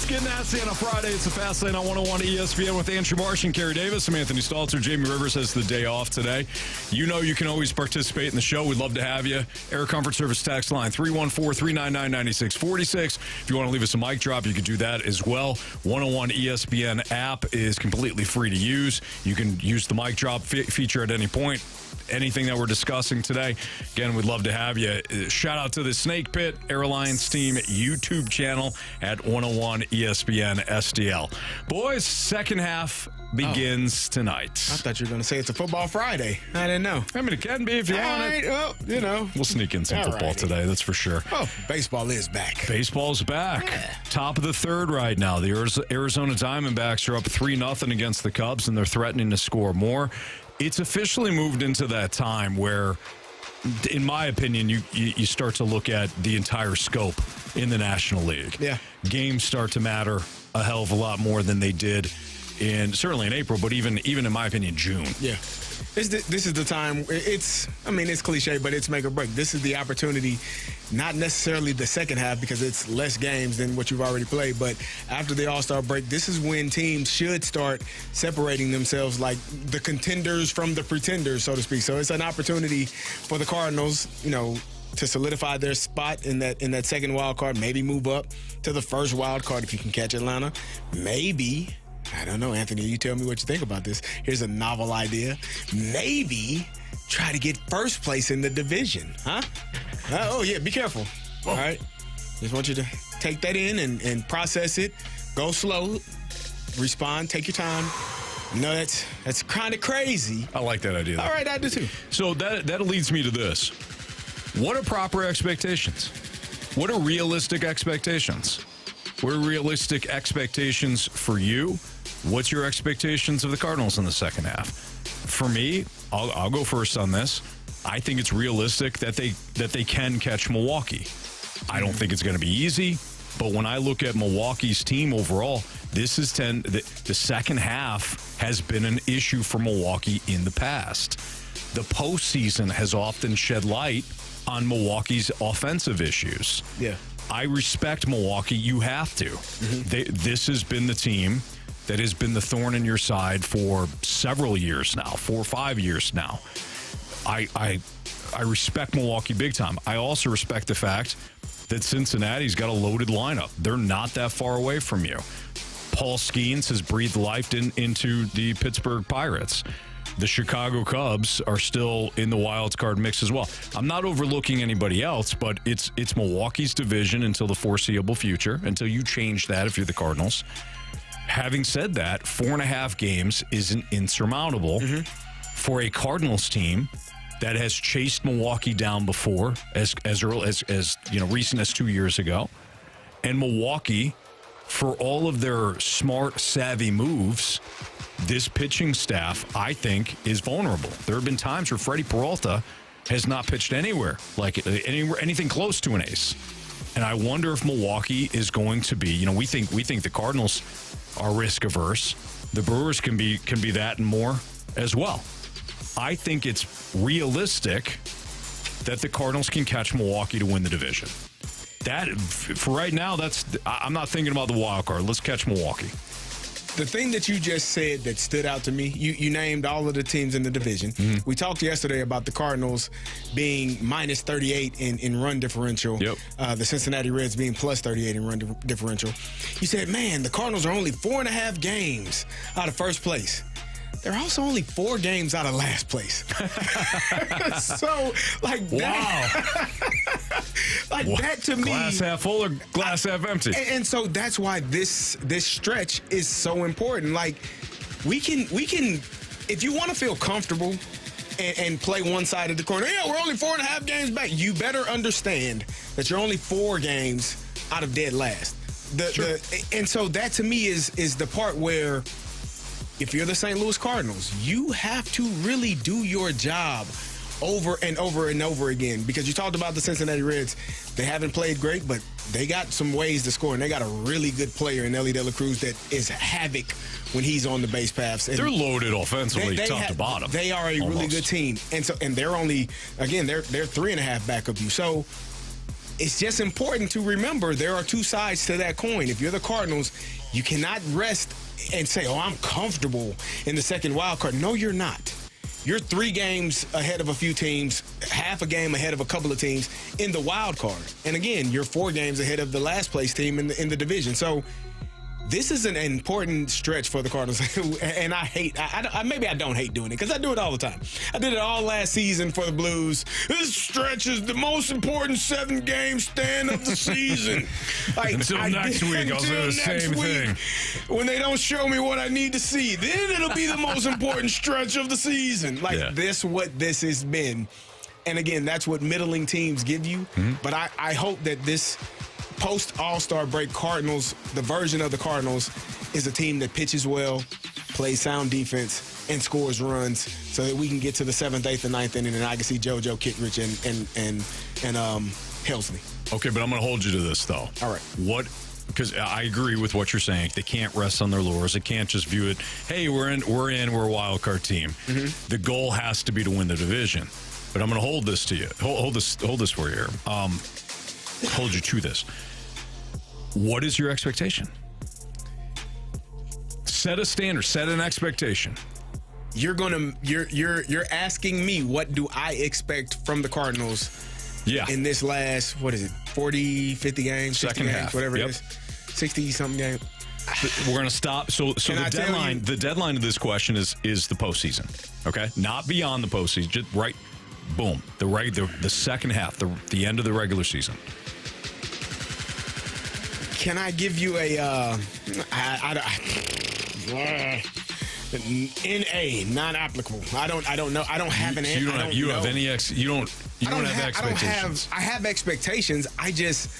Let's get nasty on a Friday. It's the Fast Lane on 101 ESPN with Andrew Marsh and Carey Davis. I'm Anthony Stalter. Jamie Rivers has the day off today. You know you can always participate in the show. We'd love to have you. Air Comfort Service text line 314-399-9646. If you want to leave us a mic drop, you can do that as well. 101 ESPN app is completely free to use. You can use the mic drop feature at any point. Anything that we're discussing today, again, we'd love to have you. Shout out to the Snake Pit Airlines team YouTube channel at 101 ESPN SDL. Boys, second half begins tonight. I thought you were going to say it's a football Friday. I didn't know. I mean, it can be if you want it. Well, you know. We'll sneak in some football today, that's for sure. Oh, baseball is back. Baseball's back. Yeah. Top of the third right now. The Arizona Diamondbacks are up 3-0 against the Cubs, and they're threatening to score more. It's officially moved into that time where, in my opinion, you start to look at the entire scope in the National League. Yeah. Games start to matter a hell of a lot more than they did certainly in April, but even in my opinion, June. Yeah. This is the time. It's cliche, but it's make or break. This is the opportunity, not necessarily the second half because it's less games than what you've already played, but after the All-Star break, this is when teams should start separating themselves like the contenders from the pretenders, so to speak. So it's an opportunity for the Cardinals, to solidify their spot in that second wild card, maybe move up to the first wild card if you can catch Atlanta. Maybe, I don't know, Anthony, you tell me what you think about this. Here's a novel idea. Maybe try to get first place in the division, huh? Oh, yeah, be careful. All right? Just want you to take that in and process it. Go slow. Respond. Take your time. That's kind of crazy. I like that idea. All right, I do too. So that leads me to this. What are proper expectations? What are realistic expectations? What are realistic expectations for you? What's your expectations of the Cardinals in the second half? For me, I'll go first on this. I think it's realistic that they can catch Milwaukee. I don't think it's going to be easy, but when I look at Milwaukee's team overall, the second half has been an issue for Milwaukee in the past. The postseason has often shed light on Milwaukee's offensive issues. Yeah. I respect Milwaukee. You have to. Mm-hmm. This has been the team that has been the thorn in your side for several years now, 4 or 5 years now. I respect Milwaukee big time. I also respect the fact that Cincinnati's got a loaded lineup. They're not that far away from you. Paul Skeens has breathed life into the Pittsburgh Pirates. The Chicago Cubs are still in the wild card mix as well. I'm not overlooking anybody else, but it's Milwaukee's division until the foreseeable future, until you change that if you're the Cardinals. Having said that, 4.5 games isn't insurmountable for a Cardinals team that has chased Milwaukee down before, as early as recent as 2 years ago. And Milwaukee, for all of their smart, savvy moves, this pitching staff, I think, is vulnerable. There have been times where Freddie Peralta has not pitched anywhere, like anything close to an ace. And I wonder if Milwaukee is going to be, we think the Cardinals are risk averse. The Brewers can be that and more as well. I think it's realistic that the Cardinals can catch Milwaukee to win the division. That, for right now, I'm not thinking about the wild card. Let's catch Milwaukee. The thing that you just said that stood out to me, you named all of the teams in the division. Mm-hmm. We talked yesterday about the Cardinals being minus 38 in run differential. Yep. The Cincinnati Reds being plus 38 in run differential. You said, man, the Cardinals are only 4.5 games out of first place. They're also only 4 games out of last place. So, that, that to me, glass half full or glass half empty. And so that's why this stretch is so important. Like, we can, if you want to feel comfortable and play one side of the corner, we're only 4.5 games back. You better understand that you're only 4 games out of dead last. And so that to me is the part where, if you're the St. Louis Cardinals, you have to really do your job over and over and over again. Because you talked about the Cincinnati Reds. They haven't played great, but they got some ways to score. And they got a really good player in Ellie De La Cruz that is havoc when he's on the base paths. And they're loaded offensively, top to bottom. They are a really good team. And they're only, again, they're 3.5 back of you. So it's just important to remember there are two sides to that coin. If you're the Cardinals, you cannot rest and say, oh, I'm comfortable in the second wild card. No, you're not. You're 3 games ahead of a few teams, half a game ahead of a couple of teams in the wild card. And again, you're 4 games ahead of the last place team in the division. So this is an important stretch for the Cardinals. And maybe I don't hate doing it because I do it all the time. I did it all last season for the Blues. This stretch is the most important 7-game stand of the season. Until next week, I'll say the same thing. When they don't show me what I need to see, then it'll be the most important stretch of the season. What this has been. And again, that's what middling teams give you. Mm-hmm. But I hope that this post-All-Star break Cardinals, the version of the Cardinals, is a team that pitches well, plays sound defense, and scores runs so that we can get to the 7th, 8th, and 9th inning, and I can see JoJo, Kittredge, and Helsley. Okay, but I'm going to hold you to this, though. All right. Because I agree with what you're saying. They can't rest on their laurels. They can't just view it, hey, we're a wild card team. Mm-hmm. The goal has to be to win the division. But I'm going to hold this to you. Hold this for you here. Hold you to this. What is your expectation? Set a standard. Set an expectation. You're asking me what do I expect from the Cardinals? Yeah. In this last 40, 50 games, 60 second games, half, whatever it is, 60-something games. We're going to stop. So the deadline of this question is the postseason. Okay, not beyond the postseason. Just right. Boom. The second half. The end of the regular season. Can I give you a NA, non-applicable? I don't know. I don't have an answer. You don't have expectations. I have expectations. I just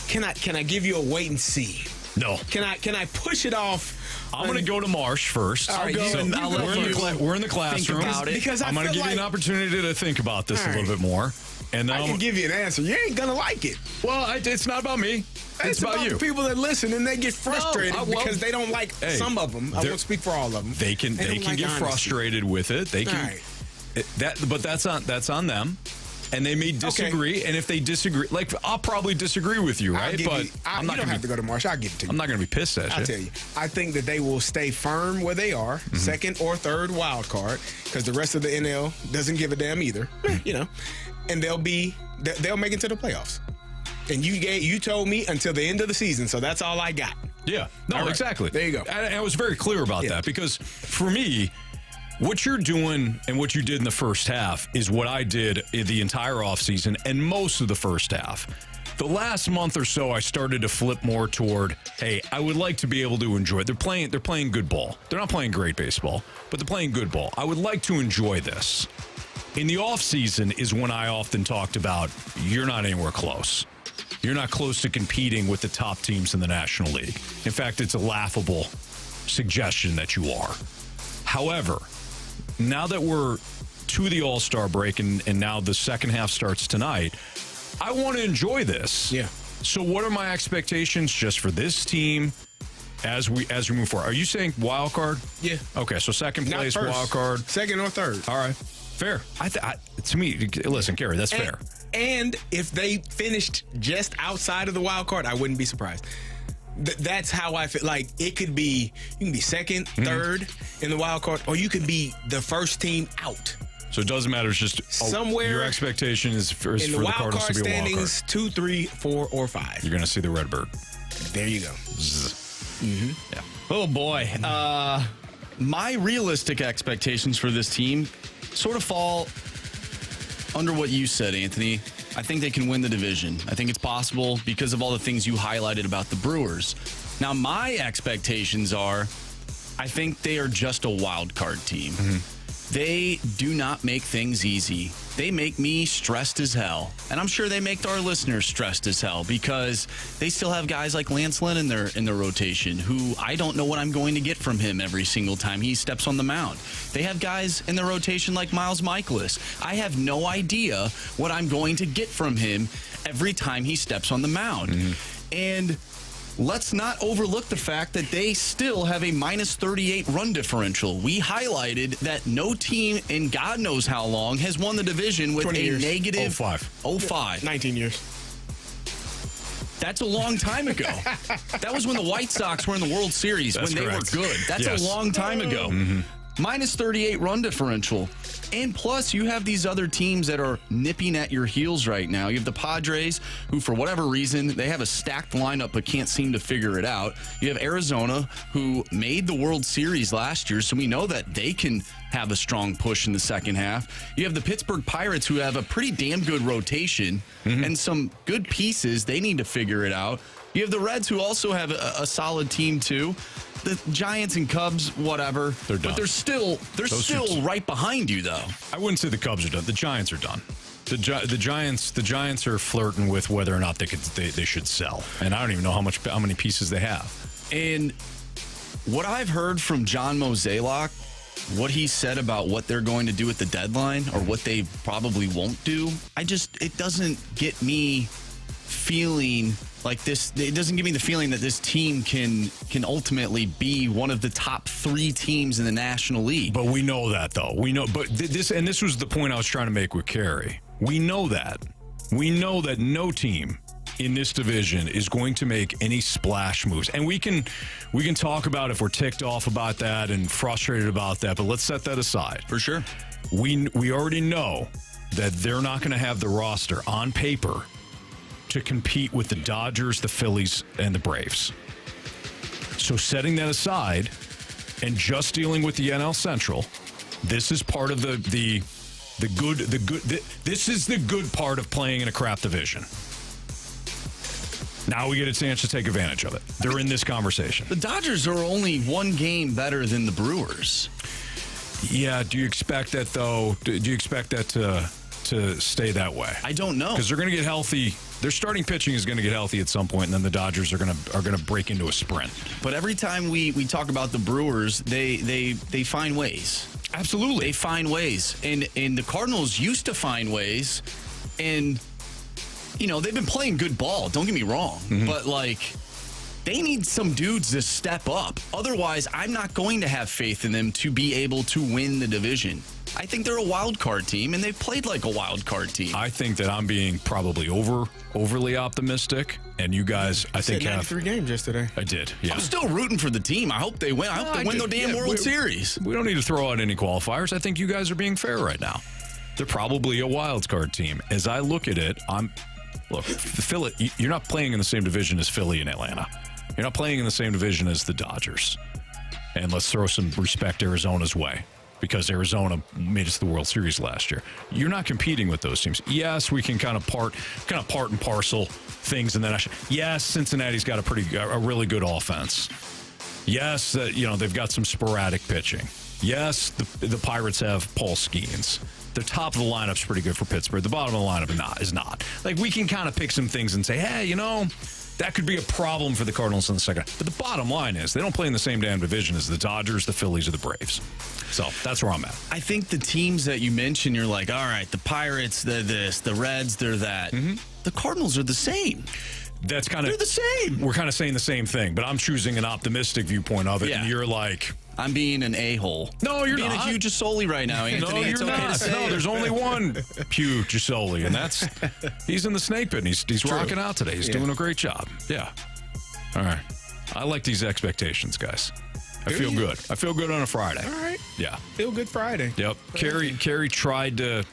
can I give you a wait and see? No. Can I push it off? I'm going to go to Marsh first. All right, we're in the classroom. Because I'm going to give you an opportunity to think about this a little bit more. And then I can give you an answer. You ain't going to like it. Well, it's not about me. It's about you. People that listen and they get frustrated because they don't like some of them. I won't speak for all of them. They can get frustrated with it. They can. But that's on them. And they may disagree, and if they disagree, I'll probably disagree with you, right? I'm not going to have to go to Marsh. I'll give it to you. I'm not going to be pissed at you. I'll tell you. I think that they will stay firm where they are, mm-hmm. second or third wild card, because the rest of the NL doesn't give a damn either, and they'll make it to the playoffs. And you told me until the end of the season, so that's all I got. Yeah. No, exactly. There you go. I was very clear about that because for me, what you're doing and what you did in the first half is what I did in the entire offseason and most of the first half. The last month or so, I started to flip more toward, hey, I would like to be able to enjoy it. They're playing good ball. They're not playing great baseball, but they're playing good ball. I would like to enjoy this. In the offseason is when I often talked about, you're not anywhere close. You're not close to competing with the top teams in the National League. In fact, it's a laughable suggestion that you are. However, now that we're to the All-Star break and now the second half starts tonight, I want to enjoy this. Yeah. So what are my expectations just for this team as we move forward? Are you saying wild card? Yeah. Okay, so second place, wild card. Second or third. All right. Fair. To me, listen, Carey, that's fair. And if they finished just outside of the wild card, I wouldn't be surprised. That's how I feel. Like you can be second, third in the wild card, or you could be the first team out. So it doesn't matter. It's just somewhere. Your expectation is for the Cardinals to be a wild card. Standings 2, 3, 4, or 5. You're going to see the Redbird. There you go. Mm-hmm. Yeah. Oh boy. My realistic expectations for this team sort of fall under what you said, Anthony. I think they can win the division. I think it's possible because of all the things you highlighted about the Brewers. Now, my expectations are, I think they are just a wild card team. Mm-hmm. They do not make things easy. They make me stressed as hell. And I'm sure they make our listeners stressed as hell because they still have guys like Lance Lynn in their rotation who I don't know what I'm going to get from him every single time he steps on the mound. They have guys in the rotation like Miles Mikolas. I have no idea what I'm going to get from him every time he steps on the mound. Mm-hmm. And let's not overlook the fact that they still have a minus 38 run differential. We highlighted that no team in God knows how long has won the division with a years. negative 05. 05. 19 years. That's a long time ago. That was when the White Sox were in the World Series, That's when correct. they were good. That's Yes. a long time ago. Minus 38 run differential. And plus, you have these other teams that are nipping at your heels right now. You have the Padres, who, for whatever reason, they have a stacked lineup but can't seem to figure it out. You have Arizona, who made the World Series last year, so we know that they can have a strong push in the second half. You have the Pittsburgh Pirates, who have a pretty damn good rotation and some good pieces. They need to figure it out. You have the Reds, who also have a solid team, too. The Giants and Cubs, whatever. They're done. But they're still right behind you, though. I wouldn't say the Cubs are done. The Giants are done. The Giants are flirting with whether or not they should sell, and I don't even know how many pieces they have. And what I've heard from John Mozeliak, what he said about what they're going to do at the deadline or what they probably won't do, it doesn't get me feeling like this. It doesn't give me the feeling that this team can ultimately be one of the top 3 teams in the National League. But we know that, though. We know, but this was the point I was trying to make with Carey. We know that. We know that no team in this division is going to make any splash moves. And we can talk about if we're ticked off about that and frustrated about that, but let's set that aside. For sure. We already know that they're not going to have the roster on paper to compete with the Dodgers, the Phillies, and the Braves. So setting that aside and just dealing with the NL Central, this is part of the good. This is the good part of playing in a crap division. Now we get a chance to take advantage of it. They're in this conversation. The Dodgers are only 1 game better than the Brewers. Yeah. Do you expect that, though? Do you expect that to stay that way? I don't know. Because they're going to get healthy. Their starting pitching is going to get healthy at some point, and then the Dodgers are going to break into a sprint. But every time we talk about the Brewers, they find ways. Absolutely. They find ways. And the Cardinals used to find ways. And, they've been playing good ball. Don't get me wrong. But, they need some dudes to step up. Otherwise, I'm not going to have faith in them to be able to win the division. I think they're a wild card team, and they've played like a wild card team. I think that I'm being probably overly optimistic, and you guys, I think, have 93 games yesterday. I did. Yeah. I'm still rooting for the team. I hope they win. I hope they win the damn World Series. We don't need to throw out any qualifiers. I think you guys are being fair right now. They're probably a wild card team. As I look at it, Philly. You're not playing in the same division as Philly and Atlanta. You're not playing in the same division as the Dodgers. And let's throw some respect Arizona's way, because Arizona made it to the World Series last year. You're not competing with those teams. Yes, we can kind of part and parcel things, and then yes, Cincinnati's got a really good offense. Yes, they've got some sporadic pitching. Yes, the Pirates have Paul Skeens. The top of the lineup's pretty good for Pittsburgh. The bottom of the lineup is not. We can kind of pick some things and say, hey, that could be a problem for the Cardinals in the second. But the bottom line is they don't play in the same damn division as the Dodgers, the Phillies, or the Braves. So that's where I'm at. I think the teams that you mentioned, you're like, all right, the Pirates, they're this, the Reds, they're that. The Cardinals are the same. They're the same. We're kind of saying the same thing, but I'm choosing an optimistic viewpoint of it, and you're like, I'm being an a-hole. No, you're being not. Being a huge Gisoli right now, Anthony. No, you're it's okay not. To say no, there's only one Pew Gisoli, and he's in the snake pit, and he's rocking out today. He's doing a great job. Yeah. All right. I like these expectations, guys. I feel good. I feel good on a Friday. All right. Yeah. Feel good Friday. Yep. Carey tried to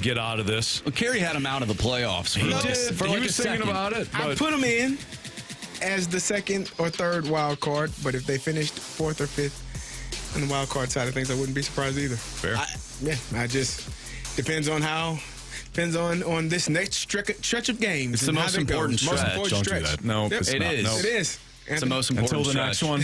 get out of this. Well, Carey had him out of the playoffs. He was thinking about it. I put him in as the second or third wild card, but if they finished 4th or 5th on the wild card side of things, I wouldn't be surprised either. Fair. I just depends on this next stretch of games. It's the most important stretch. Don't do that. No, yep. it's it not. is. No. It is. It's the most important until the next one.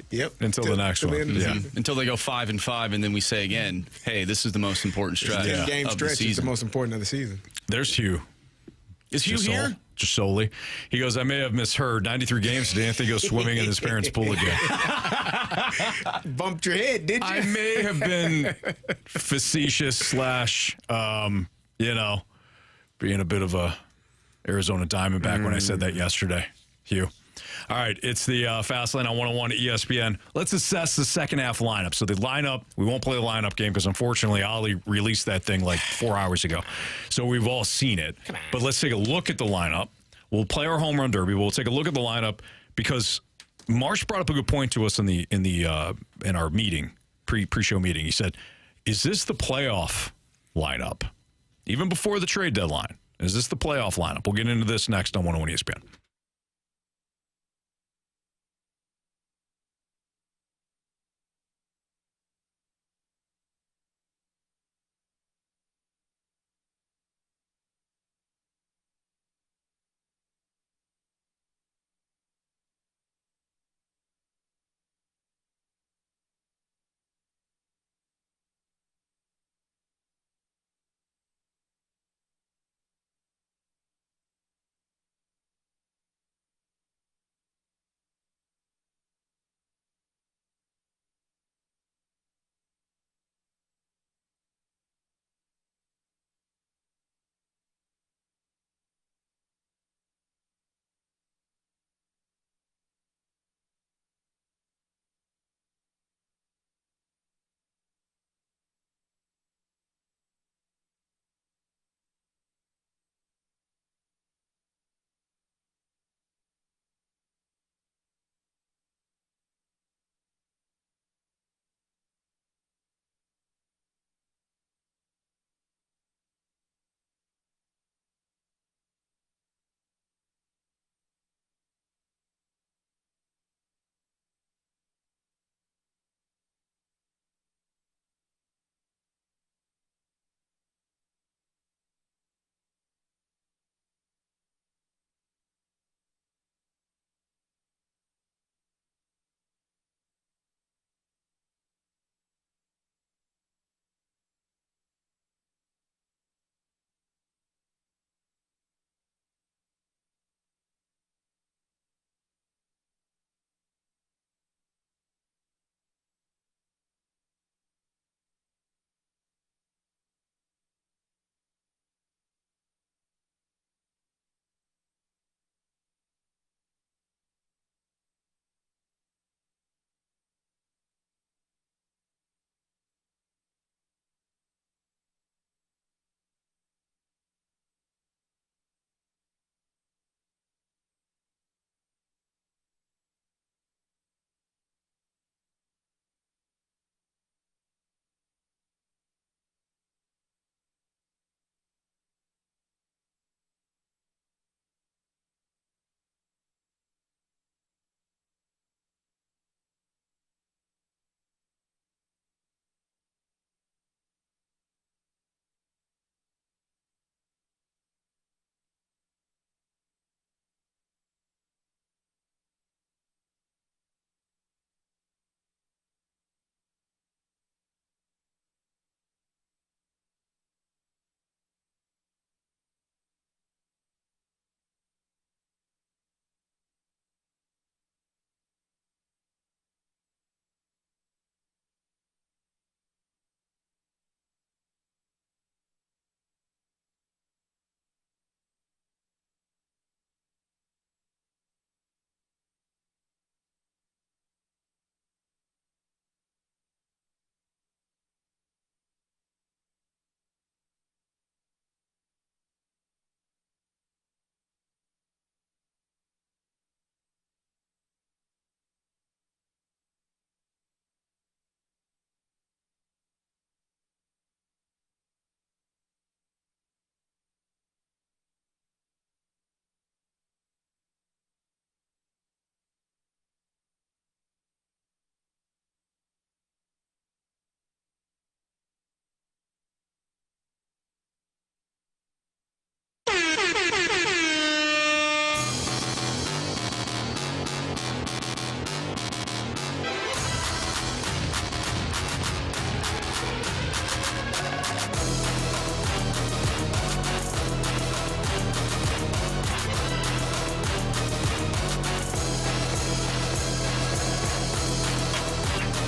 Yep. Until the next one. Yeah. Until they go 5-5, and then we say again, hey, this is the most important stretch. Game stretch is the most important of the season. There's Hugh. Is Hugh here? Gisoli. He goes, I may have misheard. 93 games today. Anthony goes swimming in his parents' pool again. Bumped your head, did you? I may have been facetious / being a bit of a Arizona Diamondback when I said that yesterday, Hugh. All right, it's the Fast Lane on 101 at ESPN. Let's assess the second half lineup. So the lineup, we won't play the lineup game because unfortunately Ollie released that thing like 4 hours ago. So we've all seen it. But let's take a look at the lineup. We'll play our home run derby. We'll take a look at the lineup because Marsh brought up a good point to us in our meeting, pre-show meeting. He said, "Is this the playoff lineup? Even before the trade deadline, is this the playoff lineup?" We'll get into this next on 101 ESPN.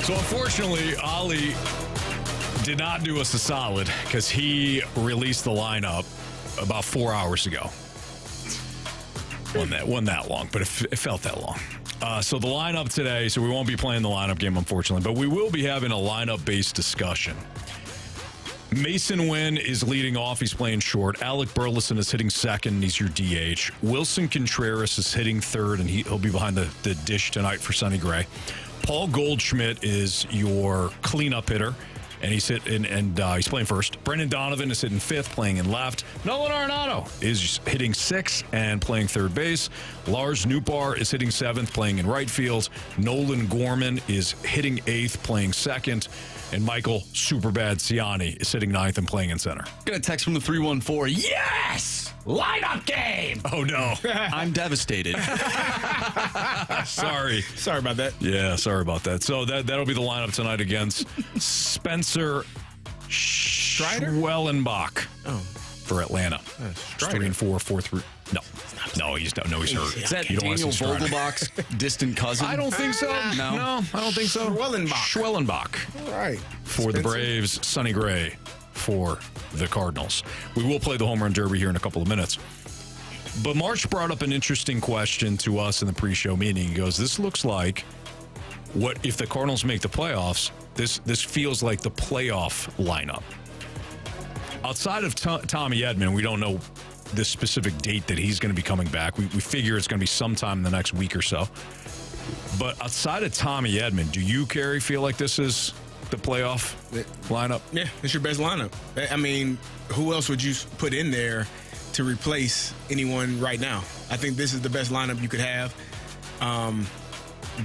So unfortunately, Ali did not do us a solid because he released the lineup about 4 hours ago. Wasn't that long, but it felt that long. So the lineup today, so we won't be playing the lineup game, unfortunately, but we will be having a lineup-based discussion. Mason Wynn is leading off. He's playing short. Alec Burleson is hitting second. He's your DH. Wilson Contreras is hitting third, and he'll be behind the dish tonight for Sonny Gray. Paul Goldschmidt is your cleanup hitter, and he's playing first. Brendan Donovan is hitting fifth, playing in left. Nolan Arenado is hitting sixth and playing third base. Lars Nootbaar is hitting seventh, playing in right field. Nolan Gorman is hitting eighth, playing second. And Michael Superbad Ciani is hitting ninth and playing in center. Got a text from the 314. Yes! Lineup game! Oh, no. I'm devastated. Sorry. Sorry about that. Yeah, sorry about that. So that'll be the lineup tonight against Spencer Schwellenbach for Atlanta. Strider. 3-4, 4-3. No, he's hurt. Is that You don't Daniel wanna see Strider. Vogelbach's distant cousin? I don't think so. No, I don't think so. Schwellenbach. All right. For the Braves, Sonny Gray for the Cardinals. We will play the home run derby here in a couple of minutes. But March brought up an interesting question to us in the pre-show meeting. He goes, this looks like what if the Cardinals make the playoffs, this feels like the playoff lineup. Outside of Tommy Edman, we don't know the specific date that he's going to be coming back. We figure it's going to be sometime in the next week or so. But outside of Tommy Edman, do you, Carey, feel like this is the playoff lineup? Yeah, it's your best lineup. I mean, who else would you put in there to replace anyone right now? I think this is the best lineup you could have,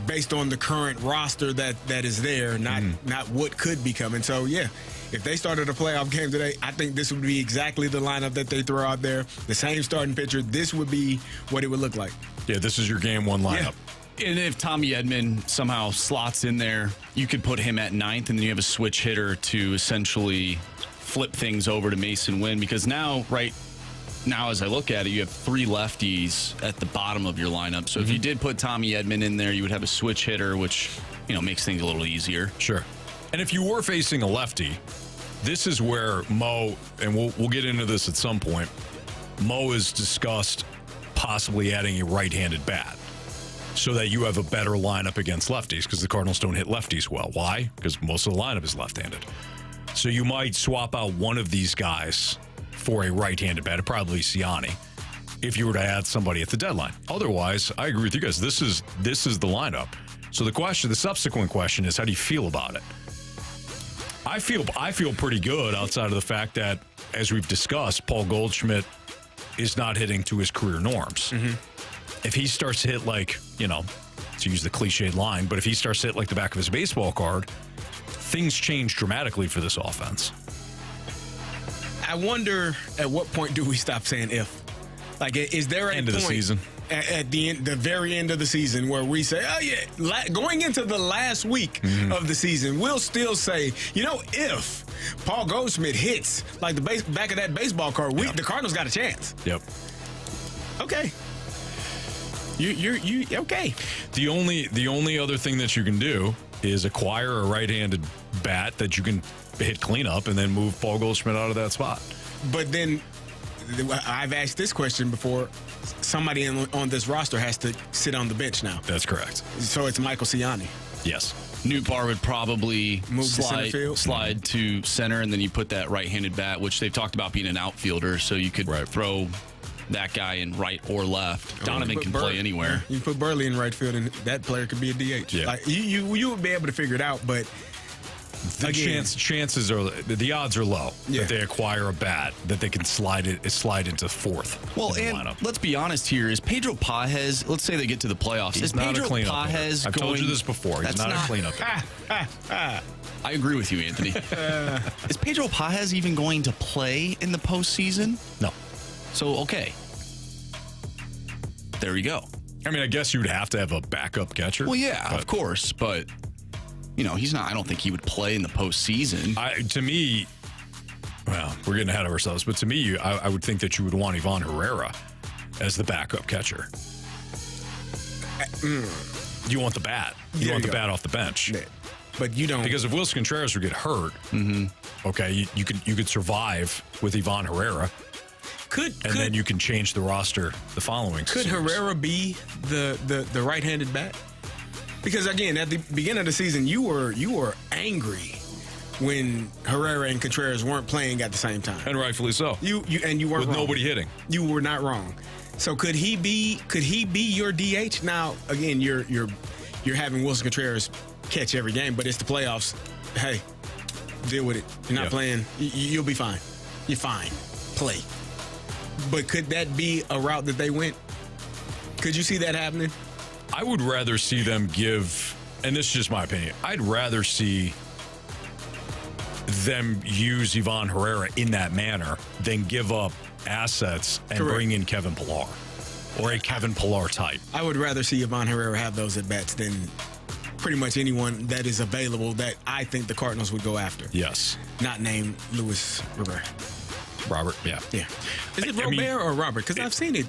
based on the current roster that is there, not what could be coming. So, yeah, if they started a playoff game today, I think this would be exactly the lineup that they throw out there. The same starting pitcher. This would be what it would look like. Yeah, this is your game one lineup. Yeah. And if Tommy Edman somehow slots in there, you could put him at ninth, and then you have a switch hitter to essentially flip things over to Mason Wynn. Because right now, as I look at it, you have three lefties at the bottom of your lineup. So if you did put Tommy Edman in there, you would have a switch hitter, which makes things a little easier. Sure. And if you were facing a lefty, this is where Mo, and we'll get into this at some point, Mo has discussed possibly adding a right-handed bat so that you have a better lineup against lefties, because the Cardinals don't hit lefties well. Why? Because most of the lineup is left-handed. So you might swap out one of these guys for a right-handed bat, probably Ciani, if you were to add somebody at the deadline. Otherwise, I agree with you guys. This is the lineup. So the subsequent question is, how do you feel about it? I feel pretty good outside of the fact that, as we've discussed, Paul Goldschmidt is not hitting to his career norms. If he starts to hit to use the cliched line, but if he starts to hit like the back of his baseball card, things change dramatically for this offense. I wonder at what point do we stop saying if? Like, is there a end of the season? At the very end of the season, where we say, oh yeah, going into the last week of the season, we'll still say, if Paul Goldschmidt hits like the back of that baseball card, the Cardinals got a chance. Yep. Okay. You okay? The only other thing that you can do is acquire a right-handed bat that you can hit cleanup and then move Paul Goldschmidt out of that spot. But then I've asked this question before. Somebody on this roster has to sit on the bench now. That's correct. So it's Michael Ciani. Yes. Nootbaar would probably move to center field. Slide to center, and then you put that right-handed bat, which they've talked about being an outfielder, so you could throw that guy in right or left. Donovan can play anywhere. You can put Burley in right field, and that player could be a DH. Yeah. Like, you would be able to figure it out, but chances are, the odds are low that they acquire a bat that they can slide into fourth. Well, and lineup. Let's be honest here. Is Pedro Pages, let's say they get to the playoffs, He's is not Pedro a cleanup Pages I've told you this before. He's not a cleanup I agree with you, Anthony. Is Pedro Pages even going to play in the postseason? No. So, okay. There you go. I mean, I guess you would have to have a backup catcher. Well, yeah, of course, but he's not. I don't think he would play in the postseason. To me, well, we're getting ahead of ourselves, but to me, I would think that you would want Ivan Herrera as the backup catcher. You want the bat. You want the bat off the bench. Yeah. But you don't, because if Wilson Contreras would get hurt, okay, you could survive with Ivan Herrera. Then you can change the roster the following Could series. Herrera be the right-handed bat? Because again, at the beginning of the season, you were angry when Herrera and Contreras weren't playing at the same time. And rightfully so. You weren't With wrong. nobody hitting. You were not wrong. So could he be your DH? Now again, you're having Wilson Contreras catch every game, but it's the playoffs. Hey, deal with it. You're not playing. You'll be fine. You're fine. Play. But could that be a route that they went? Could you see that happening? I would rather see them give, and this is just my opinion, I'd rather see them use Ivan Herrera in that manner than give up assets and bring in Kevin Pillar or a Kevin Pillar type. I would rather see Ivan Herrera have those at-bats than pretty much anyone that is available that I think the Cardinals would go after. Yes. Not named Luis Robert. Robert, yeah. Yeah. Is it Robert or Robert? Because I've seen it.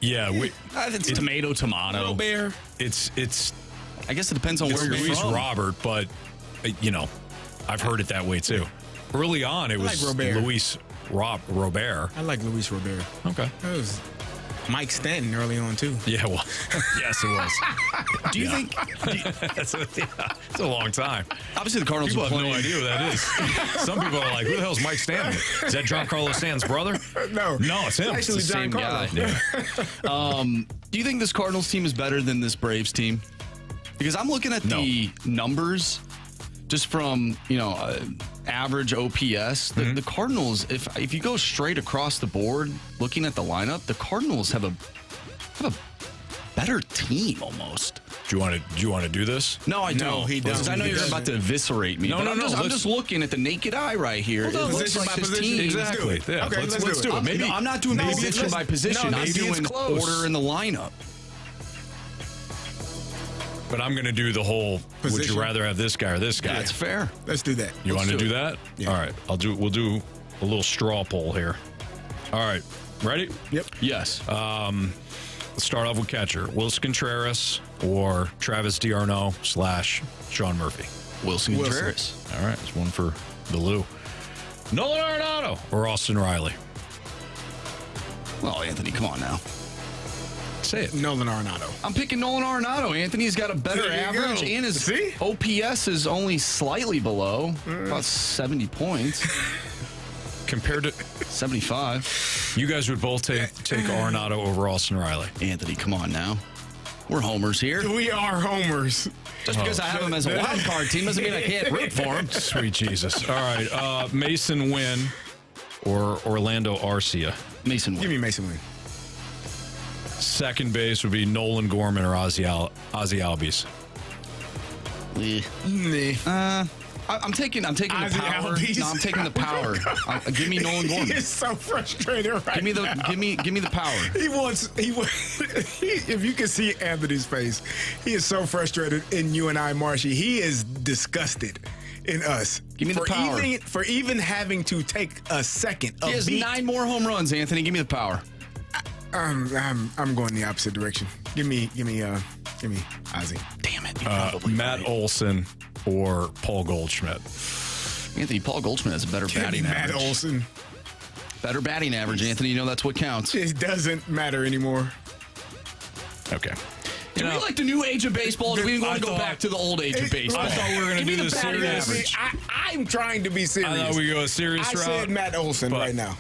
Yeah. It's tomato. Robert. It's I guess it depends on where you're Luis from. Robert, but, I've heard it that way too. Early on, it was Robert. Luis Robert. I like Luis Robert. Okay. That was Mike Stanton early on, too. Yeah, well, yes, it was. Do you think? It's a long time. Obviously, the Cardinals People are have playing. no idea who that is. Some people are like, who the hell is Mike Stanton? Is that Giancarlo Stanton's brother? No. No, it's him. Actually, It's the same Giancarlo. guy. Do you think this Cardinals team is better than this Braves team? Because I'm looking at the numbers, just from average OPS. The Cardinals, if you go straight across the board, looking at the lineup, the Cardinals have a better team almost. Do you want to do this? No, I don't. No, he doesn't. Because I know He you're doesn't. about to eviscerate me. No, but no, I'm no, just, I'm let's- just looking at the naked eye right here. It looks Position like by this position. team. Exactly. Yeah, Okay, let's do it. do it. Maybe I'm not doing maybe position it's- by position. no, I'm maybe it's doing close. order in the lineup. But I'm going to do the whole. Would Position. you rather have this guy or this guy? That's fair. Let's do that. You want to do do it. that? Yeah. All right. We'll do a little straw poll here. All right. Ready? Yep. Yes. Let's start off with catcher. Wilson Contreras or Travis d'Arnaud / Sean Murphy. Wilson Wilson. Contreras. All right. It's one for the Lou. Nolan Arenado or Austin Riley. Well, Anthony, come on now. Say it. Nolan Arenado. I'm picking Nolan Arenado. Anthony's got a better There you average, go. and his See? OPS is only slightly below, about 70 points, Compared to 75. you guys would both take Arenado over Austin Riley. Anthony, come on now. We're homers here. We are homers. Just because I have him as a wild card team doesn't mean I can't root for him. Sweet Jesus. All right. Mason Wynn or Orlando Arcia. Mason Give Wynn. me Mason Wynn. Second base would be Nolan Gorman or Ozzy Albies. I'm taking the Ozzy power. Albies. No, I'm taking the power. Give me Nolan He Gorman. is so frustrated right Give me now. the power. If you can see Anthony's face, he is so frustrated in you and I, Marshy. He is disgusted in us. Give me the power. For even having to take a second. He has 9 more home runs, Anthony. Give me the power. I'm going the opposite direction. Give me Ozzy. Damn it. You're probably Matt right. Olson or Paul Goldschmidt. Anthony, Paul Goldschmidt has a better Give me batting Matt average. Olson. Better batting average, Anthony. You know that's what counts. It doesn't matter anymore. Okay. Do we like the new age of baseball? Or do we want I to go thought- back to the old age of baseball? I thought we were going to Give me do the the batting serious. average. I'm trying to be serious. I thought we go a serious I route. said Matt Olson but- right now.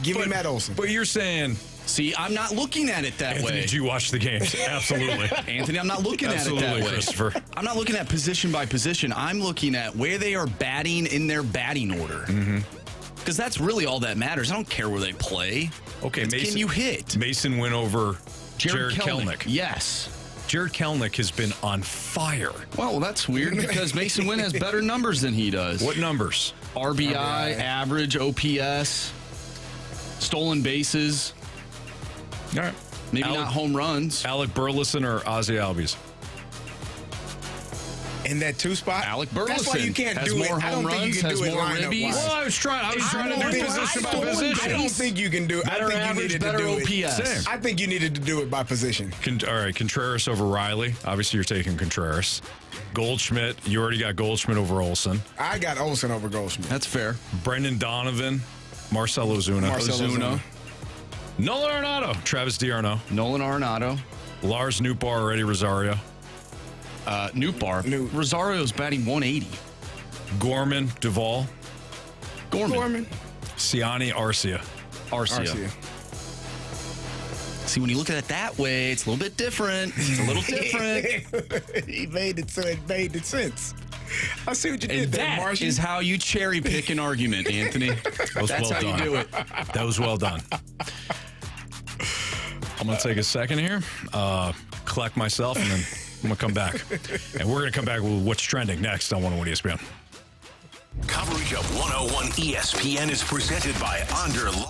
Give me Matt Olson. But you're saying, See, I'm not looking at it that Anthony, way. did you watch the games? Absolutely. Anthony, I'm not looking at it Absolutely, that way. Christopher. I'm not looking at position by position. I'm looking at where they are batting in their batting order. Because that's really all that matters. I don't care where they play. Okay, It's Mason, can you hit? Mason went over Jared Kelnick. Kelnick. Yes. Jared Kelnick has been on fire. Well, that's weird because Mason Wynn has better numbers than he does. What numbers? RBI, average, OPS, stolen bases, All right. maybe not home runs. Alec Burleson or Ozzy Albies? In that 2 spot, Alec That's why Burleson you can't has do it. more I don't home think you runs, can has do it more lineup ribbies. wise. Well, I was trying to do position by I position. don't think you can do it. I Better think you average, needed better to do OPS. it. Same. I think you needed to do it by position. All right, Contreras over Riley. Obviously, you're taking Contreras. Goldschmidt, you already got Goldschmidt over Olson. I got Olson over Goldschmidt. That's fair. Brendan Donovan, Marcel Ozuna. Ozuna. Nolan Arenado, Travis d'Arnaud, Nolan Arenado. Lars Nootbaar or Eddie Rosario. Newt Bar. Newt. Rosario's batting 180. Gorman, Duvall, Gorman. Siani, Arcia. Arcia. See, when you look at it that way, it's a little bit different. It's a little different. He made it so it made sense. I see what you And did there, that Marshall. is how you cherry pick an argument, Anthony. That was That's well how done. you do it. That was well done. I'm going to take a second here, collect myself, and then I'm going to come back. And we're going to come back with what's trending next on 101 ESPN. Coverage of 101 ESPN is presented by Underline.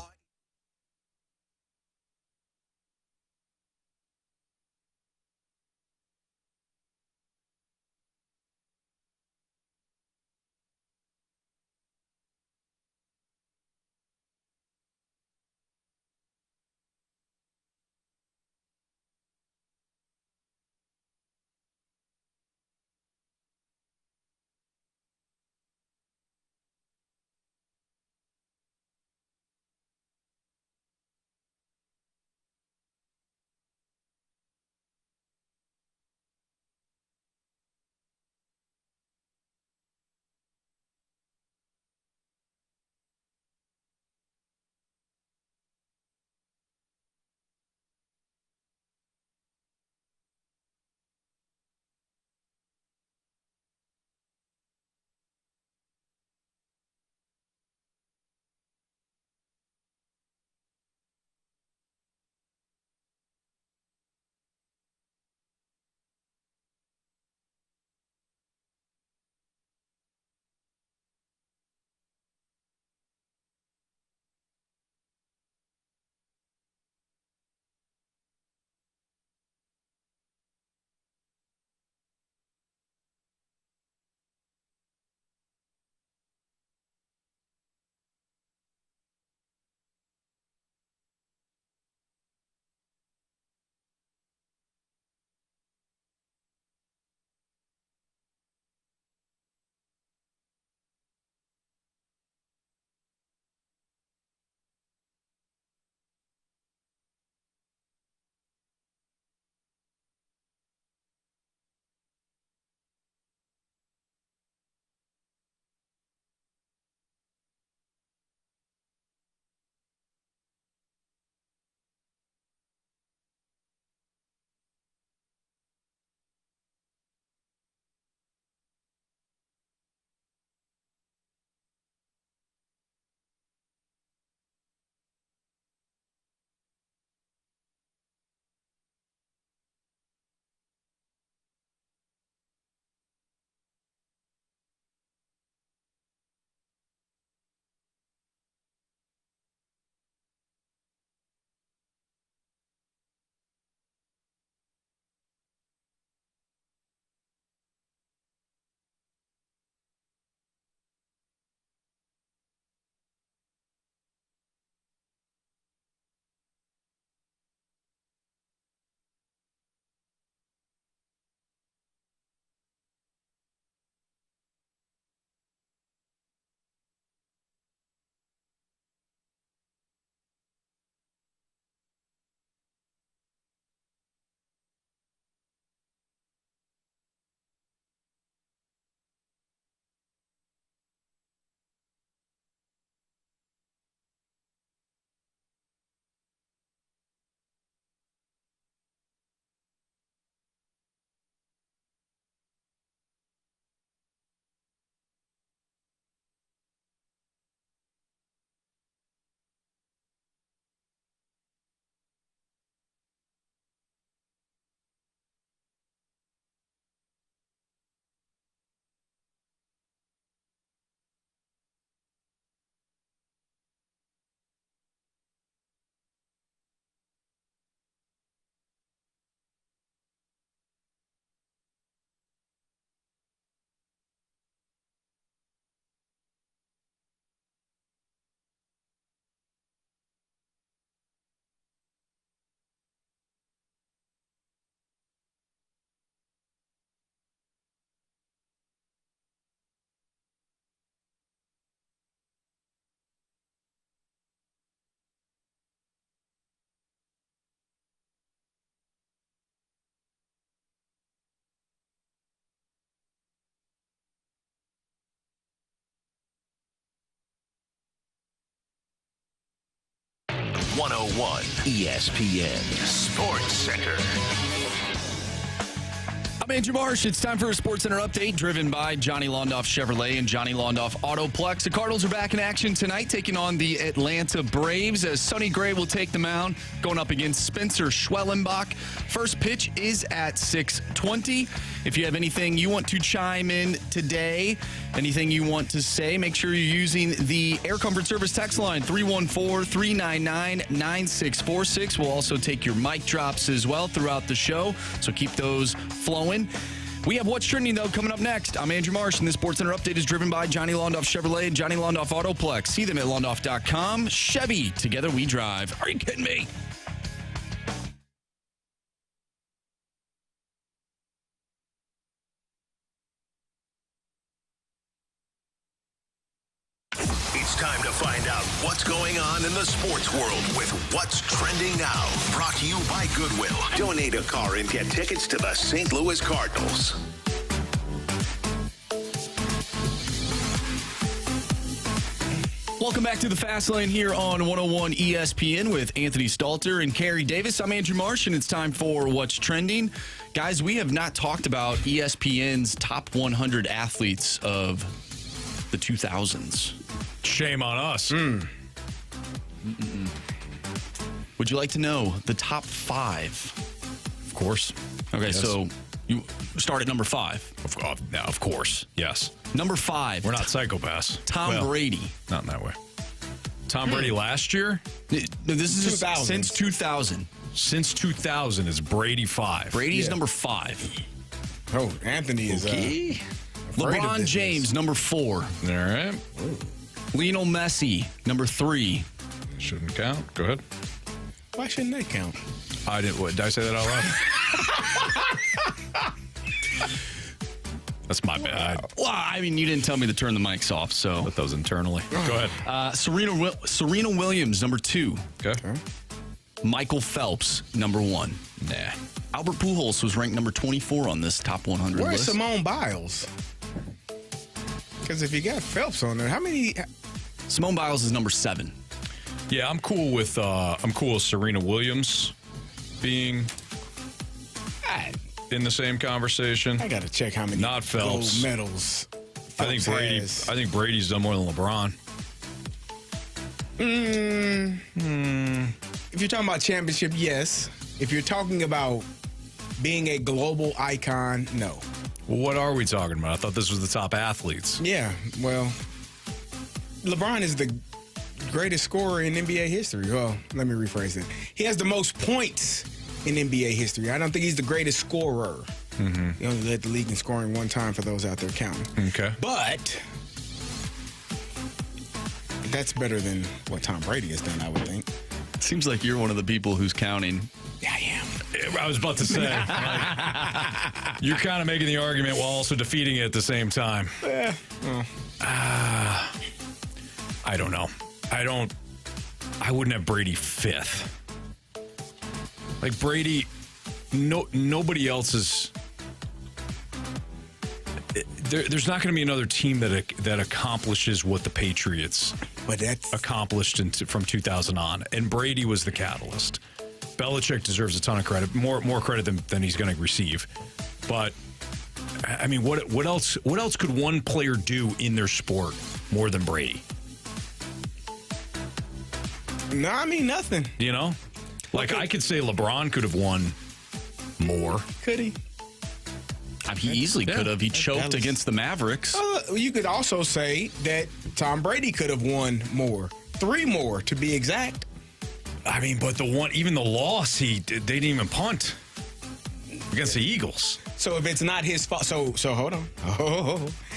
101 ESPN Sports Center. I'm Andrew Marsh. It's time for a SportsCenter update driven by Johnny Londoff Chevrolet and Johnny Londoff Autoplex. The Cardinals are back in action tonight, taking on the Atlanta Braves as Sonny Gray will take the mound, going up against Spencer Schwellenbach. First pitch is at 6:20. If you have anything you want to chime in today, anything you want to say, make sure you're using the Air Comfort Service text line, 314-399-9646. We'll also take your mic drops as well throughout the show, so keep those flowing. We have What's Trending, though, coming up next. I'm Andrew Marsh, and this SportsCenter update is driven by Johnny Londoff Chevrolet and Johnny Londoff Autoplex. See them at londoff.com. Chevy, together we drive. Are you kidding me? It's time to find out what's going on in the sports world with What's Trending Now. Brought to you by Goodwill. Donate a car and get tickets to the St. Louis Cardinals. Welcome back to the Fast Lane here on 101 ESPN with Anthony Stalter and Carey Davis. I'm Andrew Marsh, and it's time for What's Trending. Guys, we have not talked about ESPN's top 100 athletes of the 2000s. Shame on us. Would you like to know the top 5? Of course. Okay, Yes. so you start at number 5. Of course. Yes. Number 5. We're not psychopaths. Tom Brady. Not in that way. Tom Brady last year? No, this is 2000s. since 2000. Since 2000 is Brady 5. Brady's number 5. Oh, Anthony is afraid of LeBron this. James, number 4. All right. Lionel Messi, number 3. Shouldn't count. Go ahead. Why shouldn't they count? I didn't. What, did I say that out loud? That's my bad. Well, I mean, you didn't tell me to turn the mics off, so. Put those internally. Go ahead. Serena Williams, number 2. Okay. Michael Phelps, number 1. Nah. Albert Pujols was ranked number 24 on this top 100 Where's list. Simone Biles? Because if you got Phelps on there, how many? Simone Biles is number 7. Yeah, I'm cool with Serena Williams being in the same conversation. I got to check how many Not Phelps. gold medals. I think Brady's done more than LeBron. If you're talking about championship, yes. If you're talking about being a global icon, no. Well, what are we talking about? I thought this was the top athletes. Yeah, well, LeBron is the greatest scorer in NBA history. Well, let me rephrase it. He has the most points in NBA history. I don't think he's the greatest scorer. He only led the league in scoring one time for those out there counting. Okay. But that's better than what Tom Brady has done, I would think. Seems like you're one of the people who's counting. Yeah, I am. I was about to say, you're kind of making the argument while also defeating it at the same time. I don't know. I wouldn't have Brady 5th. Like Brady, nobody else is. There's not going to be another team that accomplishes what the Patriots accomplished from 2000 on, and Brady was the catalyst. Belichick deserves a ton of credit, more credit than he's going to receive. But I mean, what else could one player do in their sport more than Brady? No, I mean nothing. You know, like I could say LeBron could have won more. Could he? He easily could have. He choked Dallas. against the Mavericks. You could also say that Tom Brady could have won more. 3 more, to be exact. I mean, but even the loss, they didn't even punt against the Eagles. So if it's not his fault, so hold on.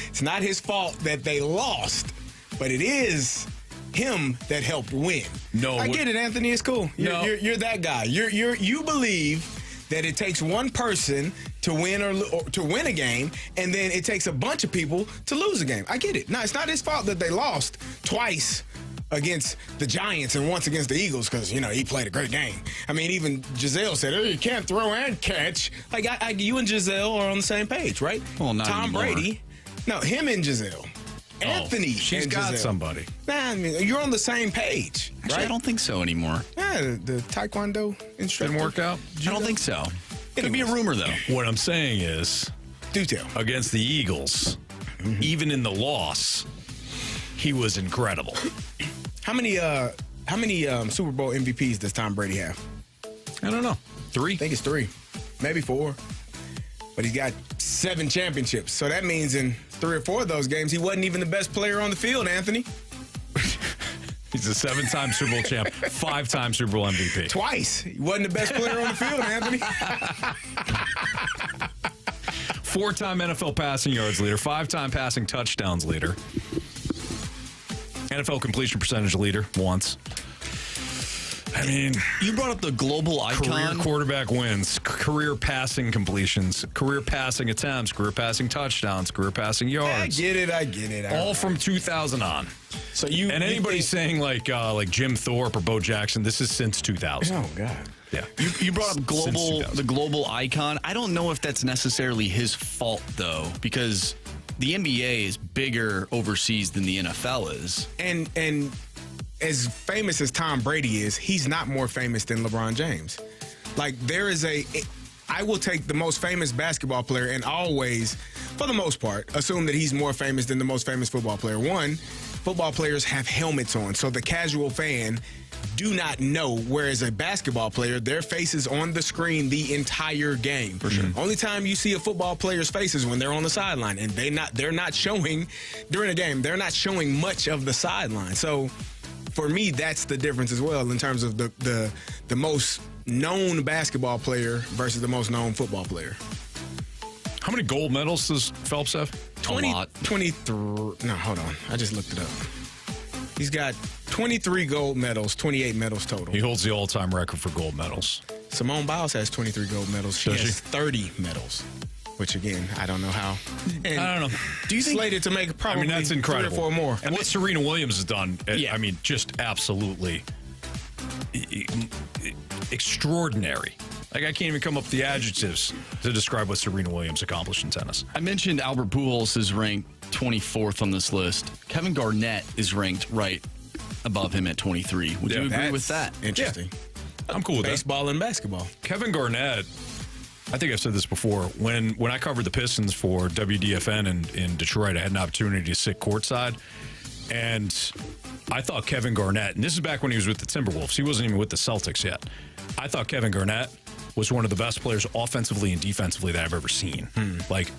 It's not his fault that they lost, but it is him that helped win. No, I get it, Anthony. It's cool. You're that guy. You believe that it takes one person to win or to win a game, and then it takes a bunch of people to lose a game. I get it. No, it's not his fault that they lost twice against the Giants and once against the Eagles because, he played a great game. I mean, even Giselle said, you can't throw and catch. Like, you and Giselle are on the same page, right? Well, not Tom anymore. Brady. No, him and Giselle. Anthony. She's and got Giselle. somebody. Nah, I mean, you're on the same page. Actually, right? I don't think so anymore. Yeah, the Taekwondo instructor. Didn't work out? I don't think so. Could be a rumor, though. What I'm saying is, Do tell. against the Eagles, even in the loss, he was incredible. How many Super Bowl MVPs does Tom Brady have? I don't know. 3? I think it's 3, maybe 4. But he's got 7 championships. So that means in 3 or 4 of those games, he wasn't even the best player on the field, Anthony. He's a 7-time Super Bowl champ, 5-time Super Bowl MVP. Twice. He wasn't the best player on the field, Anthony. 4-time NFL passing yards leader, 5-time passing touchdowns leader. NFL completion percentage leader once. I mean, You brought up the global career icon. quarterback wins, career passing completions, career passing attempts, career passing touchdowns, career passing yards. I get it. All from 2000 on. So you And anybody think- saying like Jim Thorpe or Bo Jackson, this is since 2000. Oh God. Yeah. You brought up Since the 2000. global icon. I don't know if that's necessarily his fault, though, because the NBA is bigger overseas than the NFL is. And as famous as Tom Brady is, he's not more famous than LeBron James. Like I will take the most famous basketball player and always, for the most part, assume that he's more famous than the most famous football player. One, football players have helmets on, so the casual fan do not know, whereas a basketball player, their face is on the screen the entire game. For sure. Only time you see a football player's face is when they're on the sideline, and they're not showing during a game. They're not showing much of the sideline. So for me, that's the difference as well in terms of the most known basketball player versus the most known football player. How many gold medals does Phelps have? 23. No, hold on. I just looked it up. He's got 23 gold medals, 28 medals total. He holds the all-time record for gold medals. Simone Biles has 23 gold medals. She Does has she? 30 medals, which again, I don't know how. And I don't know. Do you think slated to make probably that's incredible. 3 or 4 more. And what Serena Williams has done, Yeah. I mean, just absolutely extraordinary. Like, I can't even come up with the adjectives to describe what Serena Williams accomplished in tennis. I mentioned Albert Pujols is ranked 24th on this list. Kevin Garnett is ranked right above him at 23. Would you agree with that? Interesting. I'm cool with Baseball and basketball. that. Kevin Garnett, I think I've said this before. When I covered the Pistons for WDFN in Detroit, I had an opportunity to sit courtside. And I thought Kevin Garnett, and this is back when he was with the Timberwolves. He wasn't even with the Celtics yet. I thought Kevin Garnett was one of the best players offensively and defensively that I've ever seen. Like,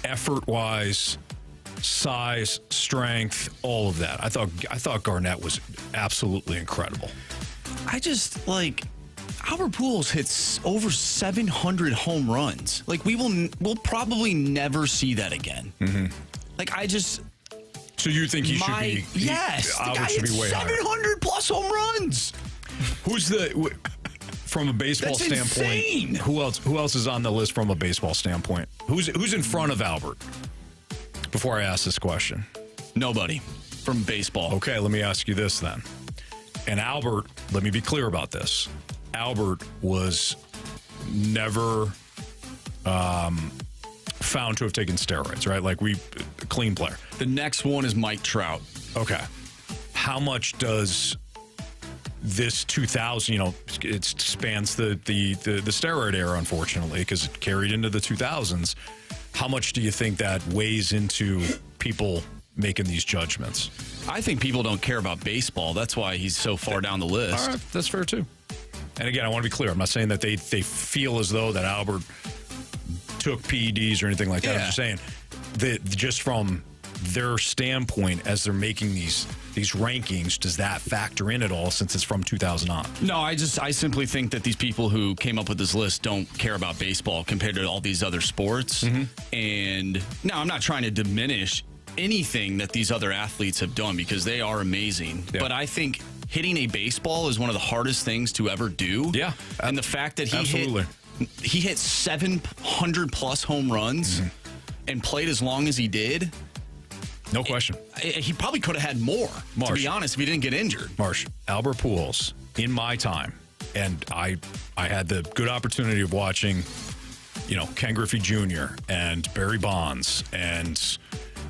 effort-wise, size, strength, all of that. I thought Garnett was absolutely incredible. I just like Albert Pujols hits over 700 home runs. Like we'll probably never see that again. Like I just So you think he should be? yes, the Albert guy should be hits way higher. 700 plus home runs. Who's from a baseball That's standpoint? insane. Who else is on the list from a baseball standpoint? Who's in front of Albert? Before I ask this question, Nobody from baseball. okay, let me ask you this then. And Albert, let me be clear about this. Albert was never found to have taken steroids, right? Like a clean player. The next one is Mike Trout. Okay. How much does this 2000, it spans the steroid era, unfortunately, because it carried into the 2000s. How much do you think that weighs into people making these judgments? I think people don't care about baseball. That's why he's so far down the list. All right, that's fair too. And again, I want to be clear. I'm not saying that they feel as though that Albert took PEDs or anything like that. I'm just saying that just from their standpoint as they're making these rankings, does that factor in at all since it's from 2000 on? No, I simply think that these people who came up with this list don't care about baseball compared to all these other sports. And no, I'm not trying to diminish anything that these other athletes have done because they are amazing. Yeah. But I think hitting a baseball is one of the hardest things to ever do. Yeah. And the fact that Absolutely. he hit 700 plus home runs and played as long as he did. No question. He probably could have had more, to be honest, if he didn't get injured. Marsh, Albert Pujols, in my time, and I had the good opportunity of watching, Ken Griffey Jr. and Barry Bonds and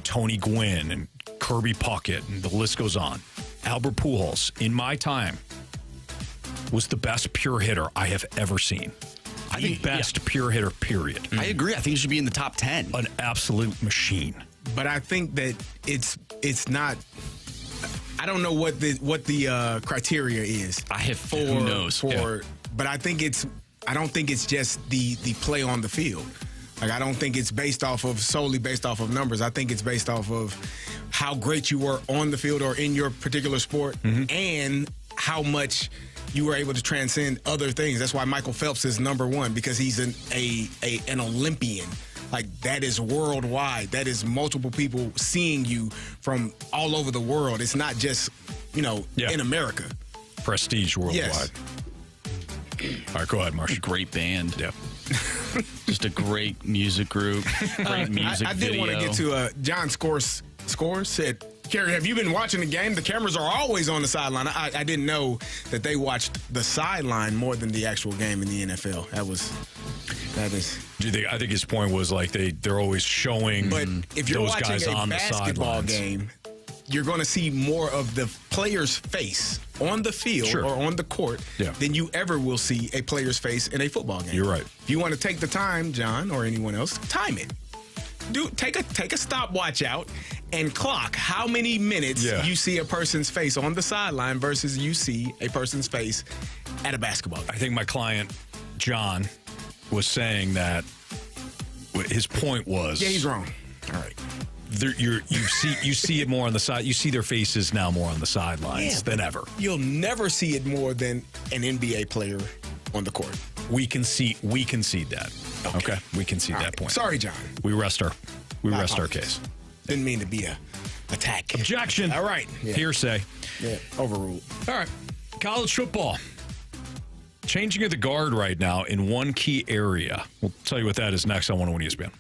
Tony Gwynn and Kirby Puckett, and the list goes on. Albert Pujols, in my time, was the best pure hitter I have ever seen. I think best pure hitter, period. I agree. I think he should be in the top 10. An absolute machine. But I think that it's not. I don't know what the criteria is. Who knows? But I don't think it's just the play on the field. Like, I don't think it's solely based off of numbers. I think it's based off of how great you were on the field or in your particular sport, and how much you were able to transcend other things. That's why Michael Phelps is number one, because he's an Olympian. Like, that is worldwide. That is multiple people seeing you from all over the world. It's not just, in America. Prestige worldwide. Yes. All right, go ahead, Marsh. Great band. Yeah. Just a great music group. Great music I did video. want to get to John Scores said, Carey, have you been watching the game? The cameras are always on the sideline. I didn't know that they watched the sideline more than the actual game in the NFL. That is. I think his point was like they're always showing But if you're those watching guys a on the basketball sidelines. game, you're going to see more of the player's face on the field or on the court than you ever will see a player's face in a football game. You're right. If you want to take the time, John, or anyone else, time it. Take a stopwatch out and clock how many minutes you see a person's face on the sideline versus you see a person's face at a basketball game. I think my client, John, was saying that his point was... Yeah, he's wrong. All right. You see it more on the side. You see their faces now more on the sidelines than ever. You'll never see it more than an NBA player on the court. We concede that. Okay. We concede that point. Sorry, John. We rest our case. Didn't mean to be a attack. Objection. All right. Yeah. Hearsay. Yeah. Overruled. All right. College football. Changing of the guard right now in one key area. We'll tell you what that is next on 101 ESPN.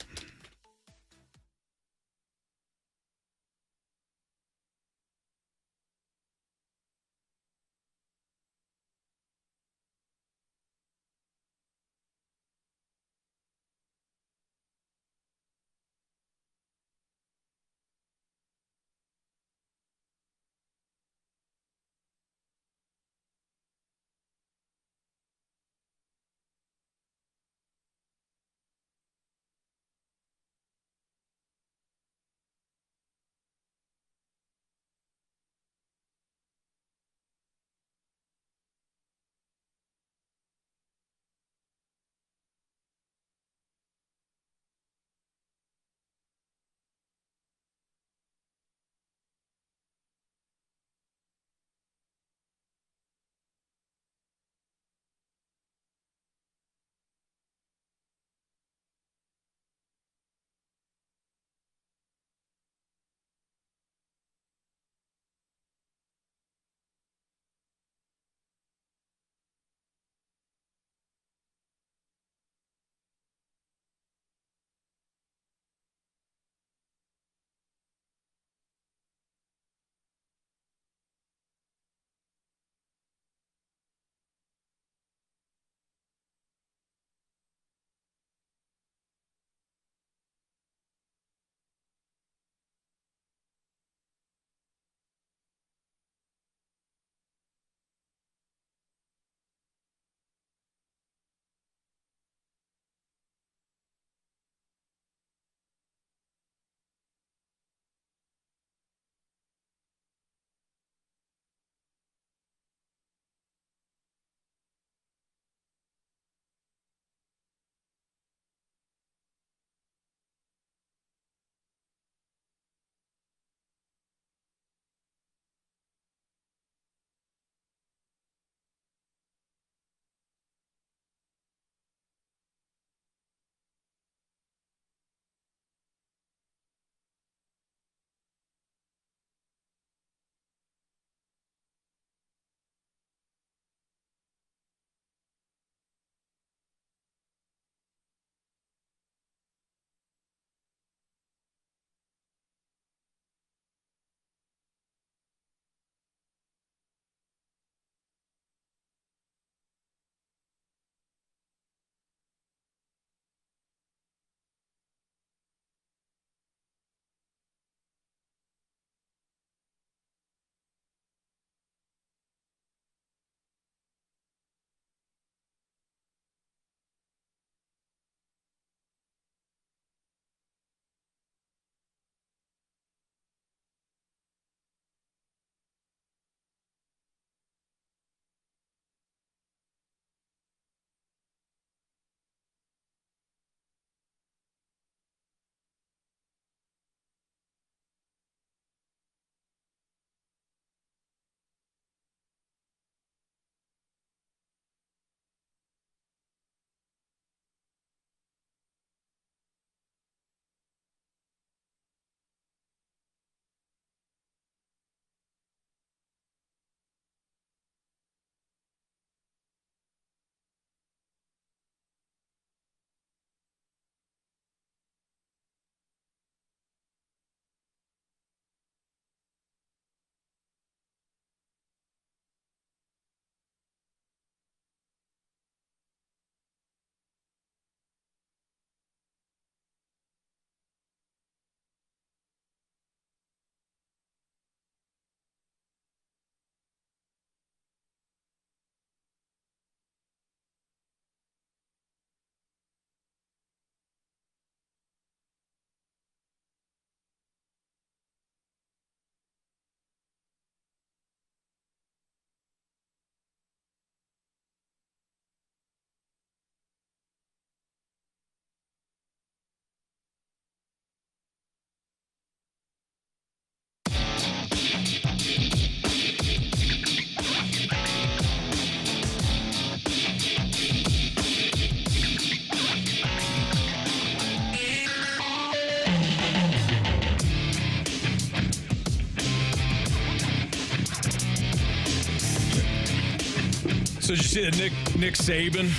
So did you see that Nick Saban?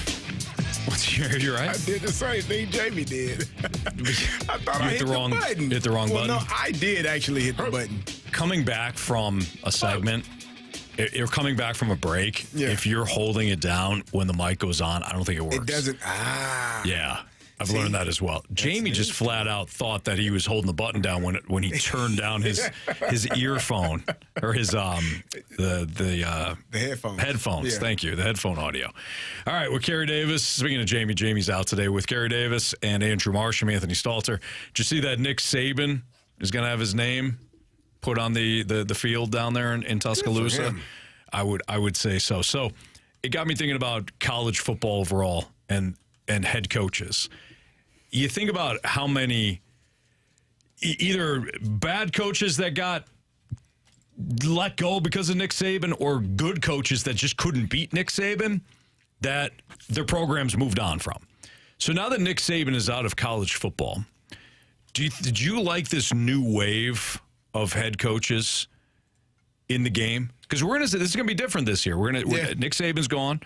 You're right. I did the same thing Jamie did. I thought I hit the button. Hit the wrong button. No, I did actually hit the button. Coming back from a segment, you're coming back from a break. Yeah. If you're holding it down when the mic goes on, I don't think it works. It doesn't. Yeah. I've learned that as well. Jamie just flat out thought that he was holding the button down when he turned down his earphone or his the headphones. Headphones. Yeah. Thank you. The headphone audio. All right, with Carey Davis. Speaking of Jamie, Jamie's out today with Carey Davis and Andrew Marsh and Anthony Stalter. Did you see that Nick Saban is going to have his name put on the field down there in Tuscaloosa? I would say so. So it got me thinking about college football overall and head coaches. You think about how many either bad coaches that got let go because of Nick Saban or good coaches that just couldn't beat Nick Saban that their programs moved on from. So now that Nick Saban is out of college football, did you like this new wave of head coaches in the game? Because this is going to be different this year. Nick Saban's gone.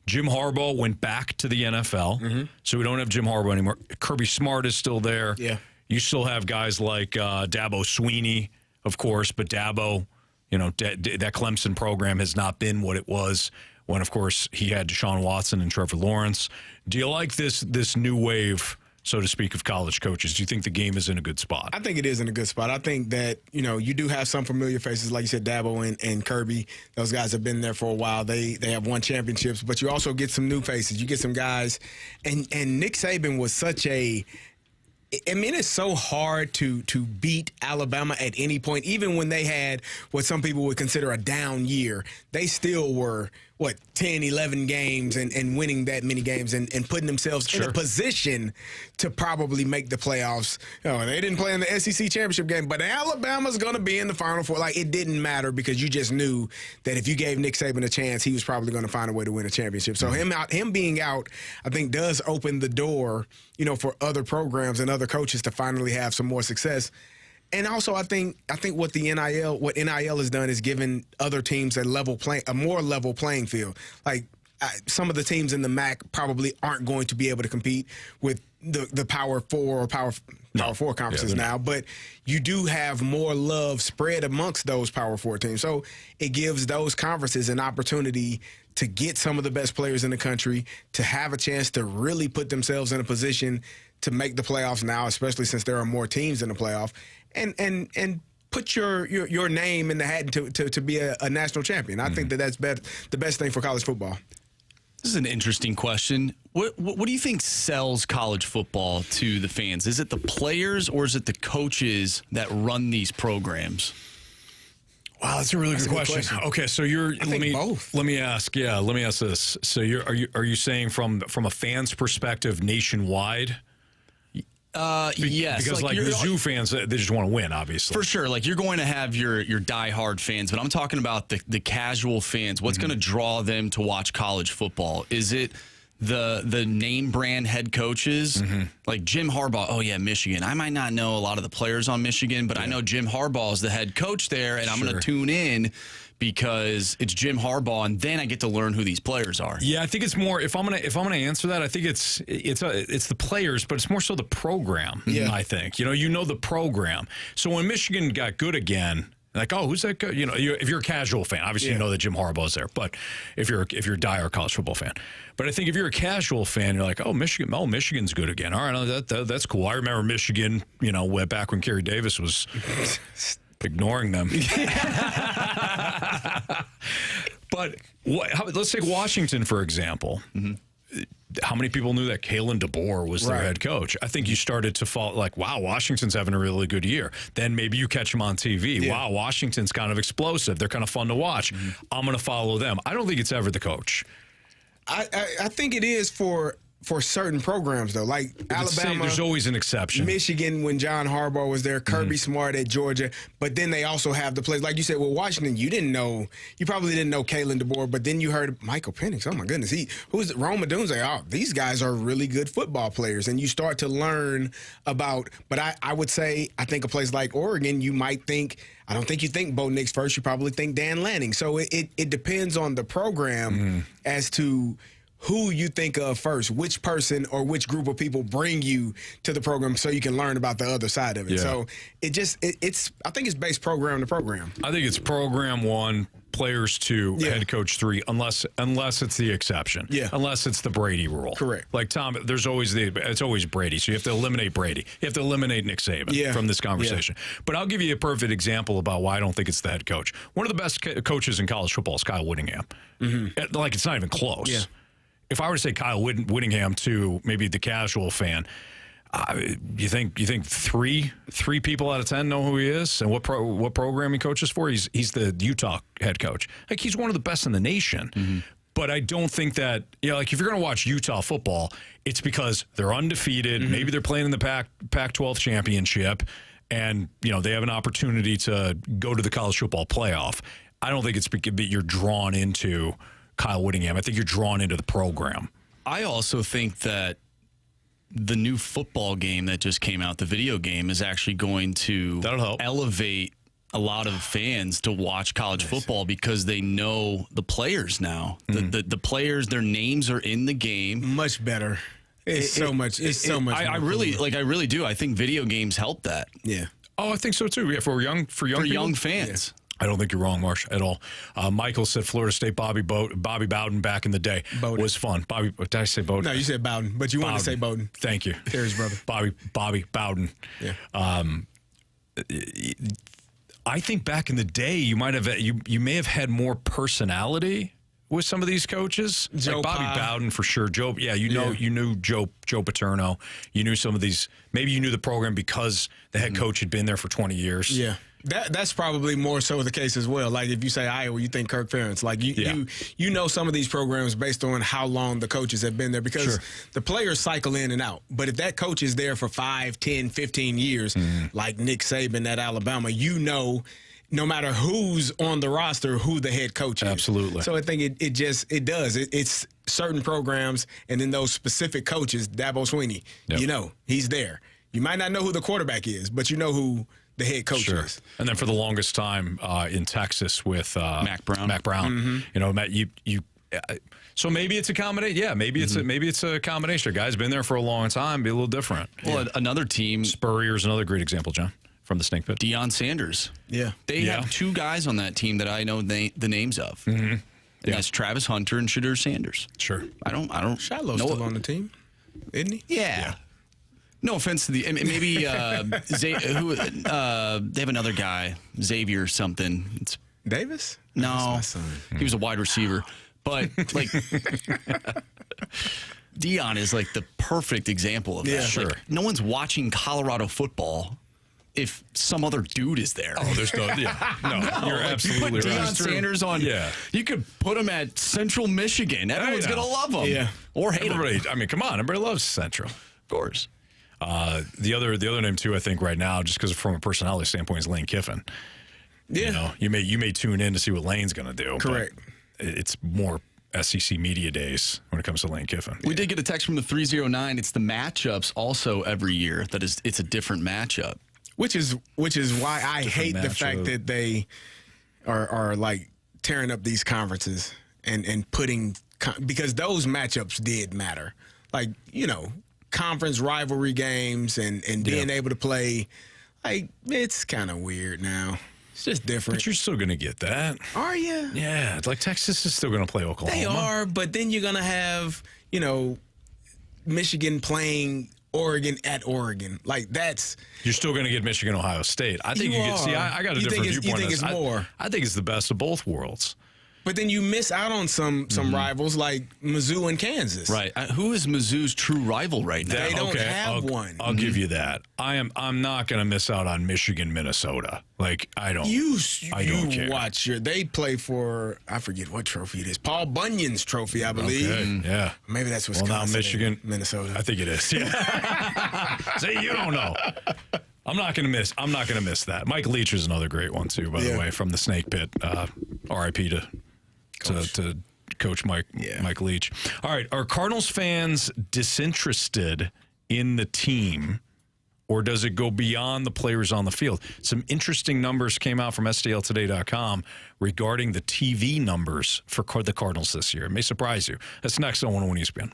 Jim Harbaugh went back to the NFL, so we don't have Jim Harbaugh anymore. Kirby Smart is still there. Yeah. You still have guys like Dabo Sweeney, of course, but Dabo, that Clemson program has not been what it was when, of course, he had Deshaun Watson and Trevor Lawrence. Do you like this new wave, so to speak, of college coaches? Do you think the game is in a good spot? I think it is in a good spot. I think that, you do have some familiar faces, like you said, Dabo and Kirby. Those guys have been there for a while. They have won championships, but you also get some new faces. You get some guys. And Nick Saban was such it's so hard to beat Alabama at any point. Even when they had what some people would consider a down year, they still were, 10, 11 games and winning that many games and putting themselves in a position to probably make the playoffs. They didn't play in the SEC championship game, but Alabama's going to be in the Final Four. It didn't matter because you just knew that if you gave Nick Saban a chance, he was probably going to find a way to win a championship. So him being out, I think, does open the door, for other programs and other coaches to finally have some more success. And also, I think what NIL has done is given other teams a more level playing field. Some of the teams in the MAC probably aren't going to be able to compete with the Power Four or Power Four conferences now, but you do have more love spread amongst those Power Four teams. So it gives those conferences an opportunity to get some of the best players in the country, to have a chance to really put themselves in a position to make the playoffs now, especially since there are more teams in the playoff, and put your name in the hat to be a national champion. I think that's the best thing for college football. This is an interesting question. What do you think sells college football to the fans? Is it the players or is it the coaches that run these programs? Wow, that's a really good question. Okay, so both. Let me ask this. So are you saying from a fan's perspective nationwide? Yes. Because Mizzou fans, they just want to win, obviously. For sure. You're going to have your diehard fans, but I'm talking about the casual fans. What's going to draw them to watch college football? Is it the name brand head coaches like Jim Harbaugh? Oh yeah, Michigan. I might not know a lot of the players on Michigan, but I know Jim Harbaugh is the head coach there, and I'm going to tune in because it's Jim Harbaugh, and then I get to learn who these players are. Yeah, I think it's more. If I'm gonna answer that, I think it's the players, but it's more so the program. Yeah. I think the program. So when Michigan got good again. Who's that guy? If you're a casual fan, obviously you know that Jim Harbaugh's there. But if you're a dire college football fan, but I think if you're a casual fan, you're like, Michigan's good again. All right, that's cool. I remember Michigan, way back when Carey Davis was ignoring them. But let's take Washington for example. How many people knew that Kalen DeBoer was their head coach? I think you started to fall wow, Washington's having a really good year. Then maybe you catch them on TV. Yeah. Wow, Washington's kind of explosive. They're kind of fun to watch. I'm going to follow them. I don't think it's ever the coach. I think it is for for certain programs, though, like Alabama. There's always an exception. Michigan, when John Harbaugh was there, Kirby Smart at Georgia, but then they also have the players. Like you said, well, Washington, you probably didn't know Kalen DeBoer, but then you heard Michael Penix. Oh, my goodness. Who's Rome Odunze? Oh, these guys are really good football players, and you start to learn about, but I would say, I think a place like Oregon, you might think, I don't think you think Bo Nix first, you probably think Dan Lanning. So it depends on the program as to who you think of first, which person or which group of people bring you to the program so you can learn about the other side of it. Yeah. So it's I think it's based program to program. I think it's program 1, players 2, head coach 3, unless it's the exception. Yeah. Unless it's the Brady rule. Correct. Like Tom, it's always Brady. So you have to eliminate Brady. You have to eliminate Nick Saban from this conversation. Yeah. But I'll give you a perfect example about why I don't think it's the head coach. One of the best coaches in college football is Kyle Whittingham. Like, it's not even close. Yeah. If I were to say Kyle Whittingham to maybe the casual fan, you think 3 people out of 10 know who he is and what program he coaches for? He's the Utah head coach. Like, he's one of the best in the nation. But I don't think that, like, if you're going to watch Utah football, it's because they're undefeated. Maybe they're playing in the Pac-12 championship, and they have an opportunity to go to the college football playoff. I don't think it's because you're drawn into Kyle Whittingham. I think you're drawn into the program. I also think that the new football game that just came out, the video game, is actually going to elevate a lot of fans to watch college football because they know the players now. The players, their names are in the game. Much better. It's so much. I really do. I think video games help that. Yeah. Oh, I think so too. Yeah, for young fans. Yeah. I don't think you're wrong, Marsh, at all. Michael said Florida State Bobby Bowden back in the day was fun. Did I say Bowden? No, you said Bowden, but you wanted to say Bowden. Thank you. Carey's brother. Bobby Bowden. Yeah. I think back in the day, you may have had more personality with some of these coaches. Like Bobby Bowden for sure. Joe, you knew Joe Paterno. You knew some of these. Maybe you knew the program because the head coach had been there for 20 years. Yeah. That's probably more so the case as well. Like, if you say Iowa, you think Kirk Ferentz. Like, you know some of these programs based on how long the coaches have been there because the players cycle in and out. But if that coach is there for 5, 10, 15 years, like Nick Saban at Alabama, no matter who's on the roster, who the head coach is. Absolutely. So I think it does. It's certain programs and then those specific coaches, Dabo Swinney, he's there. You might not know who the quarterback is, but you know who the head coach is. And then for the longest time in Texas with Mac Brown. Matt, so maybe it's a combination. Yeah, maybe it's a combination. Guy's been there for a long time, be a little different. Well, another team, Spurrier's another great example, John, from the Snake Pit. Deion Sanders. Yeah. They have 2 guys on that team that I know the names of. And that's Travis Hunter and Shedeur Sanders. Sure. I don't Shiloh's still on the team, isn't he? Yeah. No offense to maybe they have another guy, Xavier something. It's Davis? No, That's my son. He was a wide receiver, but like Deion is like the perfect example of that. Yeah, sure. Like, no one's watching Colorado football if some other dude is there. Oh, there's no, you're absolutely you put right. Deion Sanders on. Yeah, you could put him at Central Michigan. Everyone's gonna love him. Yeah, or hate him. I mean, come on, everybody loves Central, of course. The other name too, I think right now, just because from a personality standpoint, is Lane Kiffin. Yeah, you may tune in to see what Lane's going to do. Correct. It's more SEC media days when it comes to Lane Kiffin. We did get a text from the 309. It's the matchups also every year. It's a different matchup. Which is why I hate the fact that they are like tearing up these conferences and putting because those matchups did matter. Like, conference rivalry games and being able to play, like, it's kind of weird now. It's just different. But you're still going to get that. Are you? Yeah. It's like Texas is still going to play Oklahoma. They are, but then you're going to have, Michigan playing Oregon at Oregon. Like, that's... You're still going to get Michigan, Ohio State. I think you get... See, I got a different viewpoint. You think it's more? I think it's the best of both worlds. But then you miss out on some rivals like Mizzou and Kansas. Right. Who is Mizzou's true rival right now? They don't have one. I'll give you that. I'm not going to miss out on Michigan, Minnesota. Like I don't care. Watch they play for, I forget what trophy it is. Paul Bunyan's trophy, I believe. Okay, yeah. Maybe that's Wisconsin. Well, now Michigan, Minnesota. I think it is. Yeah. See, you don't know. I'm not going to miss that. Mike Leach is another great one too, by the way, from the Snake Pit. R.I.P. to Coach Mike Leach. All right, are Cardinals fans disinterested in the team, or does it go beyond the players on the field? Some interesting numbers came out from STLtoday.com regarding the TV numbers for the Cardinals this year. It may surprise you. That's next on 101 ESPN.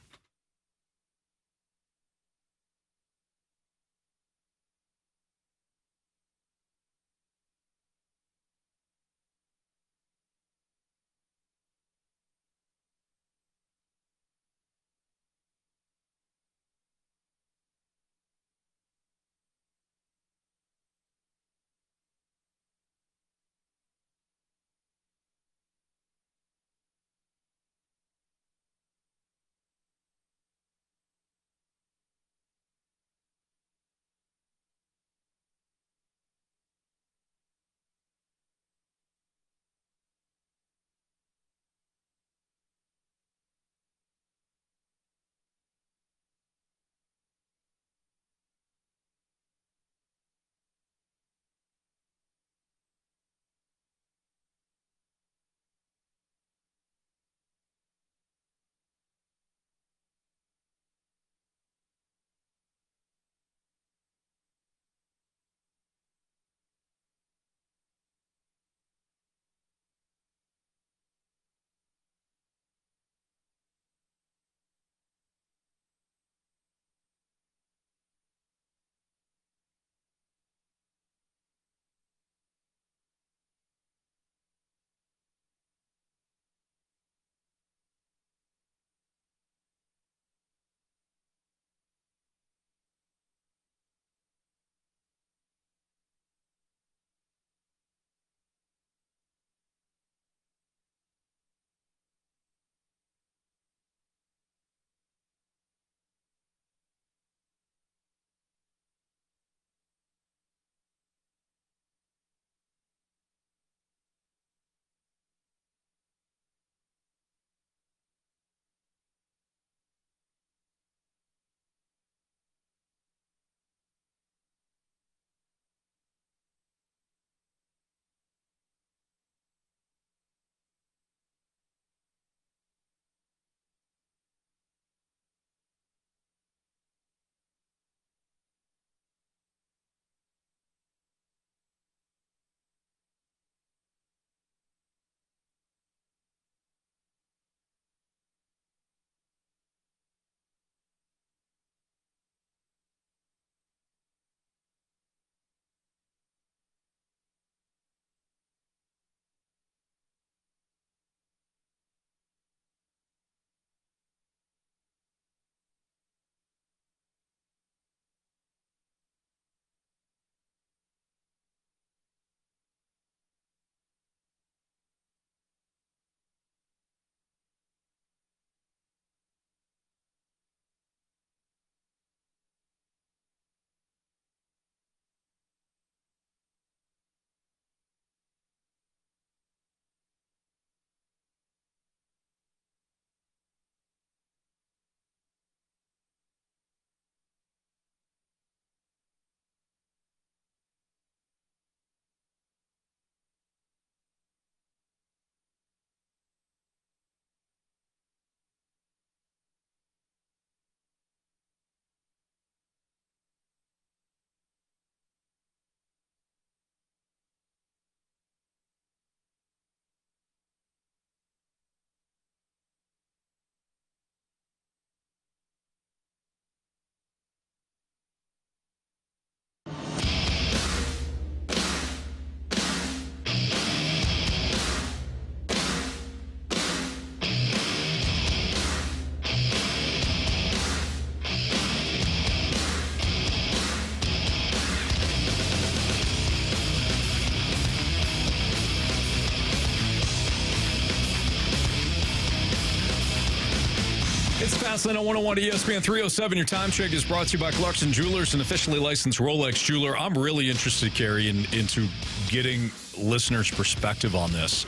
It's Fastlane on 101 to ESPN 307. Your time check is brought to you by Clarkson Jewelers, an officially licensed Rolex jeweler. I'm really interested, Carey, into getting listeners' perspective on this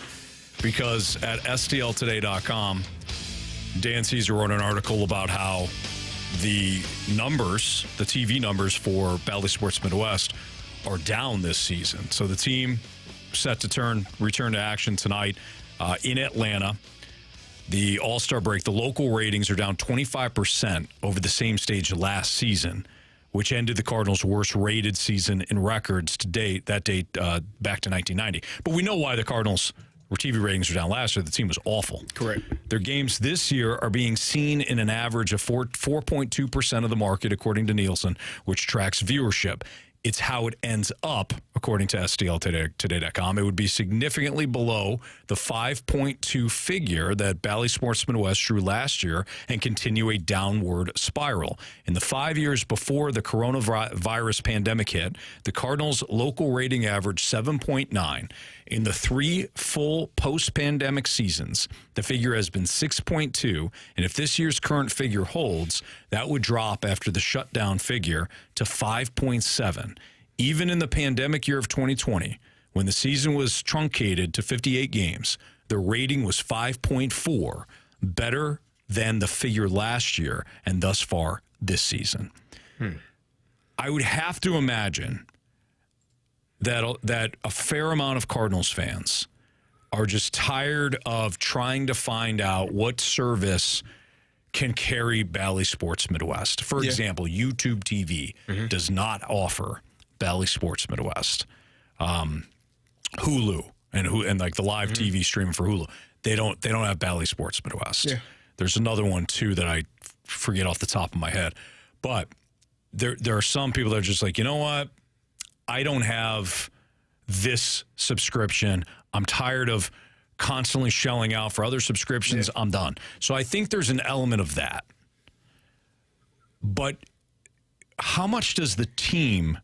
because at STLtoday.com, Dan Caesar wrote an article about how the numbers, the TV numbers for Bally Sports Midwest are down this season. So the team set to return to action tonight in Atlanta. The All-Star break, the local ratings are down 25% over the same stage last season, which ended the Cardinals' worst-rated season in records to date, back to 1990. But we know why the Cardinals' TV ratings were down last year. The team was awful. Correct. Their games this year are being seen in an average of 4.2% of the market, according to Nielsen, which tracks viewership. It's how it ends up, according to STLtoday.com. It would be significantly below the 5.2 figure that Bally Sports Midwest drew last year and continue a downward spiral. In the 5 years before the coronavirus pandemic hit, the Cardinals' local rating averaged 7.9. In the 3 full post-pandemic seasons, the figure has been 6.2, and if this year's current figure holds, that would drop after the shutdown figure to 5.7. Even in the pandemic year of 2020, when the season was truncated to 58 games, the rating was 5.4, better than the figure last year and thus far this season. I would have to imagine that a fair amount of Cardinals fans are just tired of trying to find out what service can carry Bally Sports Midwest. For example, YouTube TV does not offer Bally Sports Midwest. Hulu and like the live TV streaming for Hulu, they don't have Bally Sports Midwest. Yeah. There's another one too that I forget off the top of my head, but there are some people that are just like, you know what? I don't have this subscription. I'm tired of constantly shelling out for other subscriptions. I'm done. So I think there's an element of that. But how much does the team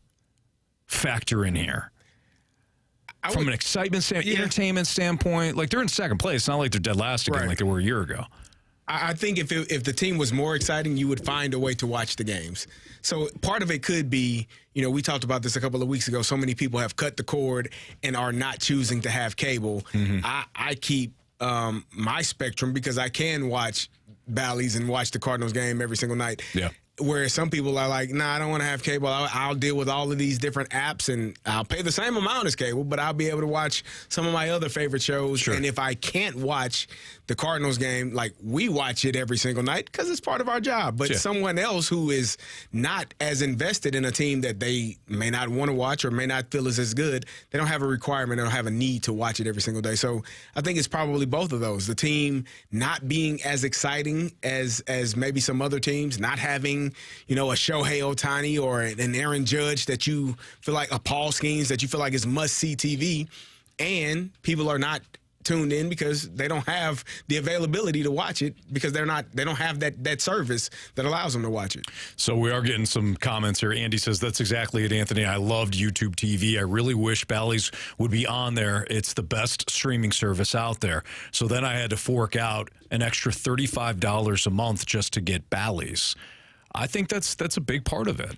factor in here? From an excitement standpoint, entertainment standpoint, like they're in second place. It's not like they're dead last again like they were a year ago. I think if the team was more exciting, you would find a way to watch the games. So part of it could be, we talked about this a couple of weeks ago. So many people have cut the cord and are not choosing to have cable. I keep my Spectrum because I can watch Bally's and watch the Cardinals game every single night. Yeah. Whereas some people are like, nah, I don't want to have cable. I'll deal with all of these different apps, and I'll pay the same amount as cable, but I'll be able to watch some of my other favorite shows. Sure. And if I can't watch the Cardinals game, like we watch it every single night because it's part of our job. But someone else who is not as invested in a team that they may not want to watch or may not feel is as good, they don't have a requirement, they don't have a need to watch it every single day. So I think it's probably both of those. The team not being as exciting as maybe some other teams, not having a Shohei Ohtani or an Aaron Judge that you feel like a Paul Skeens that you feel like is must-see TV, and people are not tuned in because they don't have the availability to watch it because they don't have that service that allows them to watch it. So we are getting some comments here. Andy says, that's exactly it, Anthony. I loved YouTube TV. I really wish Bally's would be on there. It's the best streaming service out there. So then I had to fork out an extra $35 a month just to get Bally's. I think that's a big part of it.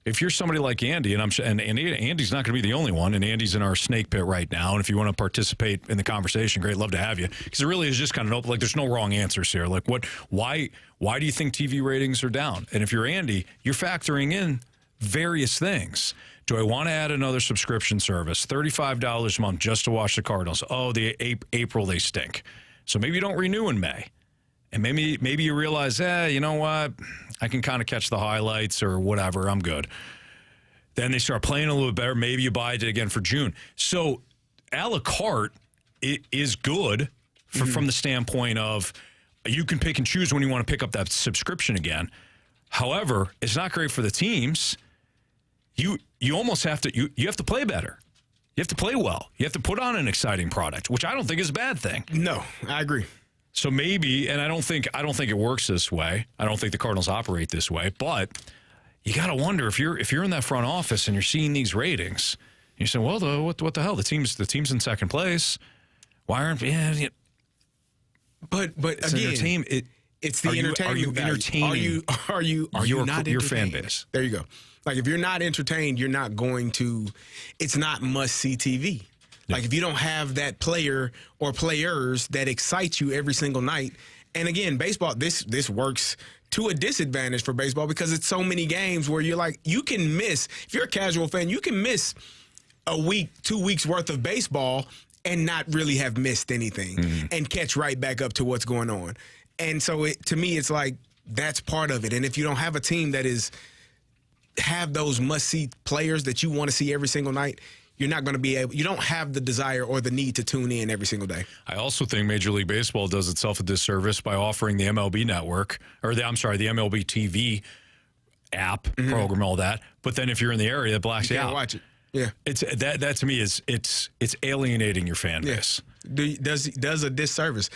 If you're somebody like Andy, and Andy's not going to be the only one, and Andy's in our snake pit right now, and if you want to participate in the conversation, great, love to have you, because it really is just kind of open. Like, there's no wrong answers here. Like, why do you think TV ratings are down? And if you're Andy, you're factoring in various things. Do I want to add another subscription service, $35 a month just to watch the Cardinals? Oh, the April they stink, so maybe you don't renew in May. And maybe you realize, you know what? I can kind of catch the highlights or whatever. I'm good. Then they start playing a little bit better. Maybe you buy it again for June. So a la carte is good from the standpoint of you can pick and choose when you want to pick up that subscription again. However, it's not great for the teams. You almost have to you have to play better. You have to play well. You have to put on an exciting product, which I don't think is a bad thing. No, I agree. So maybe, and I don't think it works this way. I don't think the Cardinals operate this way. But you got to wonder if you're in that front office and you're seeing these ratings, and you're saying, well, what the hell? The team's in second place. Why aren't? Yeah. But again, It's the Are you entertainment value. entertaining Are you not your fan entertained? base? There you go. Like, if you're not entertained, you're not going to. It's not must-see TV. Like, if you don't have that player or players that excite you every single night. And again, baseball, this works to a disadvantage for baseball because it's so many games where you're like, you can miss. If you're a casual fan, you can miss a week, 2 weeks worth of baseball and not really have missed anything and catch right back up to what's going on. And so to me, it's like that's part of it. And if you don't have a team that have those must-see players that you want to see every single night, you're not going to be able. You don't have the desire or the need to tune in every single day. I also think Major League Baseball does itself a disservice by offering the MLB network, or the MLB TV app, program, all that. But then if you're in the area, it blacks you out. Watch it. Yeah, it's that to me is it's alienating your fan base. Does a disservice.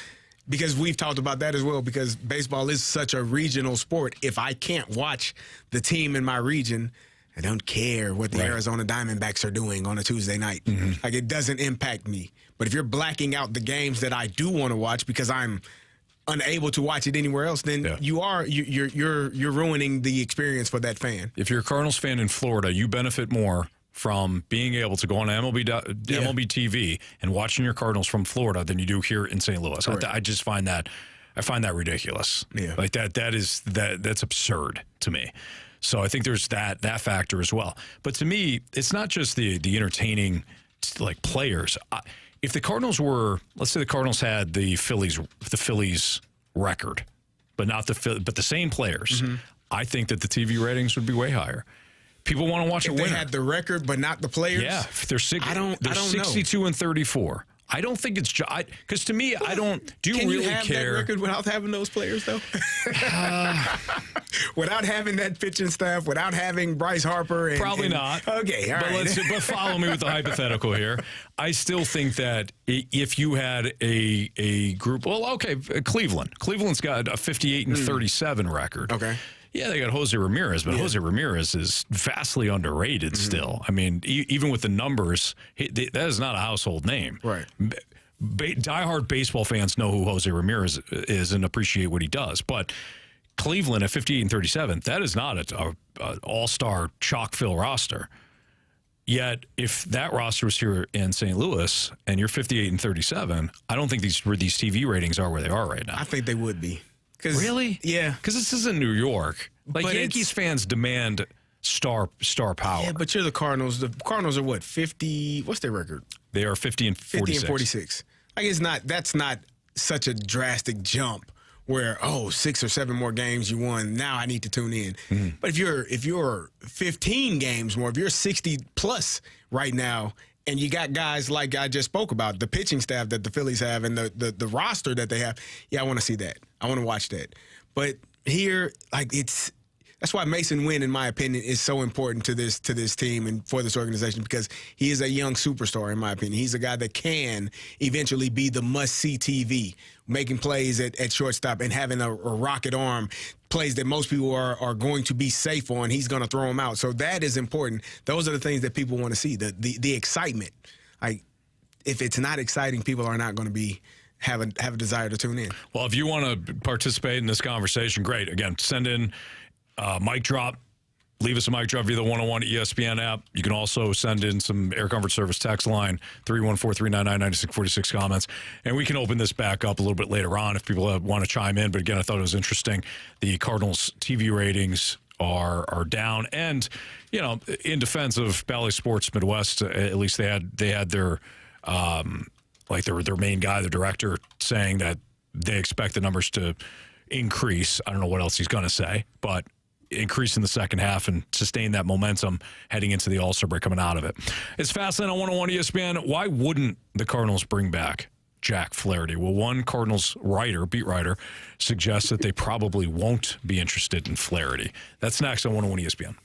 Because we've talked about that as well, because baseball is such a regional sport. If I can't watch the team in my region, I don't care what the Arizona Diamondbacks are doing on a Tuesday night. Like, it doesn't impact me. But if you're blacking out the games that I do want to watch because I'm unable to watch it anywhere else, then you're ruining the experience for that fan. If you're a Cardinals fan in Florida, you benefit more from being able to go on MLB TV and watching your Cardinals from Florida than you do here in St. Louis. I just find that ridiculous. Yeah. Like that's absurd to me. So I think there's that factor as well. But to me, it's not just the entertaining like players. If the Cardinals let's say the Cardinals had the Phillies record, but the same players, I think that the TV ratings would be way higher. People want to watch a winner. If they had the record but not the players? Yeah. They're 62 know. and 34. I don't think it's because to me, I don't. Do you Can really you have care? that record without having those players, though? Without having that pitching staff, without having Bryce Harper? Probably not. Okay, all right. But follow me with the hypothetical here. I still think that if you had a group, Cleveland's got a 58 and 37 record. Okay. Yeah, they got Jose Ramirez, but Jose Ramirez is vastly underrated still. I mean, even with the numbers, that is not a household name. Right. Diehard baseball fans know who Jose Ramirez is and appreciate what he does. But Cleveland at 58 and 37, that is not an all-star chalk-fill roster. Yet, if that roster was here in St. Louis and you're 58 and 37, I don't think these TV ratings are where they are right now. I think they would be. Really? Yeah. Because this isn't New York. Like, but Yankees fans demand star power. Yeah, but you're the Cardinals. The Cardinals are what, 50? What's their record? They are 50 and 46. 50 and 46. Like, that's not such a drastic jump where, 6 or 7 more games you won, now I need to tune in. But if you're 15 games more, if you're 60 plus right now, and you got guys like I just spoke about, the pitching staff that the Phillies have and the roster that they have. Yeah, I want to see that. I want to watch that. But here, like, that's why Mason Wynn, in my opinion, is so important to this team and for this organization, because he is a young superstar, in my opinion. He's a guy that can eventually be the must-see TV, making plays at shortstop and having a rocket arm, plays that most people are going to be safe on. He's going to throw them out. So that is important. Those are the things that people want to see, the excitement. Like, if it's not exciting, people are not going to be have a desire to tune in. Well, if you want to participate in this conversation, great. Again, send in mic drop. Leave us a mic drop via the 101 ESPN app. You can also send in some Air Comfort Service text line, 314-399-9646 comments. And we can open this back up a little bit later on if people want to chime in. But again, I thought it was interesting. The Cardinals TV ratings are down. And, you know, in defense of Bally Sports Midwest, at least they had their their main guy, the director, saying that they expect the numbers to increase. I don't know what else he's going to say, but increase in the second half and sustain that momentum heading into the All-Star break, coming out of it. It's Fastlane on 101 ESPN. Why wouldn't the Cardinals bring back Jack Flaherty? Well, one Cardinals beat writer, suggests that they probably won't be interested in Flaherty. That's next on 101 ESPN.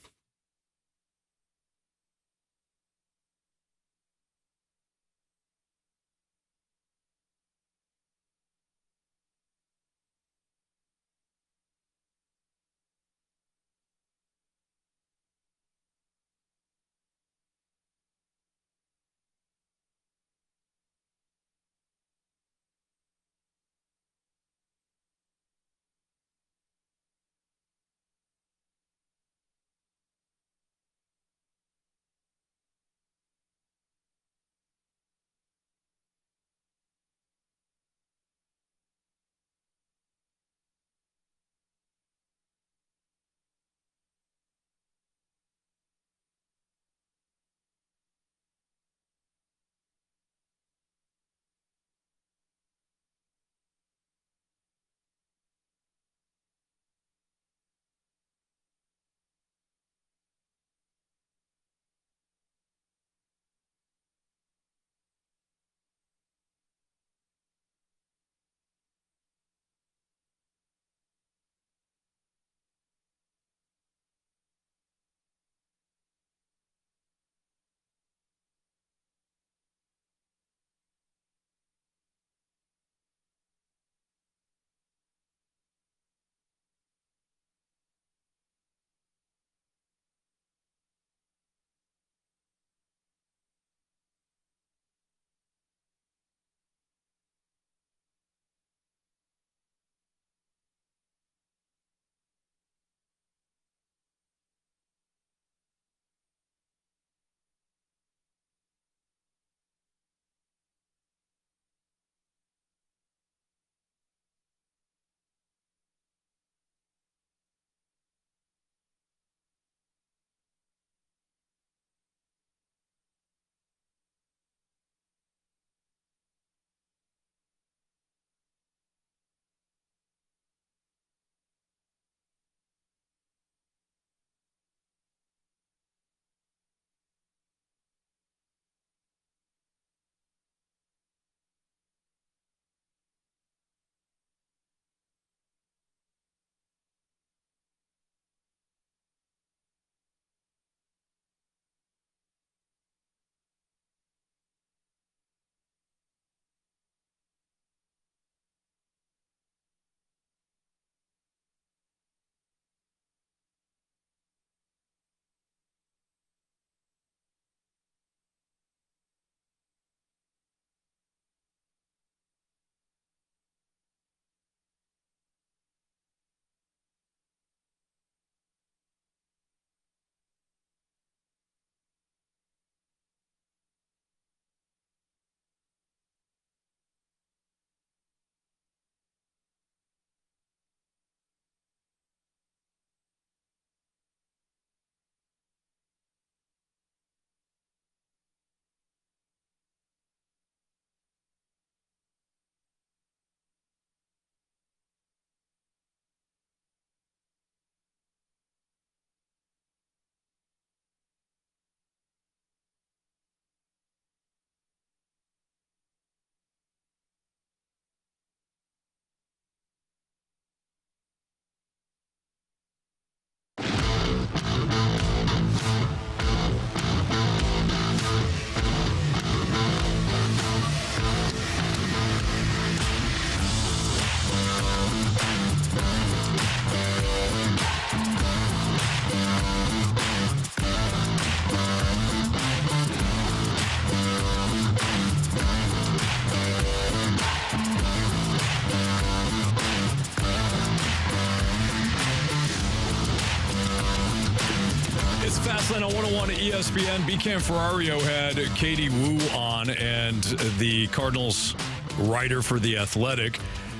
It's Fastlane on 101 at ESPN. BCam Ferrario had Katie Wu on, and the Cardinals writer for The Athletic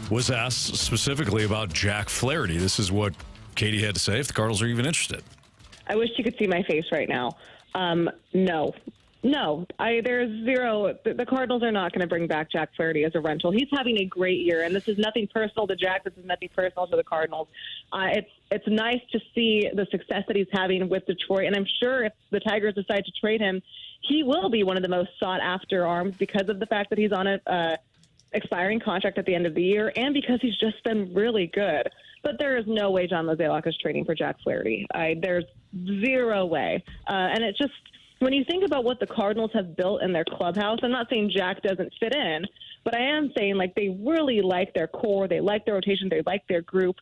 was asked specifically about Jack Flaherty. This is what Katie had to say, if the Cardinals are even interested. I wish you could see my face right now. No. There's zero. The Cardinals are not going to bring back Jack Flaherty as a rental. He's having a great year, and this is nothing personal to Jack. This is nothing personal to the Cardinals. It's nice to see the success that he's having with Detroit, and I'm sure if the Tigers decide to trade him, he will be one of the most sought-after arms because of the fact that he's on a expiring contract at the end of the year, and because he's just been really good. But there is no way John Mozeliak is trading for Jack Flaherty. There's zero way, and it's just. When you think about what the Cardinals have built in their clubhouse, I'm not saying Jack doesn't fit in, but I am saying, like, they really like their core. They like their rotation. They like their group.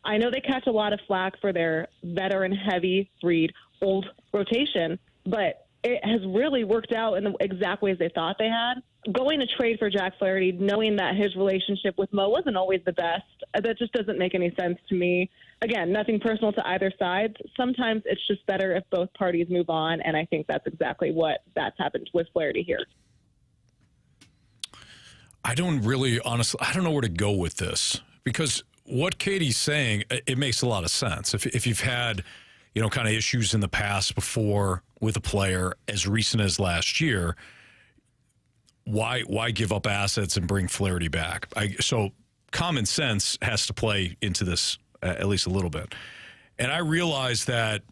I know they catch a lot of flack for their veteran-heavy, breed, old rotation, but it has really worked out in the exact ways they thought they had. Going to trade for Jack Flaherty, knowing that his relationship with Mo wasn't always the best, that just doesn't make any sense to me. Again, nothing personal to either side. Sometimes it's just better if both parties move on, and I think that's exactly that's happened with Flaherty here. I don't know where to go with this, because what Katie's saying, it makes a lot of sense. If you've had, kind of issues in the past before with a player as recent as last year, why give up assets and bring Flaherty back? So common sense has to play into this at least a little bit. And I realize that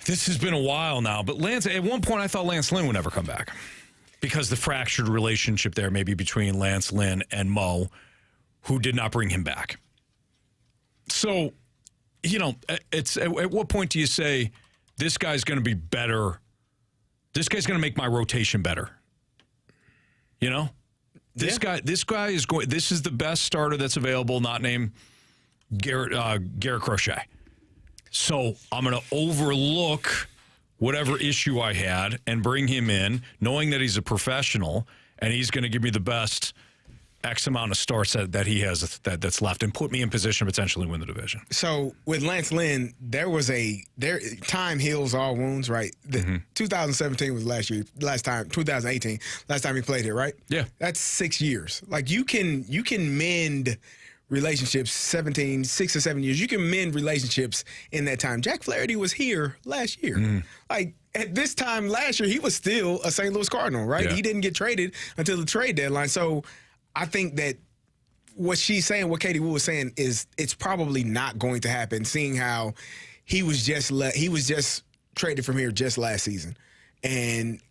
this has been a while now, but at one point I thought Lance Lynn would never come back because the fractured relationship there maybe between Lance Lynn and Mo, who did not bring him back. So, it's at what point do you say this guy's going to be better? This guy's going to make my rotation better. This guy is going. This is the best starter that's available, not named Garrett Crochet. So I'm going to overlook whatever issue I had and bring him in, knowing that he's a professional and he's going to give me the best X amount of starts that he has that's left and put me in position to potentially win the division. So with Lance Lynn, time heals all wounds, right? 2017 was last time 2018, last time he played here, right? Yeah. That's 6 years. Like you can mend relationships 6 or 7 years. You can mend relationships in that time. Jack Flaherty was here last year. Like at this time last year, he was still a St. Louis Cardinal, right? Yeah. He didn't get traded until the trade deadline. So I think that what she's saying, what Katie Wu was saying, is it's probably not going to happen, seeing how he was just traded from here just last season. And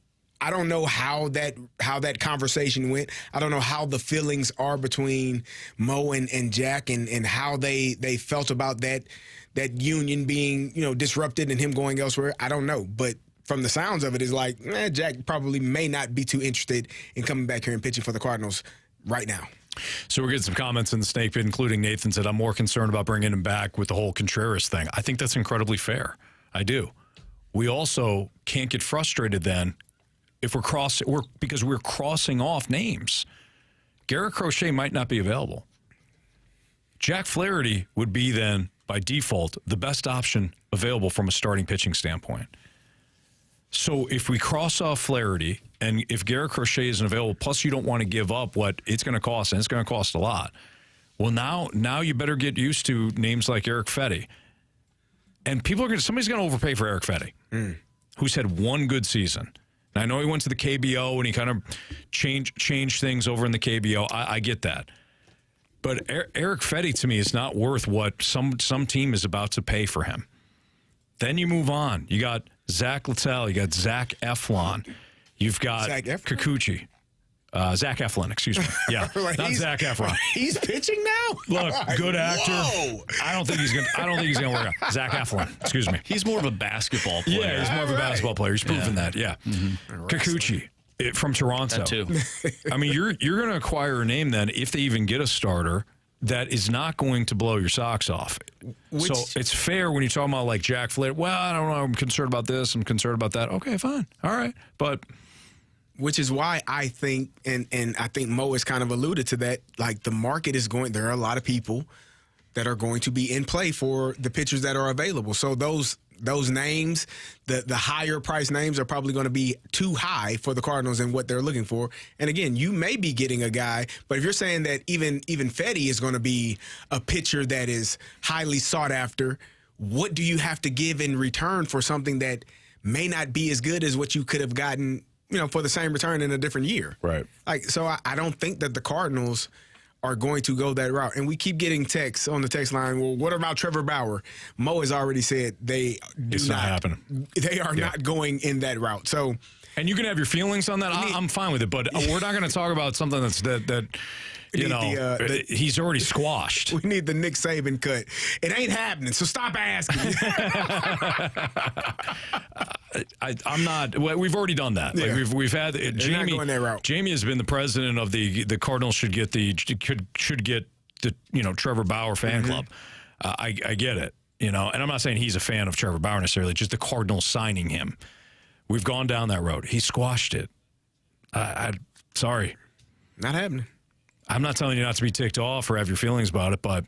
I don't know how that conversation went. I don't know how the feelings are between Mo and Jack and how they felt about that union being, disrupted and him going elsewhere. I don't know. But from the sounds of it, it's like, Jack probably may not be too interested in coming back here and pitching for the Cardinals right now. So we're getting some comments in the snake pit, including Nathan said, I'm more concerned about bringing him back with the whole Contreras thing. I think that's incredibly fair. I do. We also can't get frustrated then if because we're crossing off names. Garrett Crochet might not be available. Jack Flaherty would be then, by default, the best option available from a starting pitching standpoint. So if we cross off Flaherty, and if Garrett Crochet isn't available, plus you don't want to give up what it's going to cost, and it's going to cost a lot. Well, now you better get used to names like Eric Fetty. And somebody's going to overpay for Eric Fetty, who's had one good season. And I know he went to the KBO and he kind of changed things over in the KBO. I get that. But Eric Fetty, to me, is not worth what some team is about to pay for him. Then you move on. You got Zach Littell. You got Zach Eflin. You've got Kikuchi. Zach Eflin, excuse me. Yeah, not Zach Eflin. He's pitching now. Look, good actor. Whoa. I don't think he's gonna work out. Zach Eflin, excuse me. He's more of a basketball player. Yeah, he's more of a basketball player. He's proven that. Yeah, Kikuchi from Toronto. That too. I mean, you're going to acquire a name then if they even get a starter that is not going to blow your socks off. So it's fair when you're talking about like Jack Flaherty. Well, I don't know. I'm concerned about this. I'm concerned about that. Okay, fine. All right, but. Which is why I think, and I think Mo has kind of alluded to that, like the market is going, there are a lot of people that are going to be in play for the pitchers that are available. So those names, the higher price names, are probably going to be too high for the Cardinals and what they're looking for. And again, you may be getting a guy, but if you're saying that even Fetty is going to be a pitcher that is highly sought after, what do you have to give in return for something that may not be as good as what you could have gotten, for the same return in a different year? Right. So I don't think that the Cardinals are going to go that route. And we keep getting texts on the text line, well, what about Trevor Bauer? Mo has already said it's not happening. They are not going in that route. So, and you can have your feelings on that. I'm fine with it, but we're not going to talk about something that's that he's already squashed. We need the Nick Saban cut. It ain't happening, so stop asking. I'm not. Well, we've already done that. Yeah. Like we've had Jamie. Not going that route. Jamie has been the president of the Cardinals. Should get the Trevor Bauer fan club. I get it. And I'm not saying he's a fan of Trevor Bauer necessarily. Just the Cardinals signing him. We've gone down that road. He squashed it. Sorry. Not happening. I'm not telling you not to be ticked off or have your feelings about it, but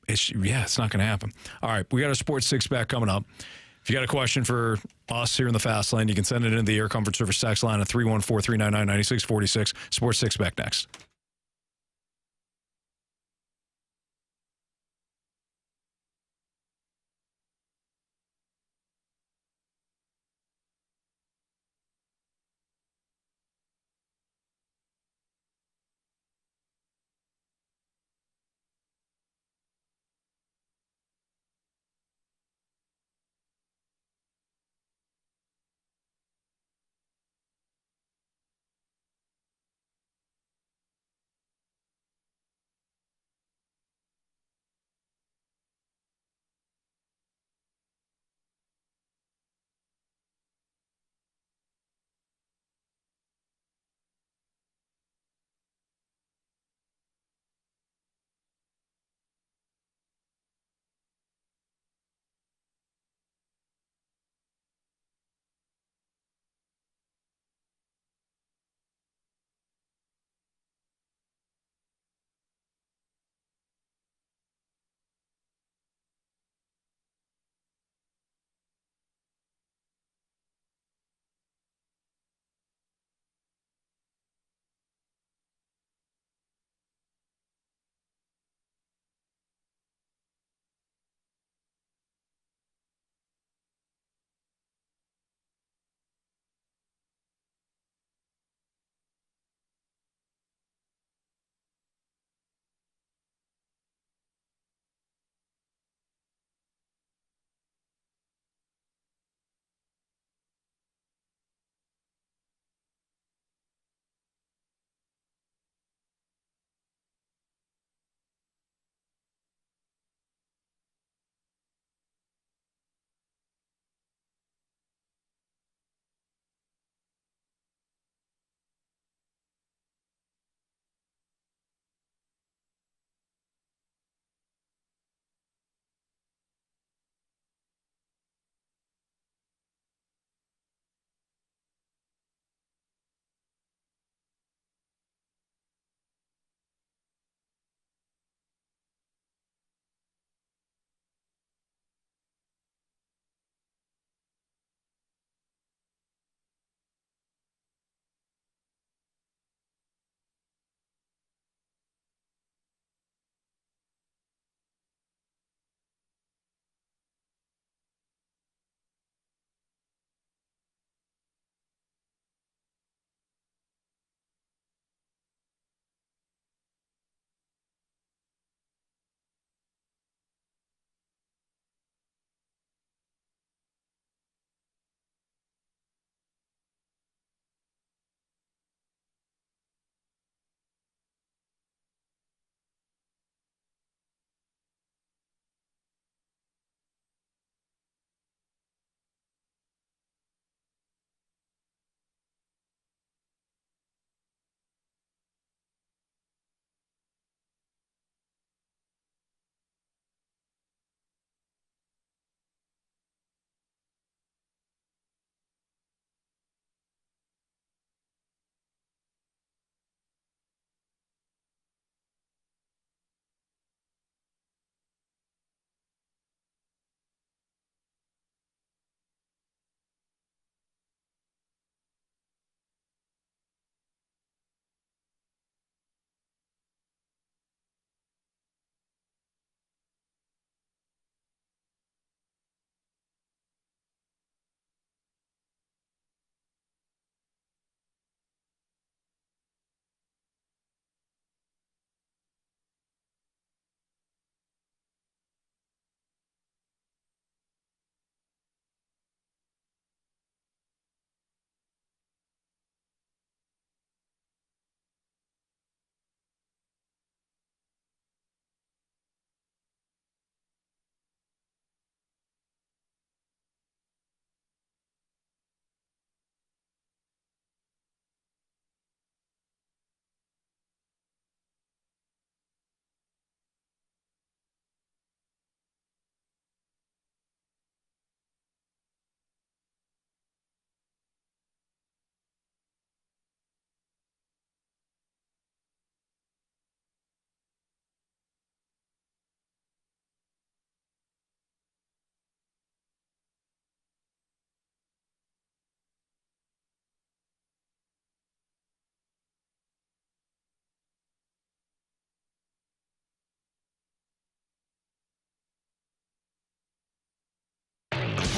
it's not going to happen. All right, we got a Sports Six Pack coming up. If you got a question for us here in the Fast Lane, you can send it into the Air Comfort Service text line at 314-399-9646. Sports Six Pack next.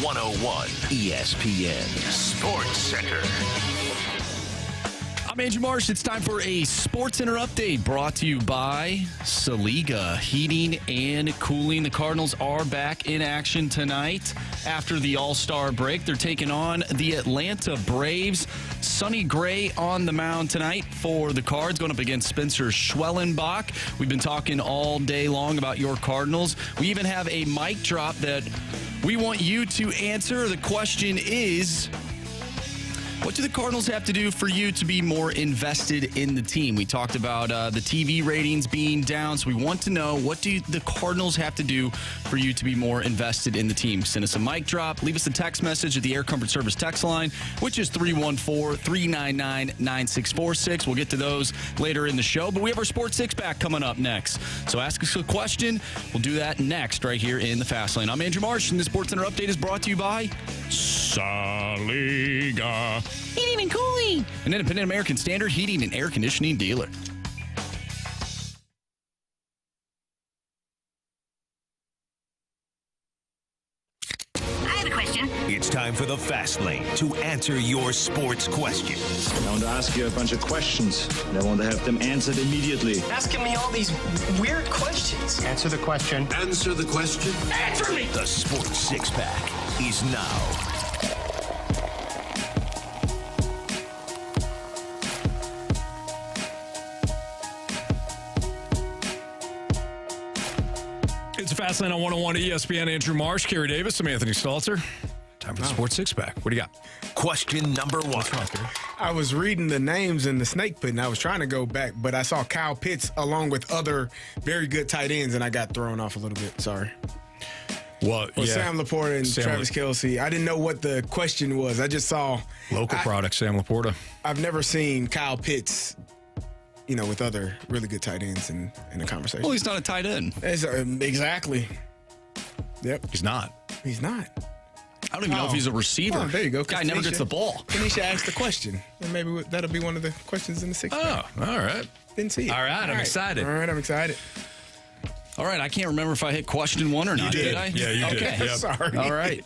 101 ESPN Sports Center. I'm Andrew Marsh. It's time for a Sports Center update brought to you by Saliga Heating and Cooling. The Cardinals are back in action tonight after the All-Star break. They're taking on the Atlanta Braves. Sonny Gray on the mound tonight for the Cards, going up against Spencer Schwellenbach. We've been talking all day long about your Cardinals. We even have a mic drop that we want you to answer. The question is, what do the Cardinals have to do for you to be more invested in the team? We talked about the TV ratings being down, so we want to know, what do the Cardinals have to do for you to be more invested in the team? Send us a mic drop. Leave us a text message at the Air Comfort Service text line, which is 314-399-9646. We'll get to those later in the show, but we have our Sports Six-Pack coming up next. So ask us a question. We'll do that next right here in the Fast Lane. I'm Andrew Marsh, and the Sports Center Update is brought to you by Saliga Heating and Cooling, an independent American Standard heating and air conditioning dealer. I have a question. It's time for the Fast Lane to answer your sports questions. I want to ask you a bunch of questions, and I want to have them answered immediately. Asking me all these weird questions. Answer the question. Answer the question. Answer me! The Sports Six-Pack is now. It's a Fast Lane on 101 ESPN. Andrew Marsh, Carey Davis, I'm Anthony Stalter. Time for the Sports Six-Pack. What do you got? Question number one. I was reading the names in the snake pit, and I was trying to go back, but I saw Kyle Pitts along with other very good tight ends, and I got thrown off a little bit. Sorry. Well, Sam Laporta and Travis Kelce. I didn't know what the question was. I just saw local product, Sam Laporta. I've never seen Kyle Pitts, with other really good tight ends in the conversation. Well, he's not a tight end. Exactly. Yep. He's not. He's not. I don't even know if he's a receiver. Oh, there you go. Guy never gets the ball. Tanisha asked the question, and maybe that'll be one of the questions in the six. Oh, all right. Didn't see it. All right, I'm excited. All right, I'm excited. All right, I can't remember if I hit question one or not. Did I? Yeah, you did. Okay. Yep. Sorry. All right.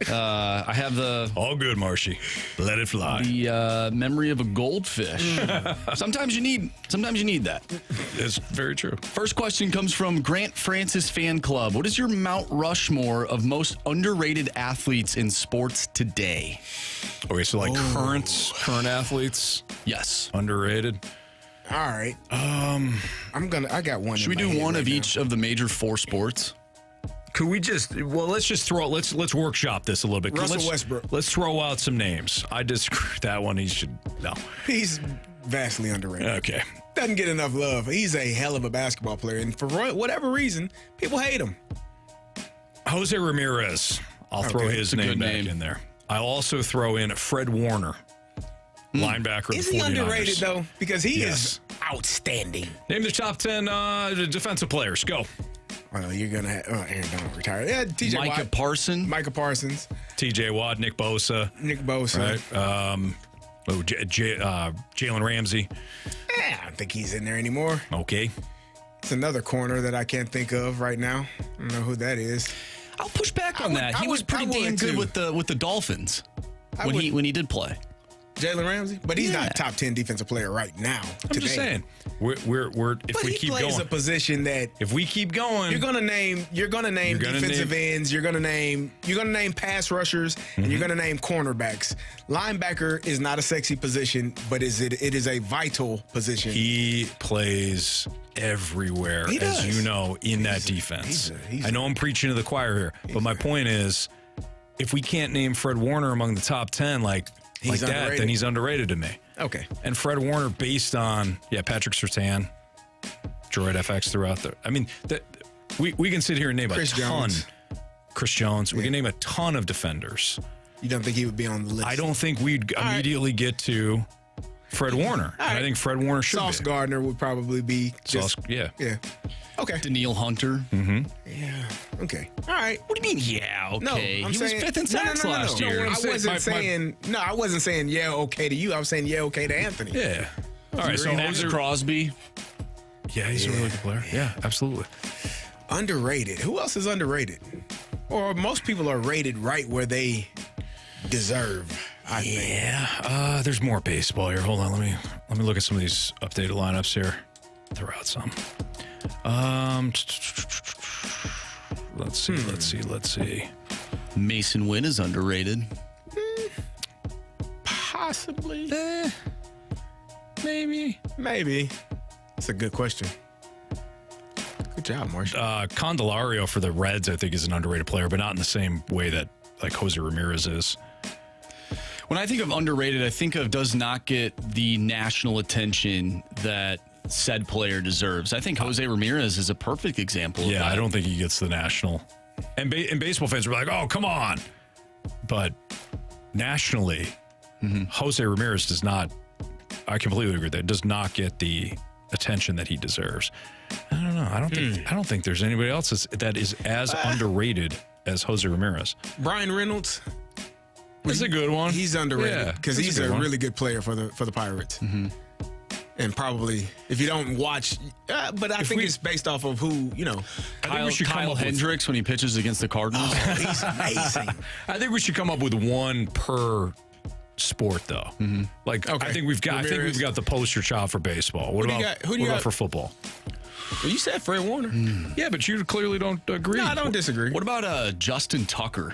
I have all good, Marshy. Let it fly. the memory of a goldfish. Sometimes you need that. It's very true. First question comes from Grant Francis Fan Club. What is your Mount Rushmore of most underrated athletes in sports today? Okay, so like current athletes, Yes. underrated. All right. I got one. Should we do one of each of the major four sports? Could we let's workshop this a little bit. Russell Westbrook. Let's throw out some names. I disagree with that one. He's vastly underrated. Okay. Doesn't get enough love. He's a hell of a basketball player, and for whatever reason, people hate him. Jose Ramirez. I'll throw his name back in there. I'll also throw in Fred Warner, linebacker. Is of the he 49ers. underrated, though? Because he Yes. is outstanding. Name the top 10 defensive players. Go. Well, you're going to have Aaron Donald retire. Yeah, TJ Micah Watt. Parson. Micah Parsons. TJ Watt, Nick Bosa. Right. Jalen Ramsey. I don't think he's in there anymore. Okay. It's another corner that I can't think of right now. I don't know who that is. I'll push back on that. He was pretty damn good with the Dolphins when he did play. Jalen Ramsey, but he's not top 10 defensive player right now. I'm just saying, if we keep plays going, a position that if we keep going, you're gonna name defensive ends, you're gonna name pass rushers, and you're gonna name cornerbacks. Linebacker is not a sexy position, but it is a vital position. He plays everywhere, as you know, in that defense. I know I'm preaching to the choir here, but my point is, if we can't name Fred Warner among the top 10, then he's underrated to me. Okay. And Fred Warner, based on Patrick Surtain, Droid FX throughout there. I mean, we can sit here and name Chris Jones. Chris Jones. We can name a ton of defenders. You don't think he would be on the list? I don't think we'd immediately get to Fred Warner. And I think Fred Warner should Sauce be. Gardner would probably be Sauce, yeah. Okay. Daniil Hunter. Mm-hmm. Yeah. Okay. All right. What do you mean? Yeah. Okay. No, he was fifth in sacks last year. I wasn't saying okay to you. I was saying okay to Anthony. Yeah. All right. So Max Crosby. Yeah, he's a really good player. Yeah, absolutely. Underrated. Who else is underrated? Or most people are rated right where they deserve, I think. Yeah. There's more baseball here. Hold on. Let me look at some of these updated lineups here. Throw out some. Let's see. Mason Wynn is underrated. Possibly. Maybe. It's a good question. Good job, Marshall. Candelario for the Reds, I think, is an underrated player, but not in the same way that like Jose Ramirez is. When I think of underrated, I think of does not get the national attention that said player deserves. I think Jose Ramirez is a perfect example of that. I don't think he gets the national. And baseball fans are like, oh, come on. But nationally, Jose Ramirez does not, I completely agree with that, does not get the attention that he deserves. I don't know. I don't think there's anybody else that is as underrated as Jose Ramirez. Brian Reynolds. That's a good one. He's underrated because he's a one. really good player for the Pirates. And probably, if you don't watch, but I think it's based off of who, Kyle Hendricks when he pitches against the Cardinals. Oh, he's amazing. I think we should come up with one per sport, though. Like, Okay. I think we've got the poster child for baseball. What about for football? Well, you said Fred Warner. Yeah, but you clearly don't agree. No, I don't disagree. What about Justin Tucker?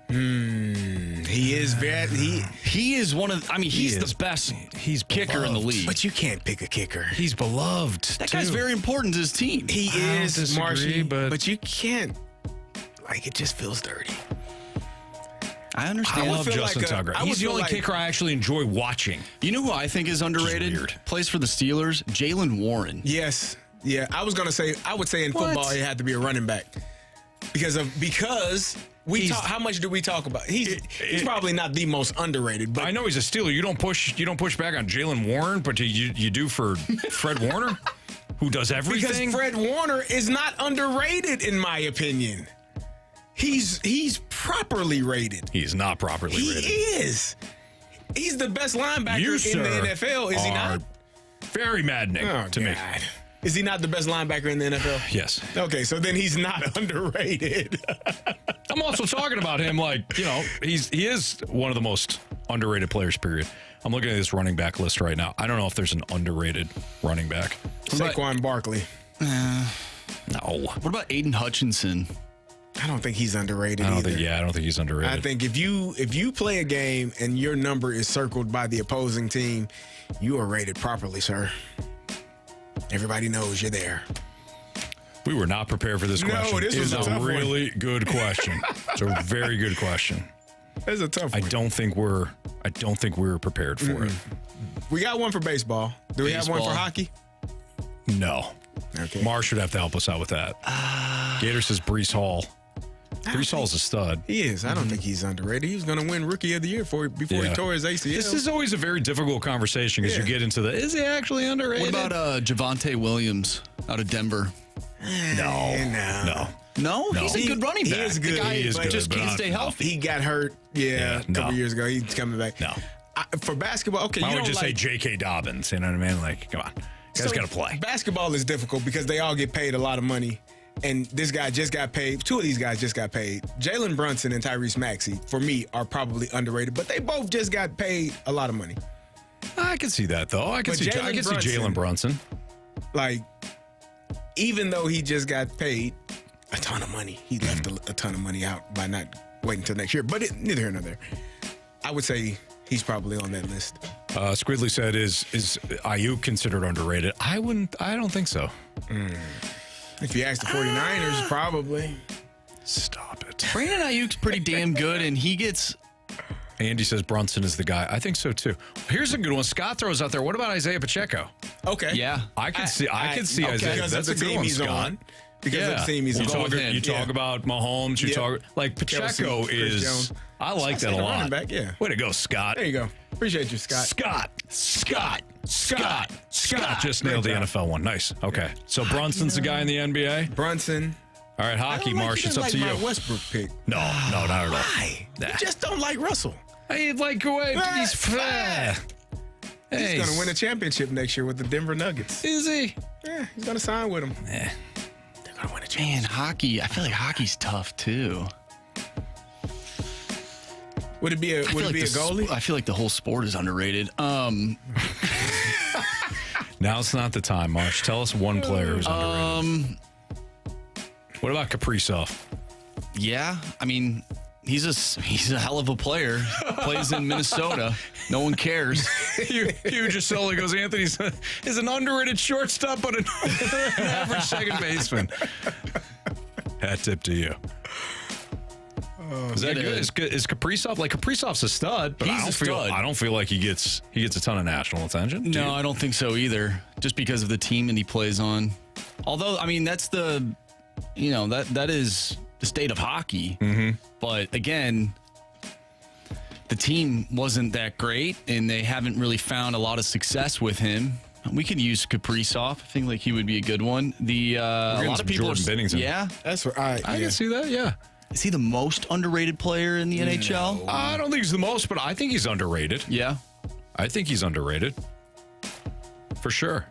He is very He is one of. I mean, he's the best. He's kicker in the league. But you can't pick a kicker. He's beloved. That guy's very important to his team. He I don't is, disagree, Marshy, but- but you can't. Like, it just feels dirty. I I understand. love feel Justin like Tucker. He's the only kicker I actually enjoy watching. You know who I think is underrated? weird. Plays for the Steelers. Jalen Warren. Yes. Yeah. I would say in football, he had to be a running back. Because how much do we talk about? He's probably not the most underrated, but I know he's a Steeler. You don't push back on Jalen Warren, but you do for Fred Warner, who does everything. because Fred Warner is not underrated, in my opinion. He's properly rated. He's not properly He rated. is. He's the best linebacker You, in sir, the NFL, is he are not? Very maddening to me. Is he not the best linebacker in the NFL? Yes. Okay, so then he's not underrated. I'm also talking about him like, he is one of the most underrated players, period. I'm looking at this running back list right now. I don't know if there's an underrated running back. Saquon Barkley. No. What about Aiden Hutchinson? I don't think he's underrated I don't either. think he's underrated. I think if you play a game and your number is circled by the opposing team, you are rated properly, sir. Everybody knows you're there. We were not prepared for this question. This was It a is tough one. really good question. It's a very good question. That's a tough I one. don't think we were prepared for it. We got one for baseball. Do we have one for Baseball. hockey? No. Okay. Marsh would have to help us out with that. Gator says Breece Hall. Breece Hall's a stud. He is. I don't think he's underrated. He was going to win Rookie of the Year before he tore his ACL. This is always a very difficult conversation because you get into is he actually underrated? What about Javonte Williams out of Denver? No. No, he's a good running back. He is good. The guy He is good, just but can't not- stay healthy. He got hurt, a couple years ago. He's coming back. No. For basketball, okay, I you would don't just like, say J.K. Dobbins. You know what I mean? Like, come on. Guys got to play. Basketball is difficult because they all get paid a lot of money. And this guy just got paid. Two of these guys just got paid. Jalen Brunson and Tyrese Maxey, for me, are probably underrated, but they both just got paid a lot of money. I can see that, though. I can see Jalen Brunson. Like, even though he just got paid a ton of money, he left a ton of money out by not waiting until next year. But neither here nor there. I would say he's probably on that list. Squidley said, is Ayuk considered underrated? I don't think so. If you ask the 49ers, probably. Stop it. Brandon Ayuk's pretty damn good, and he gets. Andy says Brunson is the guy. I think so, too. Here's a good one. Scott throws out there. What about Isaiah Pacheco? Okay. Yeah. I can see Isaiah. Because That's of a the good team one, he's Scott. on. Because of the team he's on. You talk about Mahomes. You talk like Pacheco Kelsey, Chris is. Jones. I like that Like a lot. running back, yeah. Way to go, Scott. There you go. Appreciate you, Scott. Scott just nailed the Great job. NFL one. Nice. Okay. So Brunson's the guy in the NBA. Brunson. All right, hockey, Marsh. It's up to you. My Westbrook pick. No, not at all. Why? Nah. You just don't like Russell. I like he's He's going to win a championship next year with the Denver Nuggets. Is he? Yeah, he's going to sign with them. Eh. They're going going to win a Man, championship. hockey. I feel like hockey's tough too. Would it be a goalie? I feel like the whole sport is underrated. Now's not the time, Marsh. Tell us one player who's underrated. What about Kaprizov? Yeah, I mean, he's a hell of a player. Plays in Minnesota. No one cares. You just solely goes, Anthony's is an underrated shortstop, but an average second baseman. Hat tip to you. Is that good? Is Kaprizov like Kaprizov's a stud? But He's a stud. I don't feel like he gets a ton of national attention. No, I don't think so either. Just because of the team that he plays on. Although, I mean, that's that is the state of hockey. Mm-hmm. But again, the team wasn't that great, and they haven't really found a lot of success with him. We could use Kaprizov. I think like he would be a good one. A lot of people Jordan Binnington. Yeah, That's what I can see that. Yeah. Is he the most underrated player in the NHL? I don't think he's the most, but I think he's underrated. Yeah. I think he's underrated. For sure.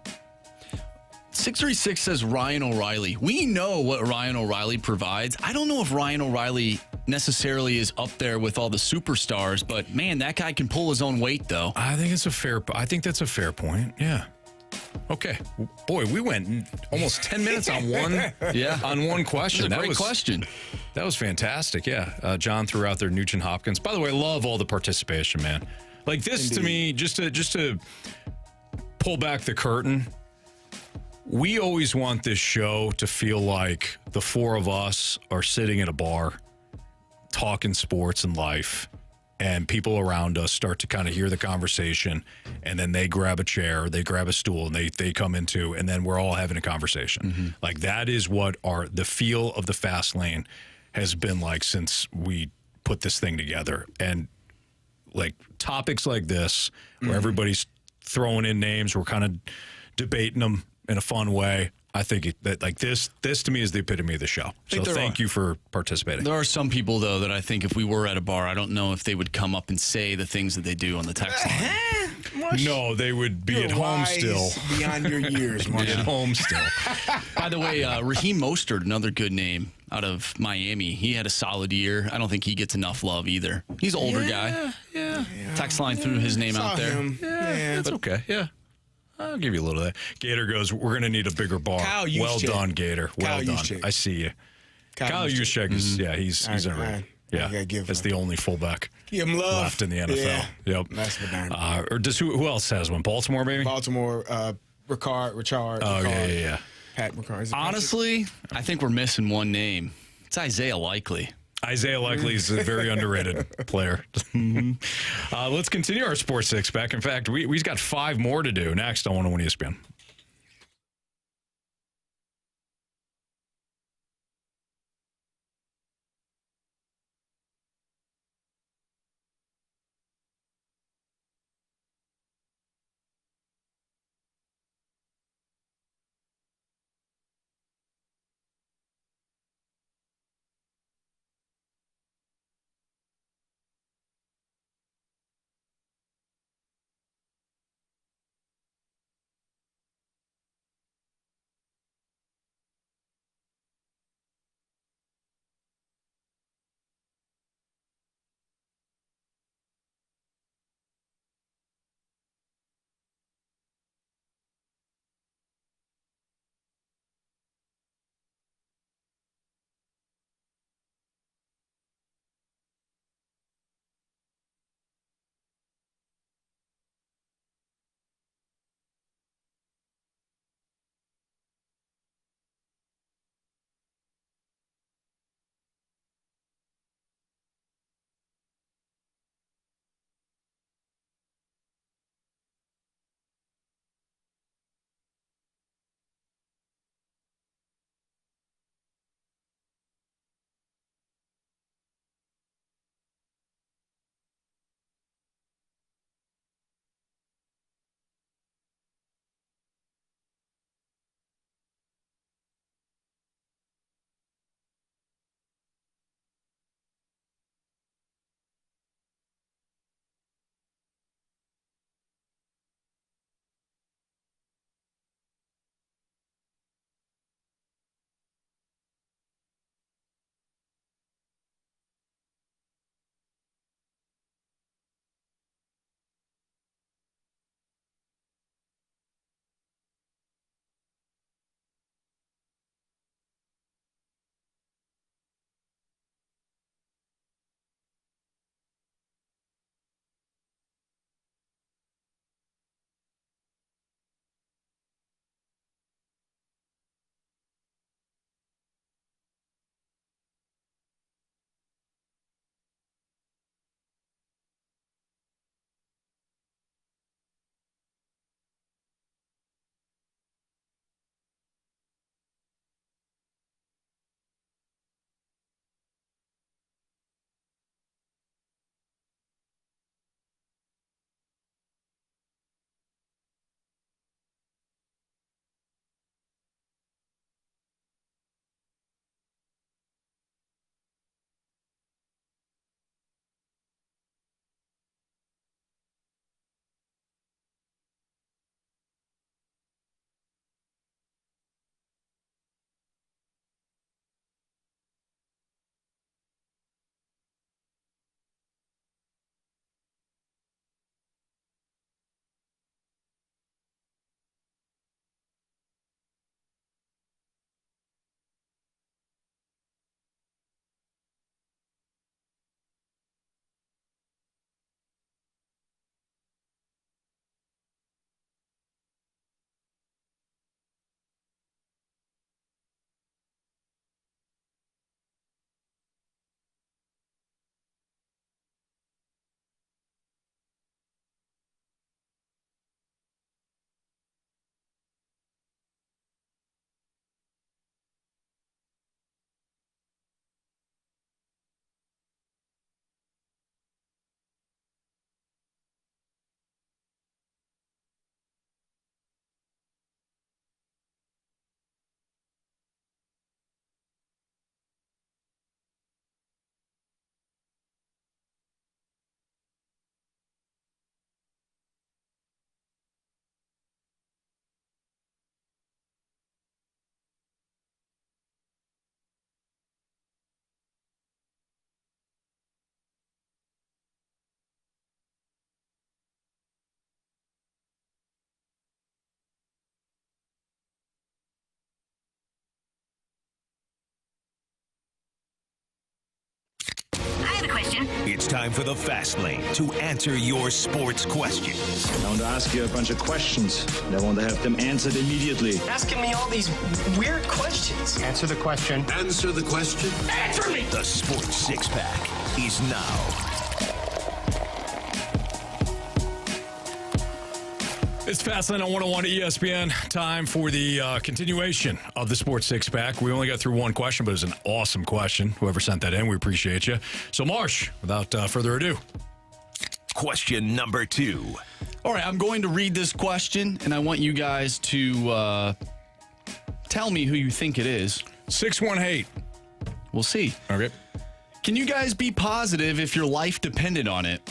636 says Ryan O'Reilly. We know what Ryan O'Reilly provides. I don't know if Ryan O'Reilly necessarily is up there with all the superstars, but man, that guy can pull his own weight though. I think that's a fair point. Yeah. Okay. Boy, we went almost 10 minutes on one on one question. That was a great question. That was fantastic. Yeah. John threw out there Nugent Hopkins. By the way, I love all the participation, man. Like this to me, just to pull back the curtain, we always want this show to feel like the four of us are sitting at a bar talking sports and life, and people around us start to kind of hear the conversation, and then they grab a chair, they grab a stool, and they come into, and then we're all having a conversation. Mm-hmm. Like that is what the feel of the Fast Lane has been like since we put this thing together. And like topics like this, where everybody's throwing in names, we're kind of debating them in a fun way. I think that like this to me is the epitome of the show. So thank you for participating. There are some people though that I think if we were at a bar, I don't know if they would come up and say the things that they do on the text line. No, they would be at home still. Beyond your years, Be at home still. By the way, Raheem Mostert, another good name out of Miami. He had a solid year. I don't think he gets enough love either. He's an older guy. Yeah. Text line threw his name out there. Yeah, that's okay. Yeah. I'll give you a little of that. Gator goes, we're going to need a bigger bar. Kyle well Juszczyk. done, Gator. Well Kyle done. Juszczyk. I see you. Kyle Juszczyk is, he's in I gotta give That's him. the only fullback Give him love. left in the NFL. Yeah. Yep. That's for darn. Or who else has one? Baltimore, maybe? Baltimore, Richard. Oh, yeah. Pat McCarthy. Honestly, I think we're missing one name. It's Isaiah Likely. Isaiah Likely is a very underrated player. Let's continue our Sports Six Pack. In fact, we've got 5 more to do next on 101 ESPN. question. It's time for the Fast Lane to answer your sports questions. I want to ask you a bunch of questions, and I want to have them answered immediately. Asking me all these weird questions. Answer the question. Answer the question. Answer me! The Sports Six Pack is now. It's Fastlane on 101 ESPN. Time for the continuation of the Sports Six Pack. We only got through one question, but it was an awesome question. Whoever sent that in, we appreciate you. So, Marsh, without further ado. Question number 2. All right, I'm going to read this question, and I want you guys to tell me who you think it is. 618. We'll see. Okay. Can you guys be positive if your life depended on it?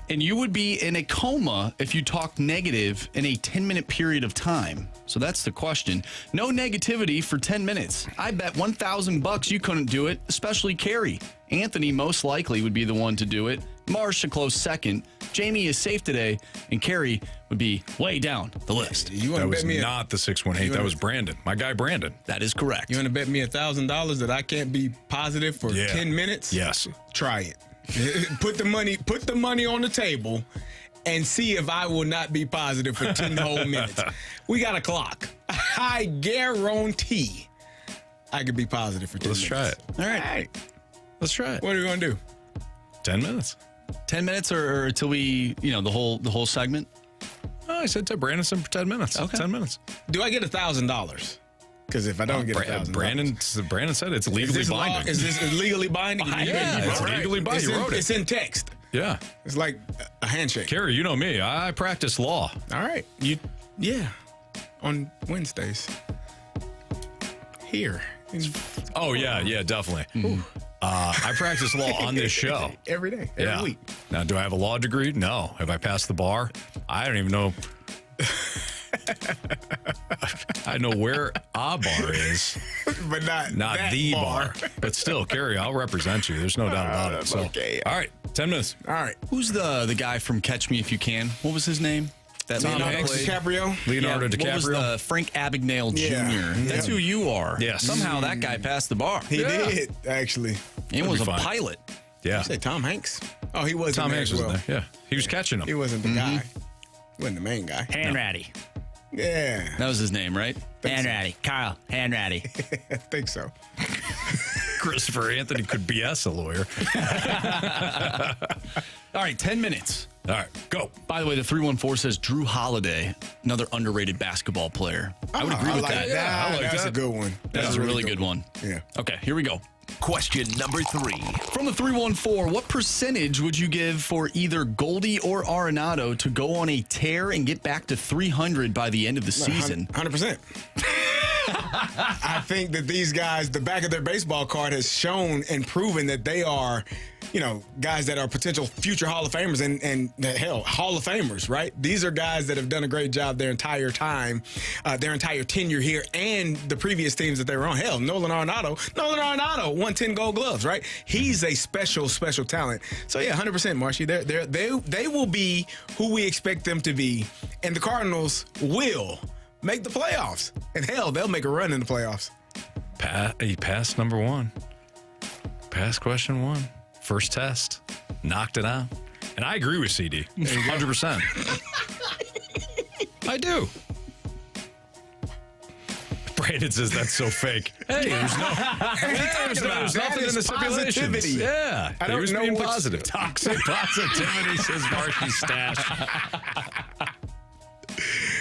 And you would be in a coma if you talked negative in a 10-minute period of time. So that's the question. No negativity for 10 minutes. I bet $1,000 you couldn't do it, especially Carey. Anthony most likely would be the one to do it. Marsh a close second. Jamie is safe today, and Carey would be way down the list. You want That to was bet me? not the 618. That was Brandon. My guy, Brandon. That is correct. You want to bet me $1,000 that I can't be positive for 10 minutes? Yes. Try it. Put the money on the table and see if I will not be positive for 10 whole minutes. We got a clock. I guarantee I could be positive for 10 Let's minutes. try it. All right. Let's try it. What are we going to do? 10 minutes. 10 minutes or until we, the whole segment? Oh, I said to Brandon some for 10 minutes. Okay. 10 minutes. Do I get $1,000? Because if I don't get $1,000, Brandon said it's legally binding. Is this legally binding? Yeah, it's legally binding. You wrote it. It's in text. Yeah. It's like a handshake. Carey, you know me. I practice law. All right. On Wednesdays. Here. Oh, yeah, definitely. I practice law on this show. Every day. Every week. Now, do I have a law degree? No. Have I passed the bar? I don't even know. I know where a bar is, but not that the bar. But still, Carey, I'll represent you. There's no doubt about it. So, okay. All right, 10 minutes. All right. Who's the guy from Catch Me If You Can? What was his name? That Leonardo DiCaprio? Leonardo DiCaprio. What was the Frank Abagnale Jr.? Yeah. That's who you are. Yes. Somehow that guy passed the bar. He did, actually. And was be a fine. pilot. Yeah. You say Tom Hanks? Oh, he wasn't Tom there Hanks as was well. there. Yeah. He was catching them. He wasn't the guy. He wasn't the main guy. Hanratty. Yeah. That was his name, right? Hanratty. Carl Hanratty. I think so. Christopher Anthony could BS a lawyer. All right, 10 minutes. All right, go. By the way, the 314 says Drew Holiday, another underrated basketball player. I would agree with like that. Yeah, I like that's that. a good one. That's a really good one. Yeah. Okay, here we go. Question number 3. From the 314, what percentage would you give for either Goldie or Arenado to go on a tear and get back to 300 by the end of the season? 100%. I think that these guys, the back of their baseball card has shown and proven that they are, guys that are potential future Hall of Famers and hell, Hall of Famers, right? These are guys that have done a great job their entire time, their entire tenure here, and the previous teams that they were on. Hell, Nolan Arenado won 10 Gold Gloves, right? He's a special talent. So yeah, 100%, Marshy. They will be who we expect them to be, and the Cardinals will make the playoffs. And hell, they'll make a run in the playoffs. He passed number 1. Passed question 1. First test. Knocked it out. And I agree with CD. 100%. I do. Brandon says that's so fake. Hey, there's nothing in the stipulations. Yeah. I don't know being what's positive. Toxic positivity, says Marshy Stash.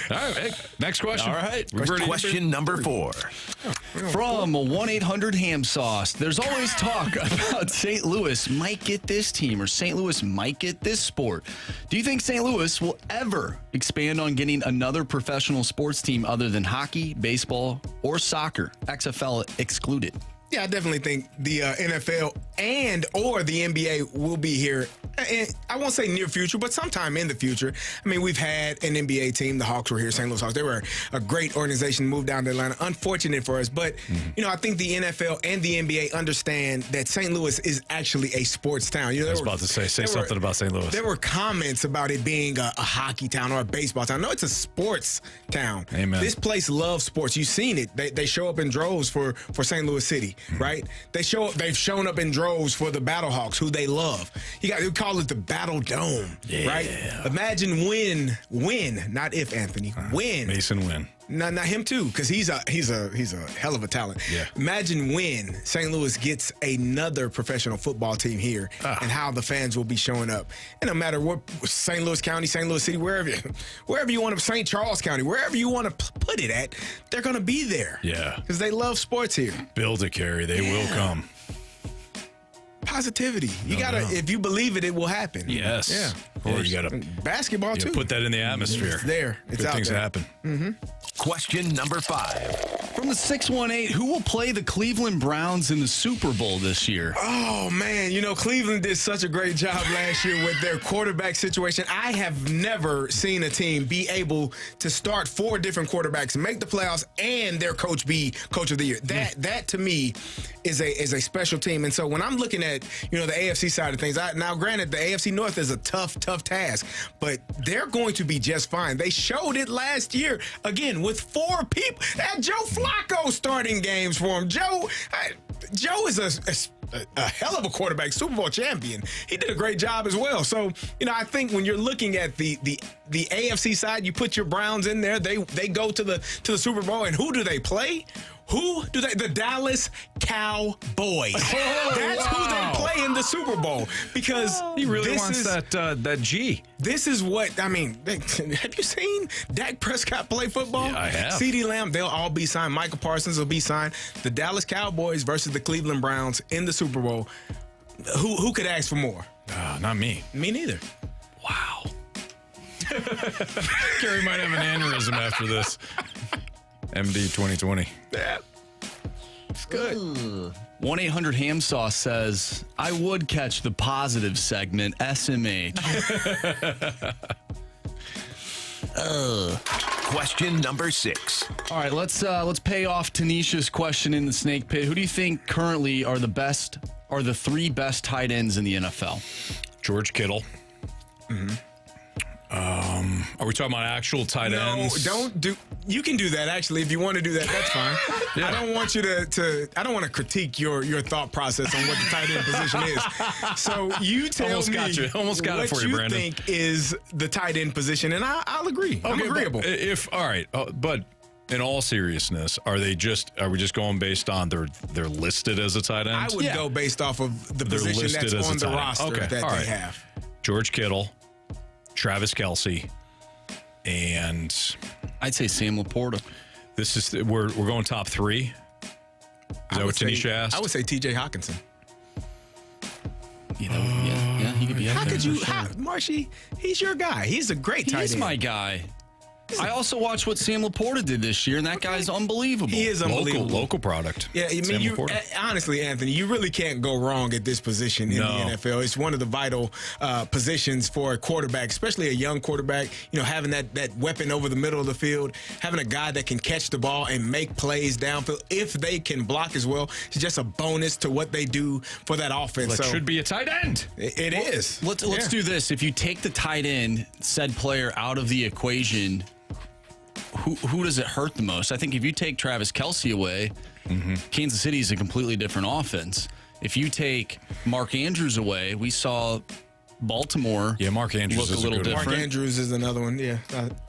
All right, hey, next question. All right. Question number 4. From 1-800-HAM sauce. There's always talk about St. Louis might get this team or St. Louis might get this sport. Do you think St. Louis will ever expand on getting another professional sports team other than hockey, baseball, or soccer, XFL excluded? Yeah, I definitely think the NFL and or the NBA will be here And I won't say near future, but sometime in the future. I mean, we've had an NBA team. The Hawks were here, St. Louis Hawks. They were a great organization, moved down to Atlanta. Unfortunate for us, but, I think the NFL and the NBA understand that St. Louis is actually a sports town. I was about to say something about St. Louis. There were comments about it being a hockey town or a baseball town. No, it's a sports town. Amen. This place loves sports. You've seen it. They show up in droves for St. Louis City, right? They've shown up in droves for the Battlehawks, who they love. We call it the Battle Dome, right? Imagine when, not if, Anthony, when. Mason Wynn. Not him too, because he's a hell of a talent. Yeah. Imagine when St. Louis gets another professional football team here, and how the fans will be showing up. And no matter what, St. Louis County, St. Louis City, wherever you want to, St. Charles County, wherever you want to put it at, they're going to be there. Yeah, because they love sports here. Build it, Carey. They will come. Positivity. You gotta. If you believe it, it will happen. Yes. Yeah. Of course. You gotta basketball too. Put that in the atmosphere. It's there. It's Good out things there. happen. Question number 5. From the 618, who will play the Cleveland Browns in the Super Bowl this year? Oh, man. Cleveland did such a great job last year with their quarterback situation. I have never seen a team be able to start 4 different quarterbacks, make the playoffs, and their coach be coach of the year. That to me is a special team. And so when I'm looking at, the AFC side of things, now granted, the AFC North is a tough task, but they're going to be just fine. They showed it last year, again, with 4 people. That Joe Flacco starting games for him. Joe is a hell of a quarterback, Super Bowl champion. He did a great job as well. So, I think when you're looking at the AFC side, you put your Browns in there. They go to the Super Bowl, and who do they play? The Dallas Cowboys. That's who they play in the Super Bowl, because he really wants that G. This is what, have you seen Dak Prescott play football? Yeah, I have. CeeDee Lamb, they'll all be signed. Michael Parsons will be signed. The Dallas Cowboys versus the Cleveland Browns in the Super Bowl. Who could ask for more? Not me. Me neither. Wow. Carey might have an aneurysm after this. MD 2020. Yeah. It's good. 1-800-HAM Sauce says, I would catch the positive segment, SMH. Question number 6. All right, let's pay off Tanisha's question in the snake pit. Who do you think currently are the 3 best tight ends in the NFL? George Kittle. Are we talking about actual tight ends? Don't do. You can do that actually if you want to do that. That's fine. Yeah. I don't want you to. I don't want to critique your thought process on what the tight end position is. So you tell Almost me got you. Almost got it for you, Brandon. think is the tight end position, and I'll agree. I'm Okay, agreeable. But in all seriousness, are we just going based on they're listed as a tight end? I would go based off of the They're position listed that's as a on the tight end. roster Okay, that all they right. have. George Kittle, Travis Kelce, and I'd say Sam Laporta. this is we're going top 3. Is that what Tanisha asked? I would say T.J. Hawkinson. Yeah, he could be up How there could for you, sure. Marshy? He's your guy. He's a great tight end. He's my guy. I also watched what Sam Laporta did this year, and that guy's unbelievable. He is unbelievable. Local product. Yeah, I Sam mean, Laporta. honestly, Anthony, you really can't go wrong at this position in the NFL. It's one of the vital positions for a quarterback, especially a young quarterback. Having that weapon over the middle of the field, having a guy that can catch the ball and make plays downfield. If they can block as well, it's just a bonus to what they do for that offense. That should be a tight end. It is. Let's do this. If you take the tight end, said player, out of the equation, who does it hurt the most? I think if you take Travis Kelce away, Kansas City is a completely different offense. If you take Mark Andrews away, we saw Baltimore Mark Andrews look is a little good one. different. Mark Andrews is another one. Yeah,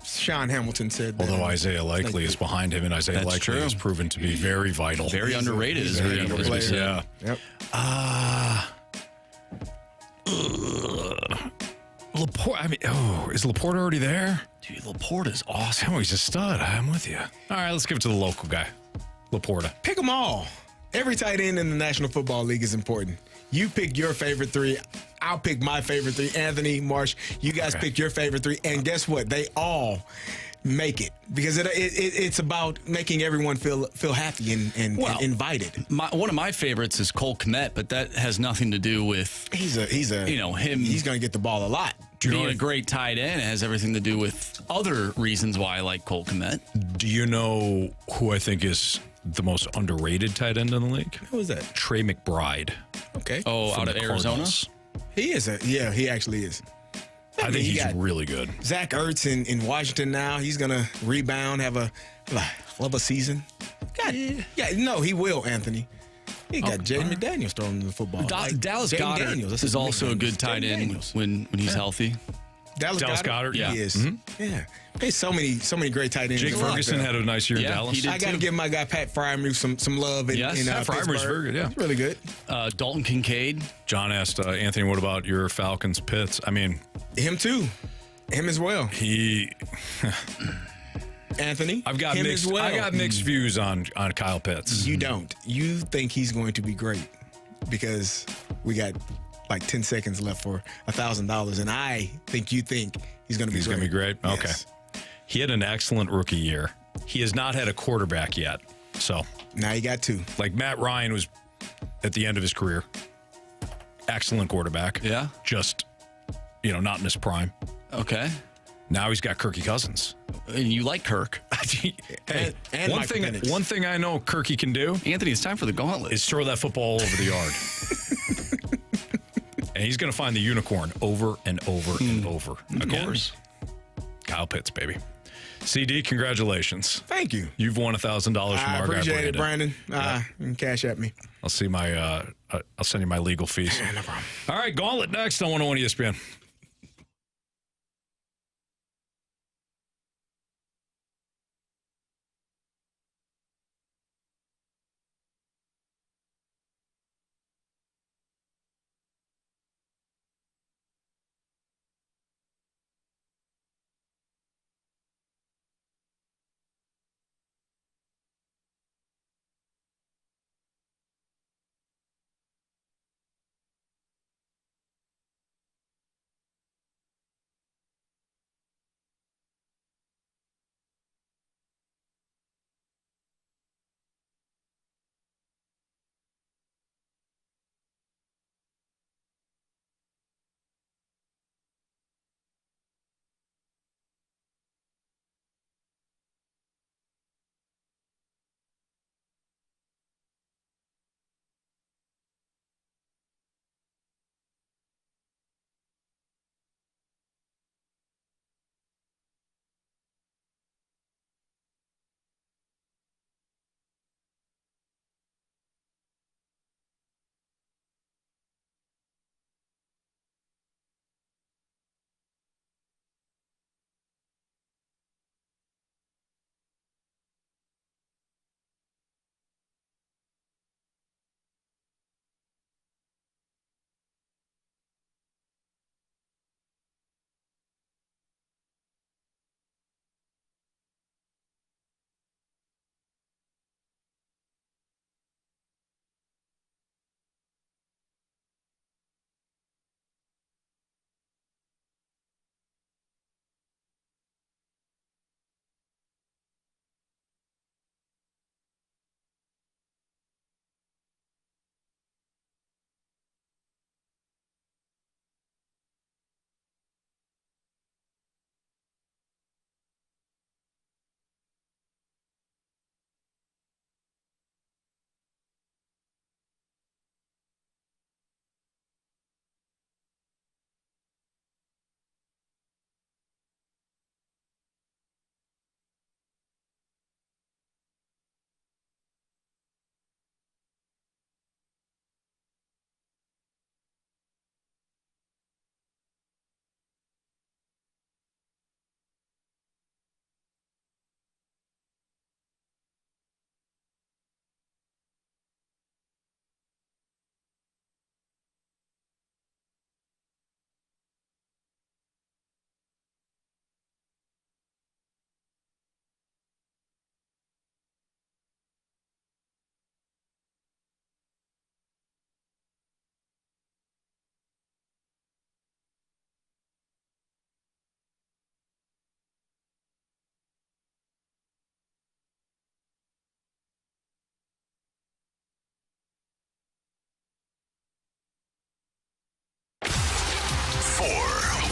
Sean Hamilton said that. Although Isaiah Likely is behind him, and Isaiah That's Likely true. has proven to be very vital. Very underrated, he's as a we heck of a as we player. said. Yeah. Yep. Laporte. Is Laporte already there? Dude, Laporta's awesome. Oh, he's a stud. I'm with you. All right, let's give it to the local guy, Laporta. Pick them all. Every tight end in the National Football League is important. You pick your favorite 3. I'll pick my favorite 3. Anthony, Marsh, you guys pick your favorite 3. And guess what? They all make it because it's about making everyone feel happy and invited. One of my favorites is Cole Kmet, but that has nothing to do with he's a him. He's going to get the ball a lot. Being a great tight end. It has everything to do with other reasons why I like Cole Kmet. Do you know who I think is the most underrated tight end in the league? Who is that? Trey McBride. Okay. Oh, out of Arizona? Cardinals. He is he actually is. I think he's really good. Zach Ertz in Washington now. He's going to rebound, have a season. No, he will, Anthony. He got Jaden McDaniels throwing the football. Dallas Goedert is also a good tight end when he's healthy. Dallas Goedert? Yeah. He is. Mm-hmm. Yeah. There's so many great tight ends. Jake Ferguson had a nice year in Dallas. I got to give my guy Pat Freiermuth some love. Pat Freiermuth's very good, yeah. He's really good. Dalton Kincaid. John asked, Anthony, what about your Falcons Pitts? I mean... Him too. Him as well. Anthony, I got mixed views on Kyle Pitts. You don't. You think he's going to be great because we got like 10 seconds left for $1,000, and I think you think he's going to be great. He's going to be great? Yes. Okay. He had an excellent rookie year. He has not had a quarterback yet. So now you got two. Like Matt Ryan was at the end of his career. Excellent quarterback. Yeah. Just, not in his prime. Okay. Now he's got Kirky Cousins. And you like Kirk. Hey, and one thing I know Kirky can do, Anthony, it's time for the gauntlet. Is throw that football all over the yard. And he's going to find the unicorn over and over and over. Of course. Kyle Pitts, baby. CD, congratulations. Thank you. You've won $1,000 from our guy, appreciate it, Brandon. You can cash at me. I'll see I'll send you my legal fees. No problem. All right, Gauntlet next on 101 ESPN.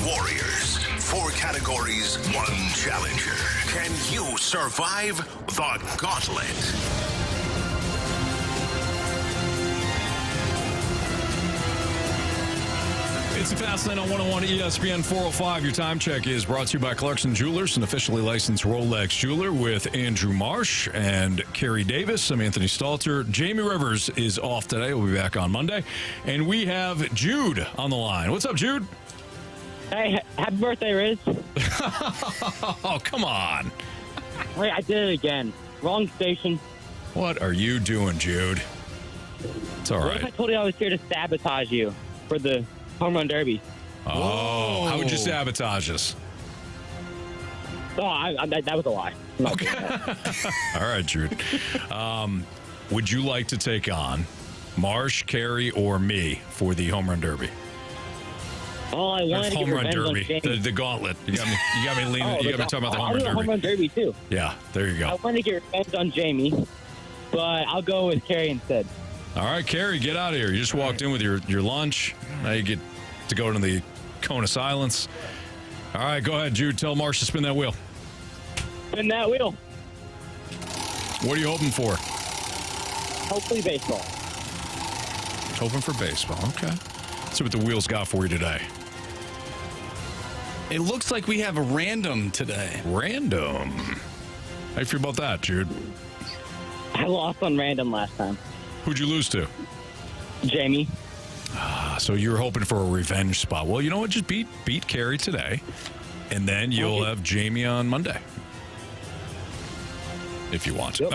Warriors. 4 categories, 1 challenger. Can you survive the Gauntlet? It's the Fast Lane on 101 ESPN 405. Your time check is brought to you by Clarkson Jewelers, an officially licensed Rolex jeweler, with Andrew Marsh and Carey Davis. I'm Anthony Stalter. Jamie Rivers is off today. We'll be back on Monday. And we have Jude on the line. What's up, Jude? Hey, happy birthday, Riz. Oh, come on. Wait, I did it again. Wrong station. What are you doing, Jude? It's all What if I right. told you I was here to sabotage you for the home run derby? Oh, how would you sabotage us? Oh, that was a lie. All right, Jude. Would you like to take on Marsh, Carey, or me for the home run derby? Oh, I wanted to home get run revenge on derby, Jamie. the gauntlet. You got me leaning. You got me talking about the home I'll run do the home derby. run derby, too. Yeah, there you I go. wanted to get revenge on Jamie, but I'll go with Carey instead. All right, Carey, get out of here. You just walked in with your lunch. Now you get to go to the cone of silence. All right, go ahead, Jude. Tell Marsh to spin that wheel. Spin that wheel. What are you hoping for? Hopefully baseball. Hoping for baseball. Okay. Let's see what the wheels got for you today. It looks like we have a random today. Random. How you feel about that, Jude? I lost on random last time. Who'd you lose to? Jamie. So you're hoping for a revenge spot. Well, you know what? Just beat Carey today, and then you'll have Jamie on Monday. If you want to. Yep.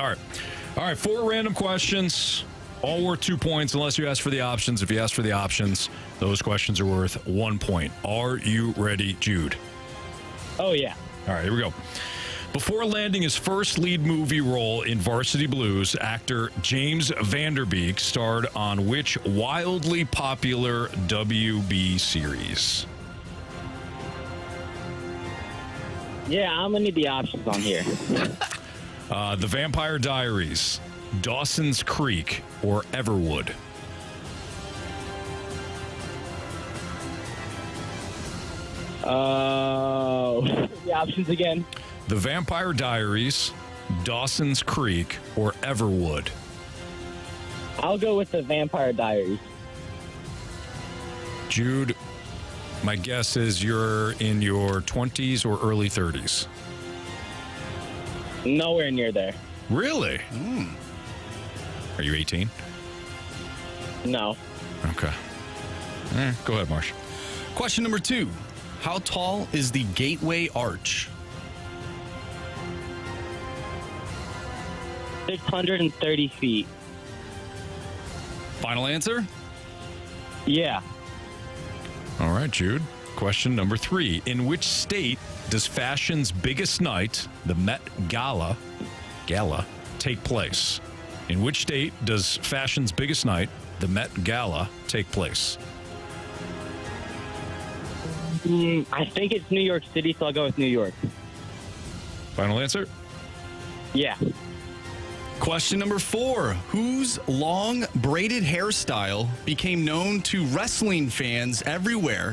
All right. 4 random questions. All worth 2 points unless you ask for the options. If you ask for the options, those questions are worth 1 point. Are you ready, Jude? Oh, yeah. All right, here we go. Before landing his first lead movie role in Varsity Blues, actor James Vanderbeek starred on which wildly popular WB series? Yeah, I'm going to need the options on here. The Vampire Diaries, Dawson's Creek, or Everwood? The options again. The Vampire Diaries, Dawson's Creek, or Everwood? I'll go with the Vampire Diaries. Jude, my guess is you're in your 20s or early 30s. Nowhere near there. Really? Are you 18? No. Okay. Go ahead, Marsh. Question number 2. How tall is the Gateway Arch? 630 feet. Final answer? Yeah. All right, Jude. Question number 3. In which state does fashion's biggest night, the Met Gala, take place? In which state does fashion's biggest night, the Met Gala, take place? I think it's New York City, so I'll go with New York. Final answer? Yeah. Question number 4. Whose long braided hairstyle became known to wrestling fans everywhere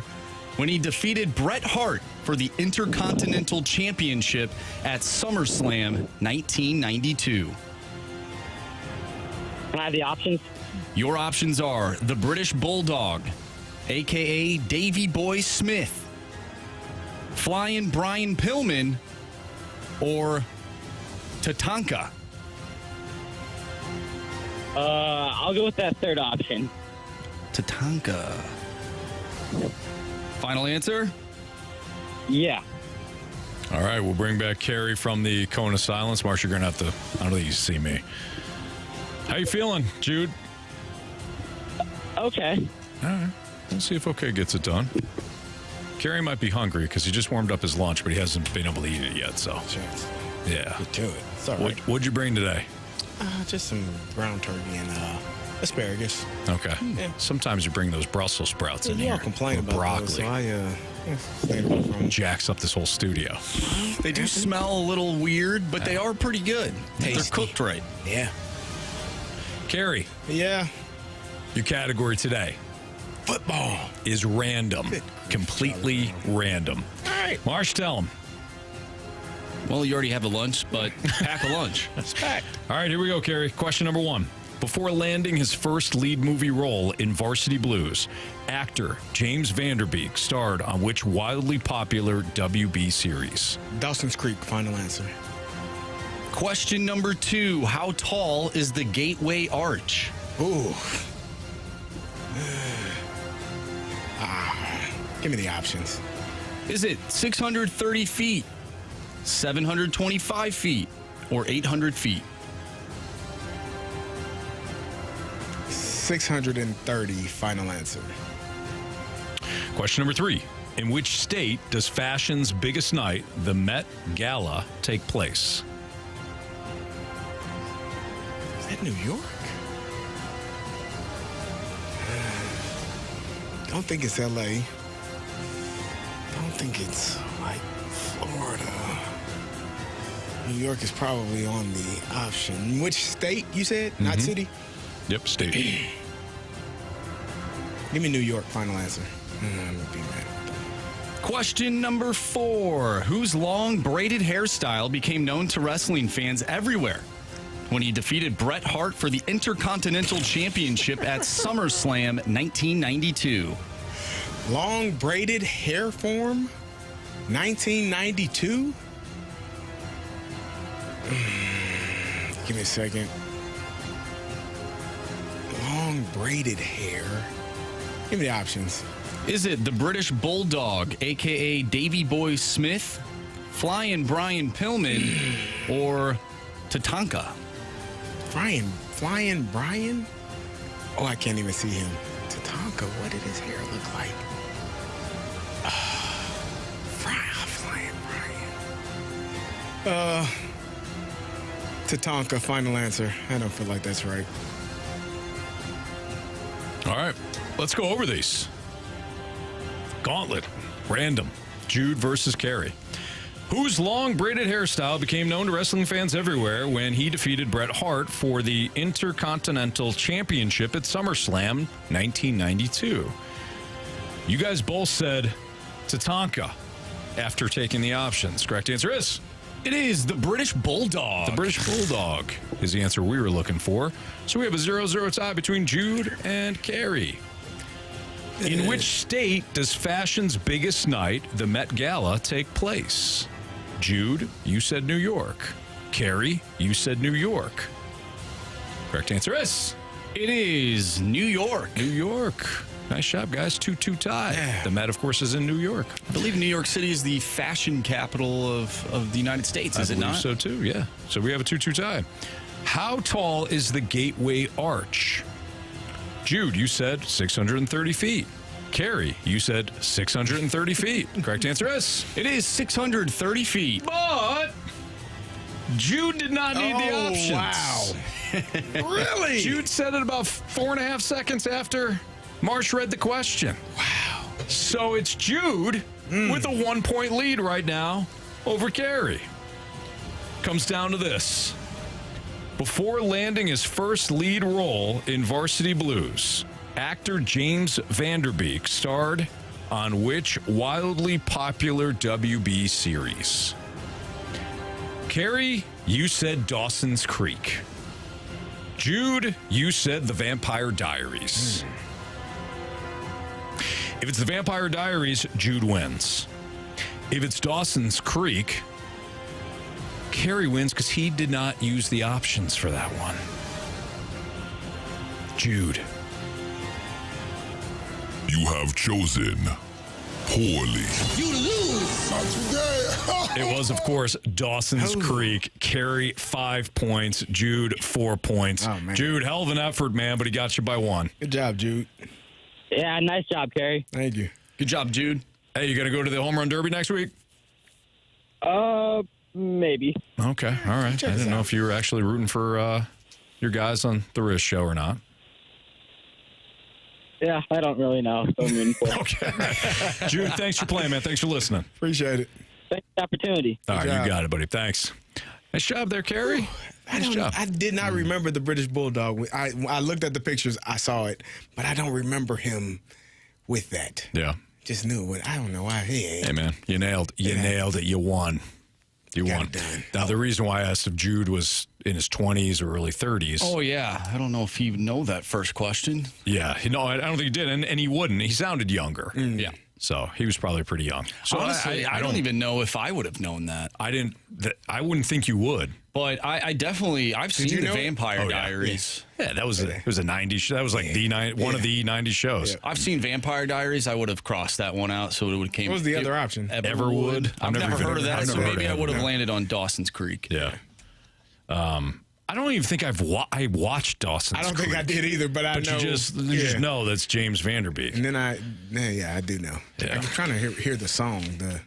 when he defeated Bret Hart for the Intercontinental Championship at SummerSlam 1992? Can I have the options? Your options are the British Bulldog, a.k.a. Davey Boy Smith, Flying Brian Pillman, or Tatanka. I'll go with that third option. Tatanka. Final answer? Yeah. All right, we'll bring back Carey from the cone of silence. Marsh, you're going to have to, I don't think you see me. How you feeling, Jude? Okay. All right. Let's see if OK gets it done. Carey might be hungry because he just warmed up his lunch, but he hasn't been able to eat it yet. So, yeah. Get to it. It's all right. What'd you bring today? Just some ground turkey and asparagus. Okay. Yeah. Sometimes you bring those Brussels sprouts in You here. all complain or about broccoli. those, so I stayed away from them. Jacks up this whole studio. They do smell a little weird, but they are pretty good. They're Tasty. cooked right. Yeah. Carey, Yeah. your category today. Football is random. Completely random. All right. Marsh, tell him. Well, you already have a lunch, but pack a lunch. It's packed. All right, here we go, Carey. Question number 1. Before landing his first lead movie role in Varsity Blues, actor James Van Der Beek starred on which wildly popular WB series? Dawson's Creek, final answer. Question number 2. How tall is the Gateway Arch? Ooh. Give me the options. Is it 630 feet, 725 feet, or 800 feet? 630, final answer. Question number 3. In which state does fashion's biggest night, the Met Gala, take place? Is that New York? Don't think it's L.A. Don't think it's like Florida. New York is probably on the option. Which state you said? Not city? Yep, state. Give me New York, final answer. I'm gonna be mad. Question number 4. Whose long braided hairstyle became known to wrestling fans everywhere when he defeated Bret Hart for the Intercontinental Championship at SummerSlam 1992? Long braided hair form? 1992? Give me a second. Long braided hair. Give me the options. Is it the British Bulldog, a.k.a. Davy Boy Smith, Flying Brian Pillman, or Tatanka? Flying Brian? Oh, I can't even see him. Tatanka, what did his hair look like? Flying Brian. Tatanka, final answer. I don't feel like that's right. All right, let's go over these. Gauntlet, random. Jude versus Carey. Whose long braided hairstyle became known to wrestling fans everywhere when he defeated Bret Hart for the Intercontinental Championship at SummerSlam 1992? You guys both said Tatanka after taking the options. Correct answer is? It is the British Bulldog. The British Bulldog is the answer we were looking for. So we have a 0-0 tie between Jude and Carey. In which state does fashion's biggest night, the Met Gala, take place? Jude, you said New York. Carey, you said New York. Correct answer is? It is New York. New York. Nice job, guys. 2-2 tie. Yeah. The Met, of course, is in New York. I believe New York City is the fashion capital of the United States, is I it believe not? so, too, yeah. So we have a 2-2 tie. How tall is the Gateway Arch? Jude, you said 630 feet. Carey, you said 630 feet. Correct answer is? It is 630 feet. But Jude did not need the options. Wow. Really? Jude said it about 4.5 seconds after Marsh read the question. Wow. So it's Jude with a 1-point lead right now over Carey. Comes down to this. Before landing his first lead role in Varsity Blues, actor James Van Der Beek starred on which wildly popular WB series? Carey, you said Dawson's Creek. Jude, you said The Vampire Diaries. If it's The Vampire Diaries, Jude wins. If it's Dawson's Creek, Carey wins because he did not use the options for that one. Jude. You have chosen poorly. You lose. Not today. It was, of course, Dawson's Creek. Carey, 5 points. Jude, 4 points. Oh, man. Jude, hell of an effort, man, but he got you by 1. Good job, Jude. Yeah, nice job, Carey. Thank you. Good job, Jude. Hey, you going to go to the Home Run Derby next week? Maybe. Okay, all right. I didn't know if you were actually rooting for your guys on the Riz show or not. Yeah, I don't really know. So I'm rooting for. Okay. Jude, thanks for playing, man. Thanks for listening. Appreciate it. Thanks for the opportunity. All right, job. you got it, buddy. Thanks. Nice job there, Carey. Nice job. I did not remember the British Bulldog. I looked at the pictures. I saw it, but I don't remember him with that. Yeah. Just knew it. I don't know why. Hey, man, you nailed it. You won. You won. Now, the reason why I asked if Jude was in his 20s or early 30s. Oh, yeah. I don't know if you know that first question. Yeah. No, I don't think he did. And he wouldn't. He sounded younger. Yeah. So he was probably pretty young. So honestly, I don't even know if I would have known that. I wouldn't think you would. But I've seen the Vampire Diaries. Yeah, it was a 90s show. That was like one of the 90s shows. Yeah. I've seen Vampire Diaries. I would have crossed that one out, so it would came. What was the other option? Everwood. I've never heard of that, so maybe I would have landed on Dawson's Creek. Yeah. I don't even think I watched Dawson's Creek. I don't think I did either, but I know. You just know that's James Vanderbeek. And then I do know. Yeah. I'm trying to hear the song. I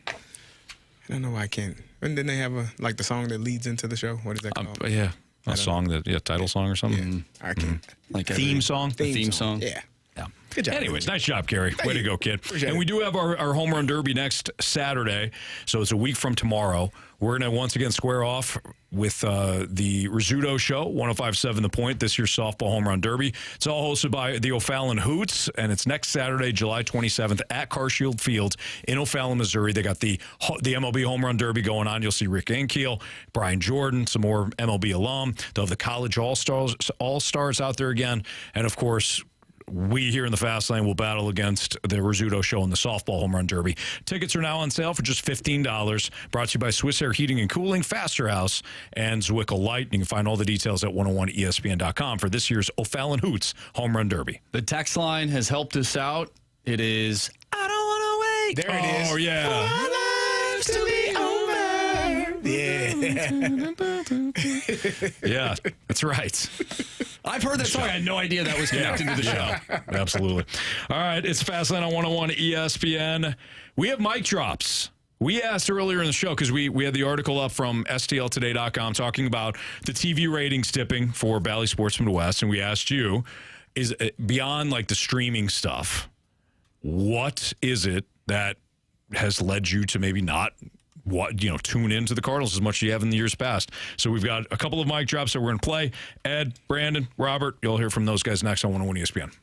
don't know why I can't. And then they have the song that leads into the show. What is that called? Yeah, a song title song or something. Yeah. I can't. Like theme song. Theme song. Yeah. Yeah. Good job. Anyways, nice job, Carey. Way to go, kid. Appreciate and we do have our home run derby next Saturday, so it's a week from tomorrow. We're going to once again square off with the Rizzuto Show, 105.7 The Point, this year's softball home run derby. It's all hosted by the O'Fallon Hoots, and it's next Saturday, July 27th at Carshield Field in O'Fallon, Missouri. They got the MLB home run derby going on. You'll see Rick Ankiel, Brian Jordan, some more MLB alum. They'll have the college all-stars out there again, and of course, we here in the Fast Lane will battle against the Rizzuto Show in the softball home run derby. Tickets are now on sale for just $15. Brought to you by Swiss Air Heating and Cooling, Faster House, and Zwickle Light. You can find all the details at 101ESPN.com for this year's O'Fallon Hoots home run derby. The text line has helped us out. It is, I don't want to wait. There it is. Oh, yeah. For our lives to be over. Yeah. Yeah, that's right. I've heard that song. I had no idea that was connected to the show. Absolutely. All right, it's Fastlane on 101 ESPN. We have mic drops. We asked earlier in the show, because we had the article up from STLtoday.com talking about the TV ratings dipping for Bally Sports Midwest, and we asked you, is it beyond like the streaming stuff, what is it that has led you to maybe not tune into the Cardinals as much as you have in the years past? So we've got a couple of mic drops that we're going to play. Ed, Brandon, Robert, you'll hear from those guys next on 101 ESPN.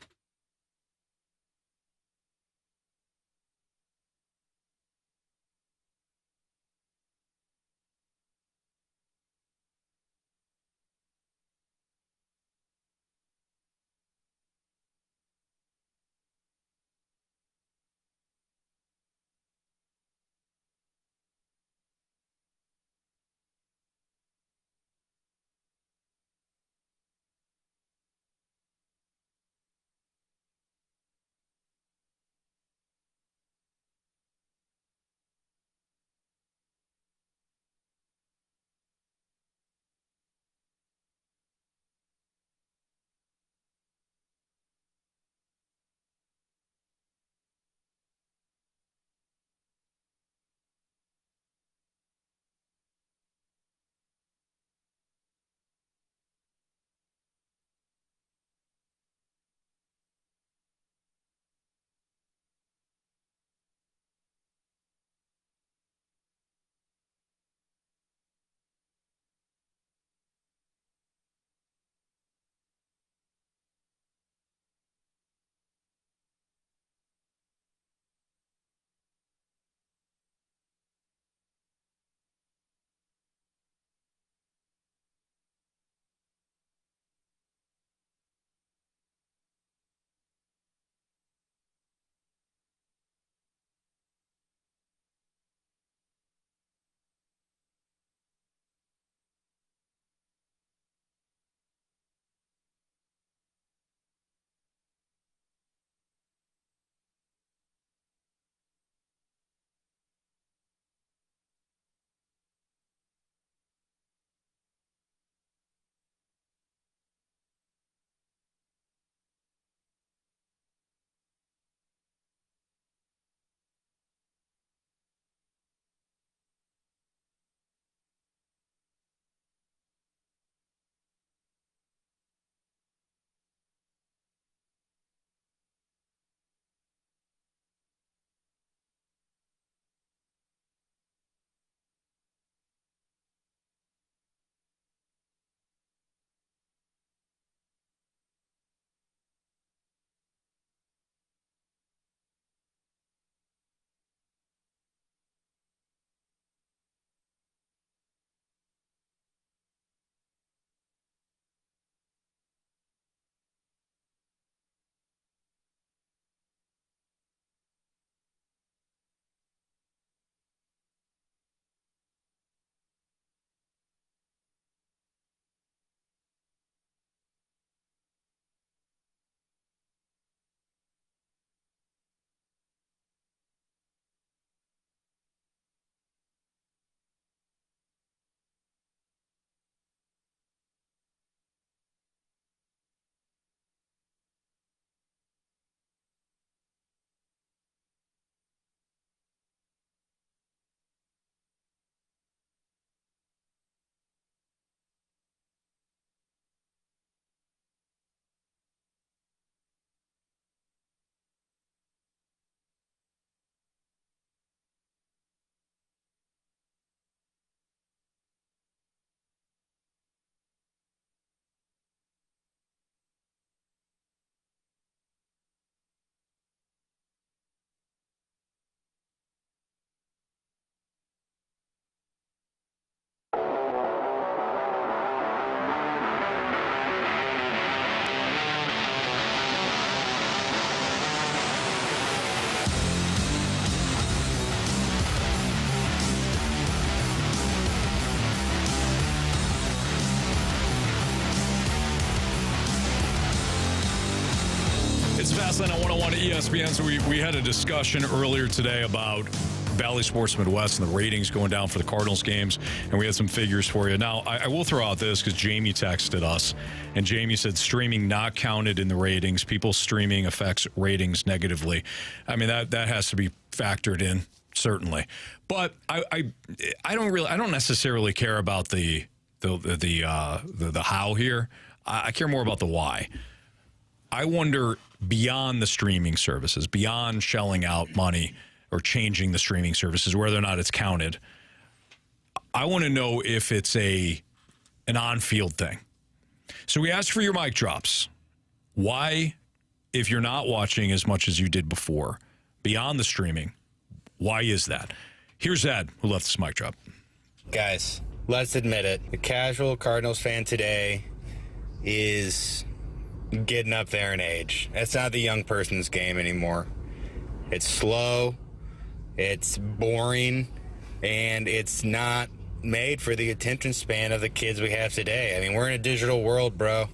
It's Fastlane on 101 at ESPN. So we had a discussion earlier today about Valley Sports Midwest and the ratings going down for the Cardinals games, and we had some figures for you. Now, I will throw out this because Jamie texted us, and Jamie said streaming not counted in the ratings. People streaming affects ratings negatively. I mean, that has to be factored in, certainly. But I don't necessarily care about the how here. I care more about the why. I wonder, beyond the streaming services, beyond shelling out money or changing the streaming services, whether or not it's counted, I want to know if it's an on-field thing. So we asked for your mic drops. Why, if you're not watching as much as you did before, beyond the streaming, why is that? Here's Ed, who left this mic drop. Guys, let's admit it. The casual Cardinals fan today is getting up there in age. It's not the young person's game anymore. It's slow, it's boring, and it's not made for the attention span of the kids we have today. I mean, we're in a digital world, bro.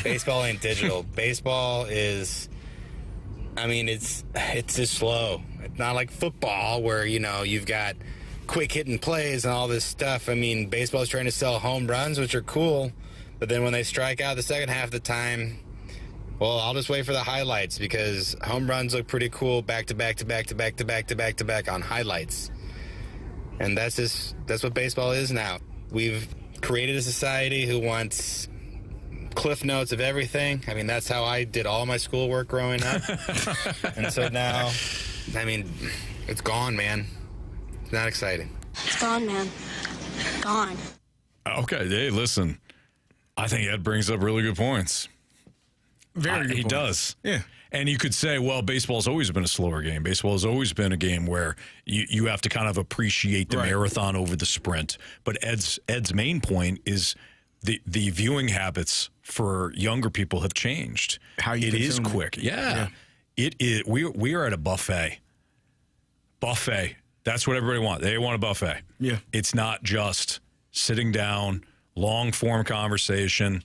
Baseball ain't digital. Baseball is, I mean, it's just slow. It's not like football where, you know, you've got quick hitting plays and all this stuff. I mean, baseball's trying to sell home runs, which are cool. But then when they strike out the second half of the time, well, I'll just wait for the highlights because home runs look pretty cool back to back to back to back to back to back to back on highlights. And that's what baseball is now. We've created a society who wants cliff notes of everything. I mean, that's how I did all my schoolwork growing up. And so now, I mean, it's gone, man. It's not exciting. It's gone, man. Gone. Okay, hey, listen. I think Ed brings up really good points. Very good he points. does. Yeah. And you could say, well, baseball's always been a slower game. Baseball has always been a game where you have to kind of appreciate the marathon over the sprint. But Ed's main point is the viewing habits for younger people have changed. How you it is consume quick. it. Yeah. It is. We are at a buffet. Buffet. That's what everybody wants. They want a buffet. Yeah. It's not just sitting down, long form conversation,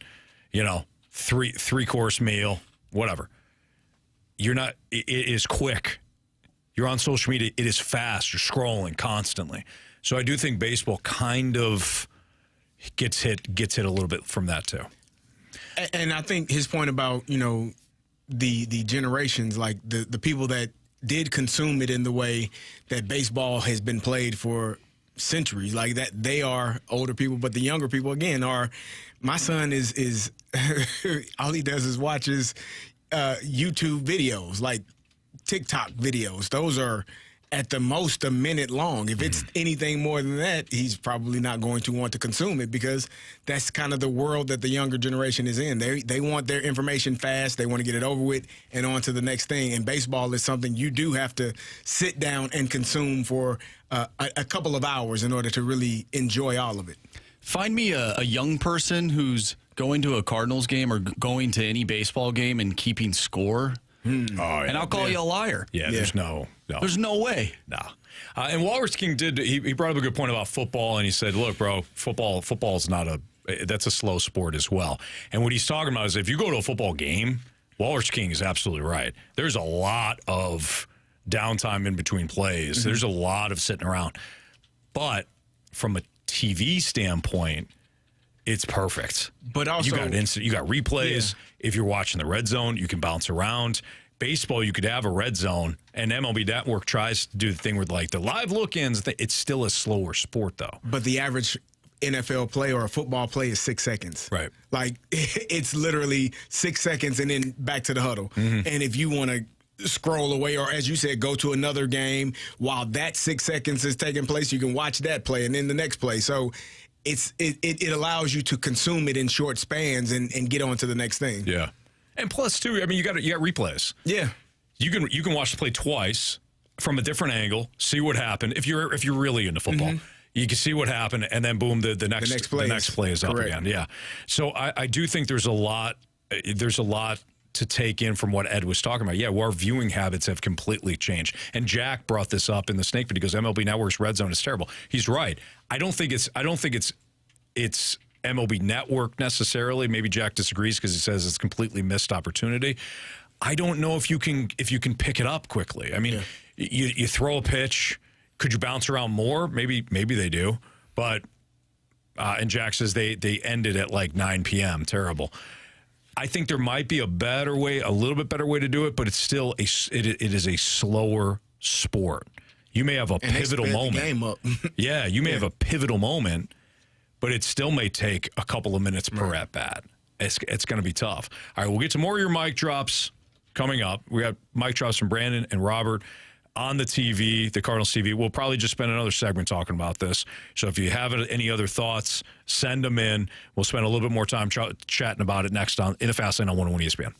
you know, three course meal, whatever. You're not, it is quick. You're on social media. It is fast. You're scrolling constantly. So I do think baseball kind of gets hit a little bit from that too. And I think his point about, you know, the generations, like the people that did consume it in the way that baseball has been played for centuries, like that, they are older people, but the younger people again are. My son is all he does is watches YouTube videos, like TikTok videos. Those are at the most a minute long. If it's anything more than that, he's probably not going to want to consume it because that's kind of the world that the younger generation is in. They want their information fast. They want to get it over with and on to the next thing. And baseball is something you do have to sit down and consume for a couple of hours in order to really enjoy all of it. Find me a young person who's going to a Cardinals game or going to any baseball game and keeping score. Oh, yeah. And I'll call you a liar. Yeah, there's no. There's no way. No. And Walrus King he brought up a good point about football, and he said, look, bro, football's not that's a slow sport as well. And what he's talking about is if you go to a football game, Walrus King is absolutely right. There's a lot of downtime in between plays. Mm-hmm. There's a lot of sitting around. But from a TV standpoint, it's perfect. But also, you got replays. Yeah. If you're watching the red zone, you can bounce around. Baseball, you could have a red zone, and MLB Network tries to do the thing with like the live look-ins. It's still a slower sport, though. But the average NFL play or a football play is 6 seconds. Right. Like, it's literally 6 seconds and then back to the huddle. Mm-hmm. And if you want to scroll away or, as you said, go to another game while that 6 seconds is taking place, you can watch that play and then the next play. So it allows you to consume it in short spans and get on to the next thing. Yeah. And plus, too, I mean, you got replays. Yeah. You can watch the play twice from a different angle, see what happened. If you're really into football, mm-hmm. you can see what happened, and then boom, the next play is up again. Yeah. So I do think there's a lot to take in from what Ed was talking about. Yeah, our viewing habits have completely changed. And Jack brought this up in the Snake Pit. He goes, MLB Network's red zone is terrible. He's right. I don't think it's MLB Network necessarily. Maybe Jack disagrees because he says it's completely missed opportunity. I don't know if you can pick it up quickly. I mean, you throw a pitch, could you bounce around more? Maybe they do, but and Jack says they ended at like 9 p.m. Terrible. I think there might be a little bit better way to do it, but it's still it is a slower sport. You may have a pivotal moment. The game up. Yeah, you may have a pivotal moment, but it still may take a couple of minutes per at bat. It's going to be tough. All right, we'll get to more of your mic drops coming up. We got mic drops from Brandon and Robert on the TV, the Cardinals TV. We'll probably just spend another segment talking about this. So if you have any other thoughts, send them in. We'll spend a little bit more time chatting about it next in the Fast Lane on 101 ESPN.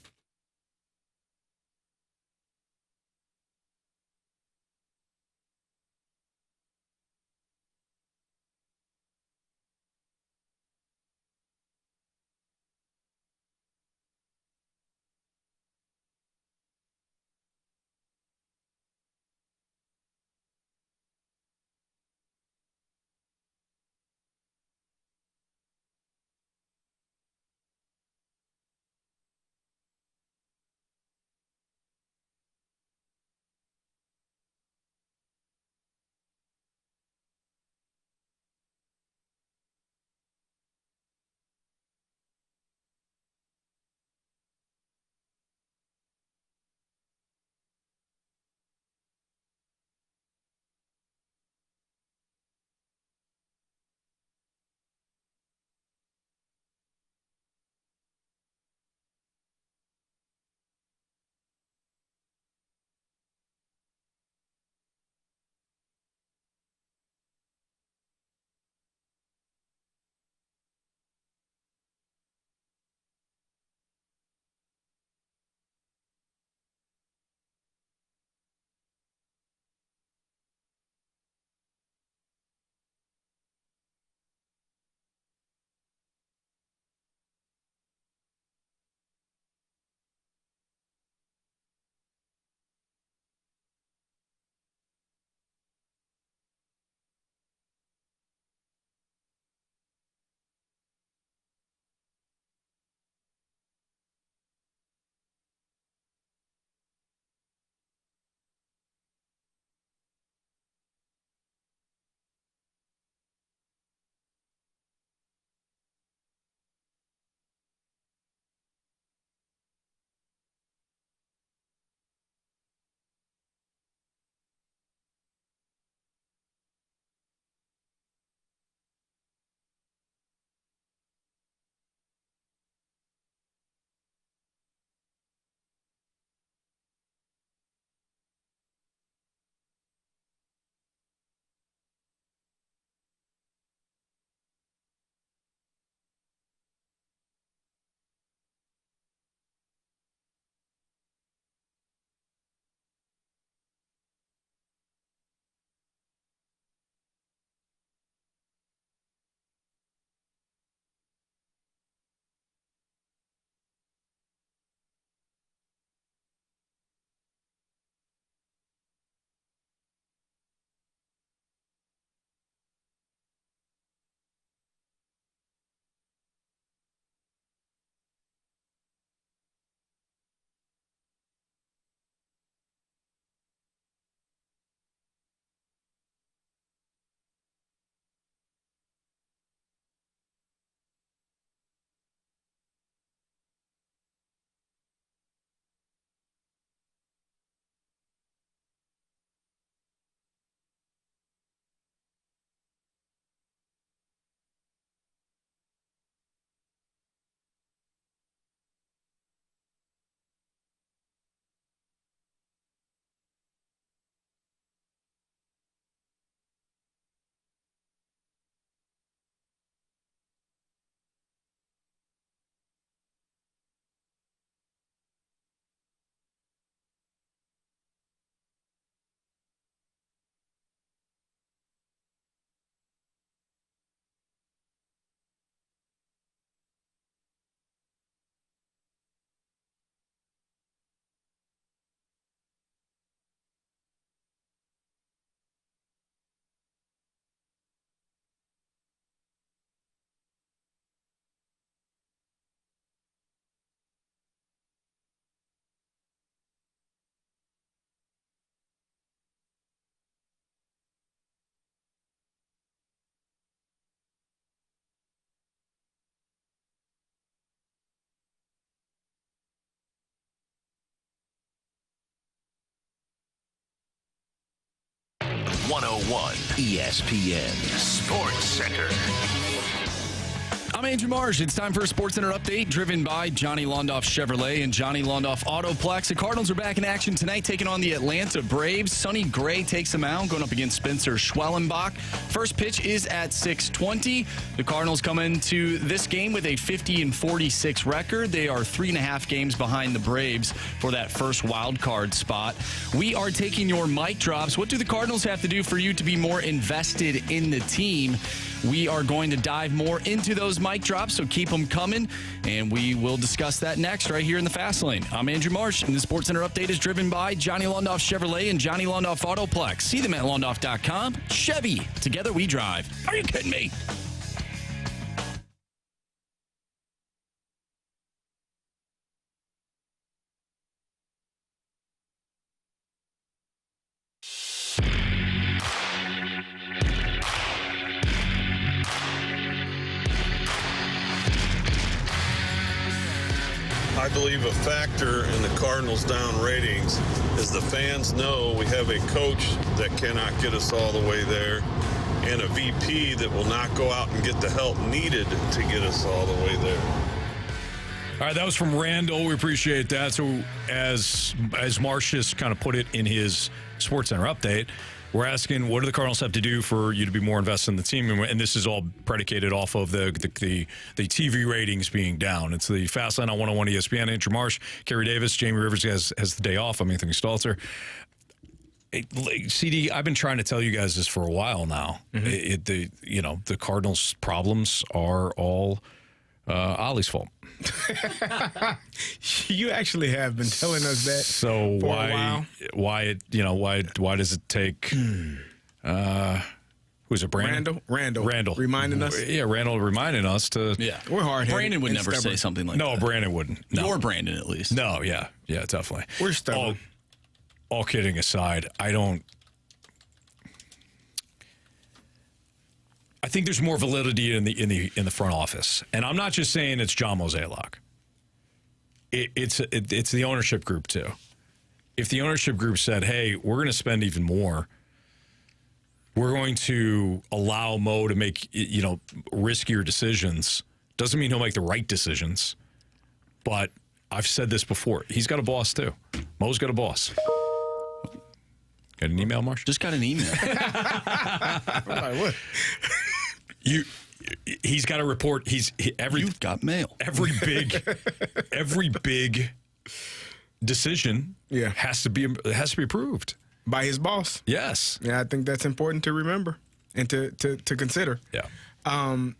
101 ESPN Sports Center. I'm Andrew Marsh. It's time for a Sports Center update driven by Johnny Londoff Chevrolet and Johnny Londoff Autoplex. The Cardinals are back in action tonight, taking on the Atlanta Braves. Sonny Gray takes them out, going up against Spencer Schwellenbach. First pitch is at 6:20. The Cardinals come into this game with a 50-46 record. They are 3.5 games behind the Braves for that first wild card spot. We are taking your mic drops. What do the Cardinals have to do for you to be more invested in the team? We are going to dive more into those mic drops, so keep them coming, and we will discuss that next right here in the Fast Lane. I'm Andrew Marsh, and the Sports Center update is driven by Johnny Londoff Chevrolet and Johnny Londoff Autoplex. See them at londoff.com. Chevy, together we drive. Are you kidding me? I believe a factor in the Cardinals' down ratings is the fans know we have a coach that cannot get us all the way there and a VP that will not go out and get the help needed to get us all the way there. All right, that was from Randall. We appreciate that. So as Marsh just kind of put it in his Sports Center update, we're asking, what do the Cardinals have to do for you to be more invested in the team? And this is all predicated off of the TV ratings being down. It's the Fast Lane on 101 ESPN. Andrew Marsh, Carey Davis, Jamie Rivers has the day off. I'm Anthony Stalter. CD, I've been trying to tell you guys this for a while now. The Cardinals' problems are all Ollie's fault. You actually have been telling us that. So for a while. Why does it take? Who's it? Brandon. Randall reminding us. Yeah, Randall reminding us to. Yeah, we're hard-headed. Brandon would never stubborn. say something like that. No, Brandon wouldn't. No. Your Brandon, at least. No, yeah, definitely. We're stubborn. All kidding aside, I think there's more validity in the front office, and I'm not just saying it's John Mozeliak. It's the ownership group too. If the ownership group said, "Hey, we're going to spend even more. We're going to allow Mo to make riskier decisions," doesn't mean he'll make the right decisions. But I've said this before. He's got a boss too. Mo's got a boss. Got an email, Marsh? Just got an email. What? He's got to report. You've got mail. Every big decision has to be approved by his boss. Yes. Yeah, I think that's important to remember and to consider. Yeah. I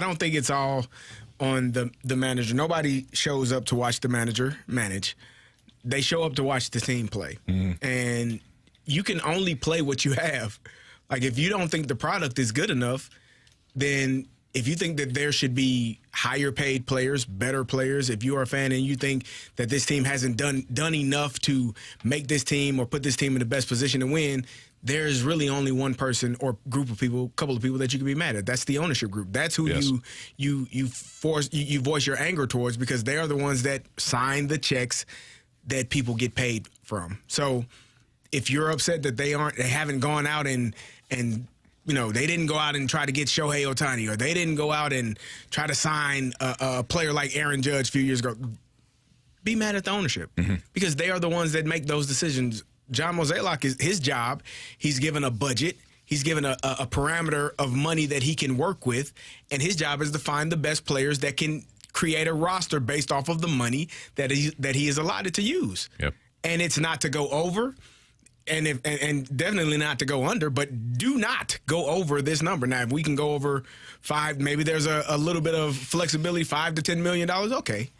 don't think it's all on the manager. Nobody shows up to watch the manager manage. They show up to watch the team play. Mm-hmm. And you can only play what you have. Like, if you don't think the product is good enough, then if you think that there should be higher paid players, better players, if you are a fan and you think that this team hasn't done enough to make this team or put this team in the best position to win, there's really only one person or group of people, couple of people that you can be mad at. That's the ownership group. That's who you voice your anger towards, because they are the ones that sign the checks that people get paid from. So if you're upset that they haven't gone out and they didn't go out and try to get Shohei Ohtani, or they didn't go out and try to sign a player like Aaron Judge a few years ago, be mad at the ownership, because they are the ones that make those decisions. John Mozeliak is his job. He's given a budget. He's given a parameter of money that he can work with, and his job is to find the best players that can create a roster based off of the money that he is allotted to use. Yep. And it's not to go over, and definitely not to go under, but do not go over this number. Now, if we can go over 5, maybe there's a little bit of flexibility, $5 to $10 million, okay.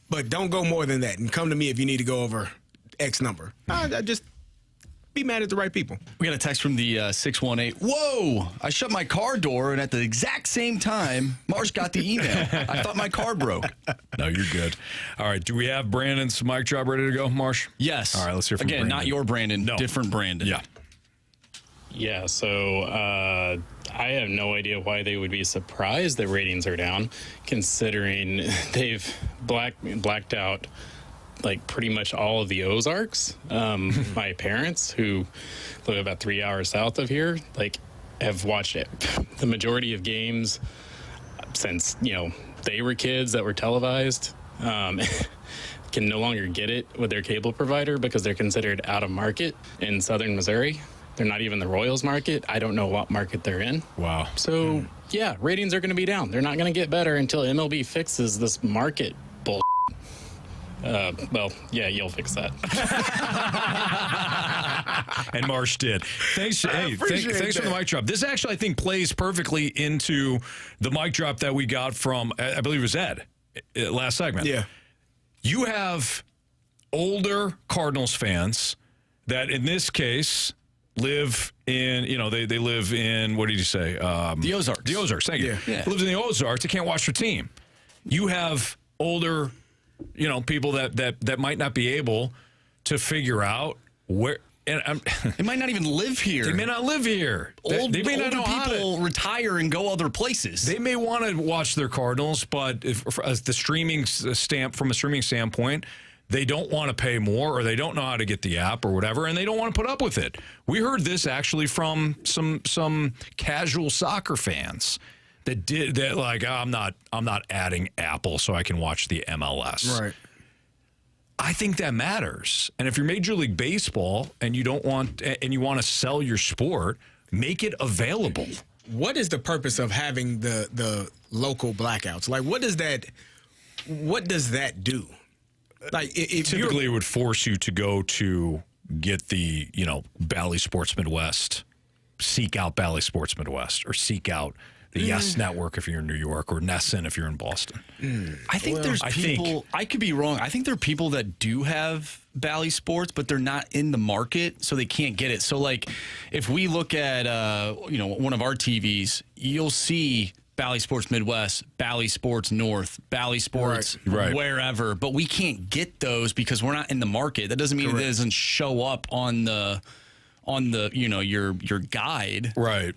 But don't go more than that, and come to me if you need to go over X number. Just be mad at the right people. We got a text from the 618. Whoa! I shut my car door, and at the exact same time, Marsh got the email. I thought my car broke. No, you're good. All right, do we have Brandon's mic drop ready to go, Marsh? Yes. All right, let's hear from Brandon. Again, not your Brandon, different Brandon. Yeah. Yeah, so I have no idea why they would be surprised that ratings are down, considering they've blacked out like pretty much all of the Ozarks. My parents, who live about 3 hours south of here, like have watched it, the majority of games since they were kids that were televised. Can no longer get it with their cable provider because they're considered out of market in southern Missouri. They're not even the Royals market. I don't know what market they're in. Wow. So, yeah, ratings are going to be down. They're not going to get better until MLB fixes this market bull. Well, yeah, you'll fix that. And Marsh did. Thanks. Hey, thanks for the mic drop. This actually, I think, plays perfectly into the mic drop that we got from, I believe it was Ed, last segment. Yeah. You have older Cardinals fans that, in this case, live in, they live in, what did you say? The Ozarks. The Ozarks, thank you. Yeah. Lives in the Ozarks. They can't watch their team. You have older, people that might not be able to figure out where. And they might not even live here. They may not live here. They may not know people retire and go other places. They may want to watch their Cardinals, but as the streaming from a streaming standpoint, they don't want to pay more, or they don't know how to get the app or whatever, and they don't want to put up with it. We heard this actually from some casual soccer fans that like, I'm not adding Apple so I can watch the MLS. Right. I think that matters. And if you're Major League Baseball and you want to sell your sport, make it available. What is the purpose of having the local blackouts? Like, what does that do? Like, typically it would force you to go to get the, Bally Sports Midwest, seek out Bally Sports Midwest, or seek out the Yes Network if you're in New York, or Nesson if you're in Boston. I think there's people, I could be wrong. I think there are people that do have Bally Sports, but they're not in the market, so they can't get it. So, like, if we look at, one of our TVs, you'll see Bally Sports Midwest, Bally Sports North, Bally Sports wherever, but we can't get those because we're not in the market. That doesn't mean it doesn't show up on the your guide. Right.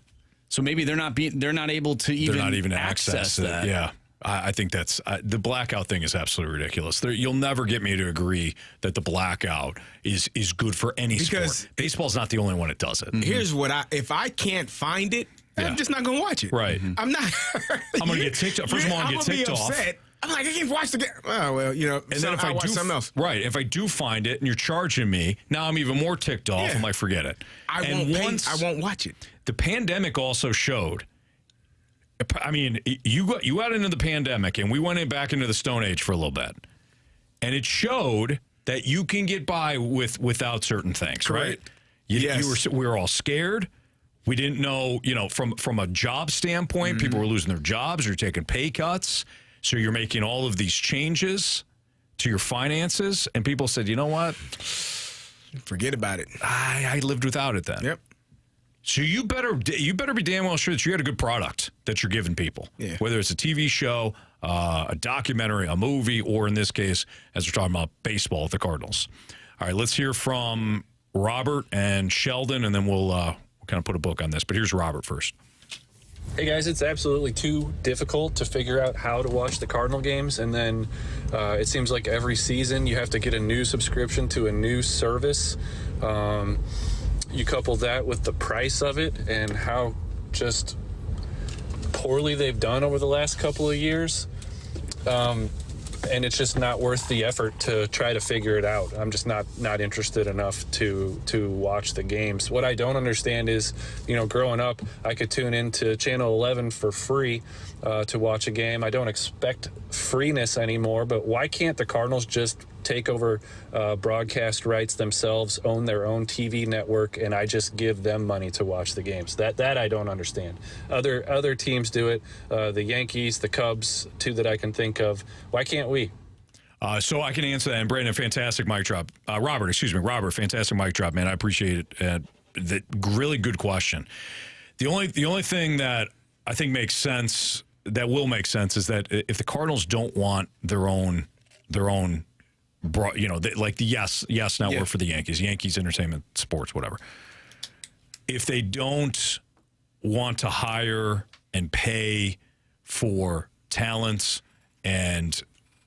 So maybe they're not able to even access that. Yeah. I think that's the blackout thing is absolutely ridiculous. You'll never get me to agree that the blackout is good for any sport. Baseball's not the only one that does it. Here's what if I can't find it, I'm just not going to watch it. Right. I'm not. I'm going to get ticked off. First of all, I'm going to get ticked off. Upset. I'm like, I can't watch the game. Oh, well, and then if I watch something else. Right. If I do find it and you're charging me, now I'm even more ticked off. I'm like, forget it. I won't watch it. The pandemic also showed. I mean, you got into the pandemic, and we went back into the Stone Age for a little bit, and it showed that you can get by without certain things, right? Yes. We were all scared. We didn't know, from a job standpoint, people were losing their jobs. You're taking pay cuts, so you're making all of these changes to your finances, and people said, you know what? Forget about it. I lived without it then. Yep. So you better be damn well sure that you got a good product that you're giving people, whether it's a TV show, a documentary, a movie, or in this case, as we're talking about baseball with the Cardinals. All right, let's hear from Robert and Sheldon, and then we'll kind of put a book on this. But here's Robert first. Hey guys, it's absolutely too difficult to figure out how to watch the Cardinal games, and then it seems like every season you have to get a new subscription to a new service. You couple that with the price of it and how just poorly they've done over the last couple of years. And it's just not worth the effort to try to figure it out. I'm just not interested enough to watch the games. What I don't understand is, growing up, I could tune into Channel 11 for free to watch a game. I don't expect freeness anymore, but why can't the Cardinals just take over broadcast rights themselves, own their own TV network, and I just give them money to watch the games? That I don't understand. Other teams do it. The Yankees, the Cubs, two that I can think of. Why can't we? So I can answer that. And Brandon, fantastic mic drop. Robert, fantastic mic drop, man. I appreciate it. Really good question. The only thing that I think makes sense, that will make sense, is that if the Cardinals don't want their own like the Yes Network for the Yankees Entertainment Sports, whatever. If they don't want to hire and pay for talents and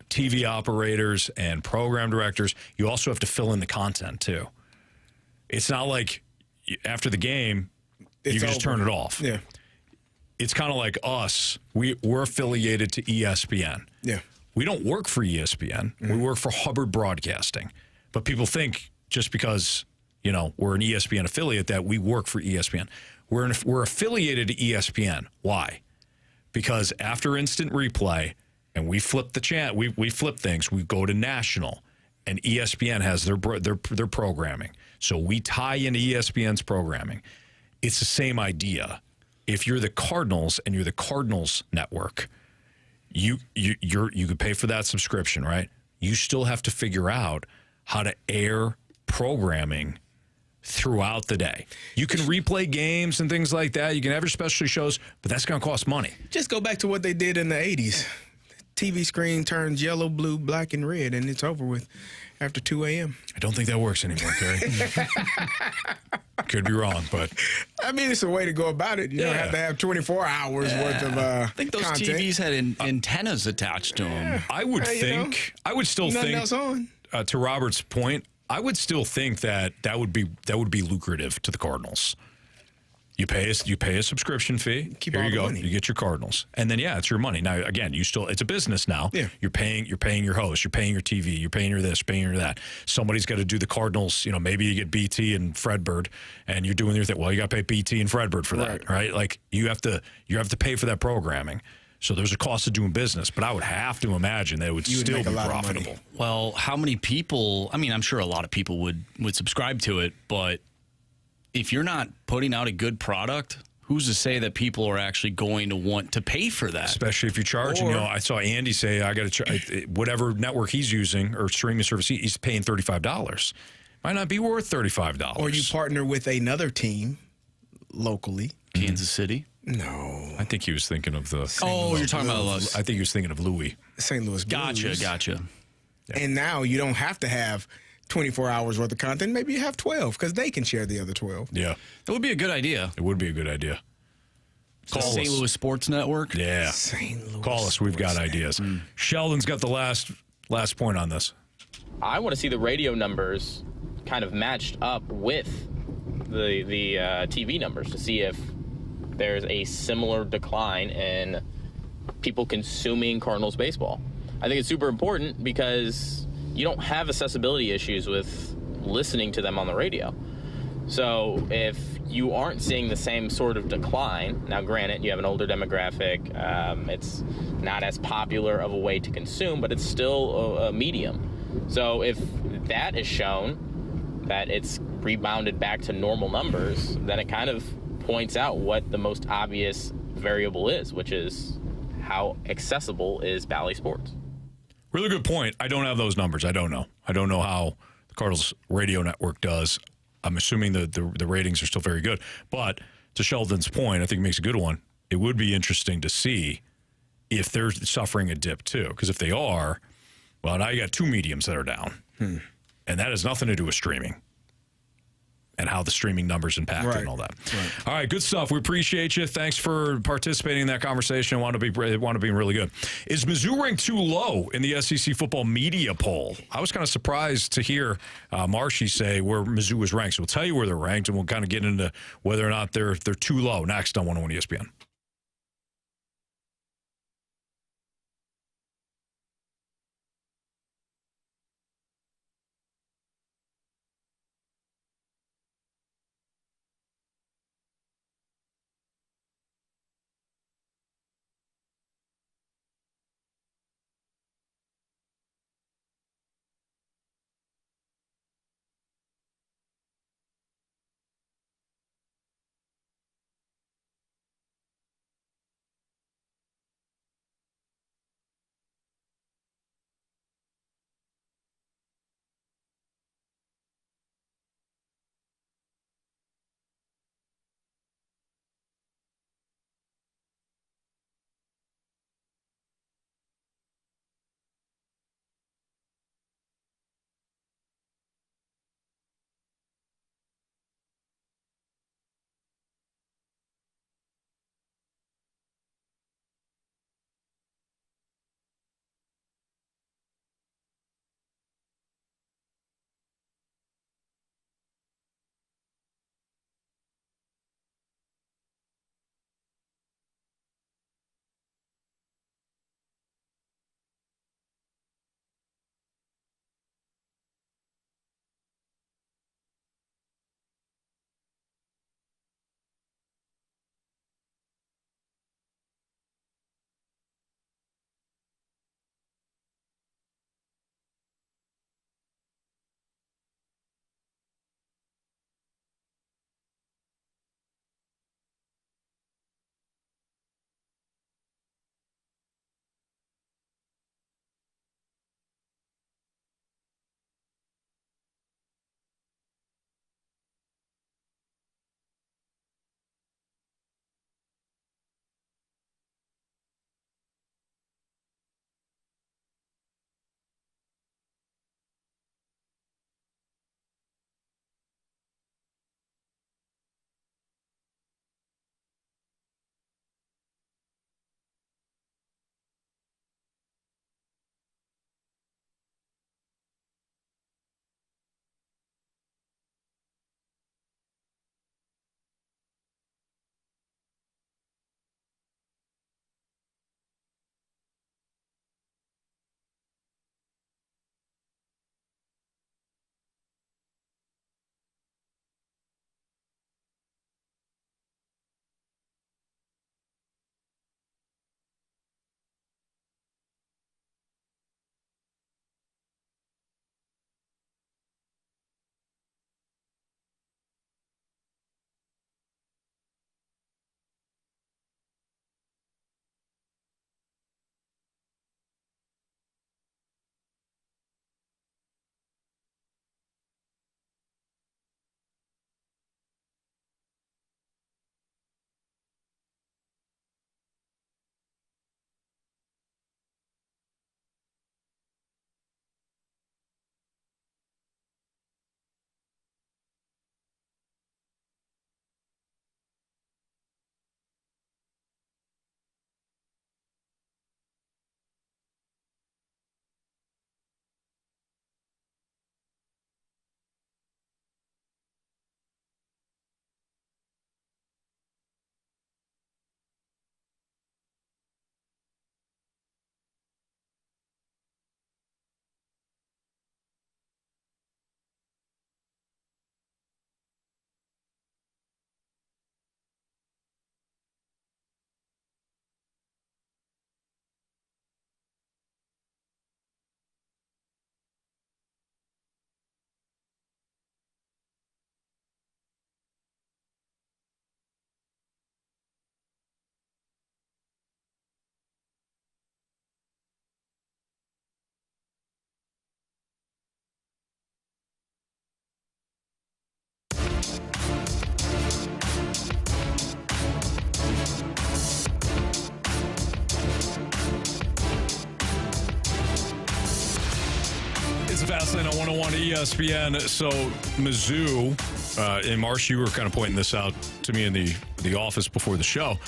TV operators and program directors, you also have to fill in the content too. It's not like after the game, you can just turn it off. Yeah. It's kind of like us. We're affiliated to ESPN. Yeah. We don't work for ESPN. We work for Hubbard Broadcasting. But people think just because, we're an ESPN affiliate that we work for ESPN. We're affiliated to ESPN. Why? Because after instant replay, and we flip the we flip things, we go to national, and ESPN has their programming. So we tie into ESPN's programming. It's the same idea. If you're the Cardinals and you're the Cardinals network, you could pay for that subscription, right? You still have to figure out how to air programming throughout the day. You can replay games and things like that. You can have your specialty shows, but that's going to cost money. Just go back to what they did in the 80s. TV screen turns yellow, blue, black, and red, and it's over with after 2 a.m. I don't think that works anymore, Carey. Could be wrong, but... I mean, it's a way to go about it. You don't have to have 24 hours worth of I think those content. TVs had antennas attached to them. I would think... I would still nothing think... else on. To Robert's point, I would still think that would be lucrative to the Cardinals. You pay a subscription fee. Here you go. Money. You get your Cardinals, and then it's your money. Now again, it's a business now. Yeah. You're paying your host. You're paying your TV. You're paying your this. Paying your that. Somebody's got to do the Cardinals. Maybe you get BT and Fredbird, and you're doing your thing. Well, you got to pay BT and Fredbird for that, right? Like you have to pay for that programming. So there's a cost of doing business, but I would have to imagine that it would still be profitable. Well, how many people? I mean, I'm sure a lot of people would subscribe to it, but if you're not putting out a good product, who's to say that people are actually going to want to pay for that? Especially if you're charging. I saw Andy say, I got to whatever network he's using or streaming service, he's paying $35. Might not be worth $35. Or you partner with another team locally. Kansas City? No. I think he was thinking of the... you're talking about us. I think he was thinking of Louis. St. Louis Blues. Gotcha. Yeah. And now you don't have to have 24 hours worth of content. Maybe you have 12 because they can share the other 12. Yeah. That would be a good idea. It would be a good idea. Call St. Louis Sports Network? Yeah. St. Louis Call us. We've got ideas. Sheldon's got the last point on this. I want to see the radio numbers kind of matched up with the TV numbers to see if there's a similar decline in people consuming Cardinals baseball. I think it's super important because you don't have accessibility issues with listening to them on the radio. So if you aren't seeing the same sort of decline, now granted, you have an older demographic, it's not as popular of a way to consume, but it's still a medium. So if that is shown, that it's rebounded back to normal numbers, then it kind of points out what the most obvious variable is, which is how accessible is Bally Sports. Really good point. I don't have those numbers. I don't know how the Cardinals radio network does. I'm assuming the ratings are still very good. But to Sheldon's point, I think it makes a good one. It would be interesting to see if they're suffering a dip too. Because if they are, well, now you got two mediums that are down. And that has nothing to do with streaming and how the streaming numbers impact it and all that. Right. All right, good stuff. We appreciate you. Thanks for participating in that conversation. I want to be really good. Is Mizzou ranked too low in the SEC football media poll? I was kind of surprised to hear Marshy say where Mizzou was ranked. So we'll tell you where they're ranked, and we'll kind of get into whether or not they're too low next on 101 ESPN. It's the Fast Lane on 101 ESPN. So, Mizzou, and Marsh, you were kind of pointing this out to me in the office before the show.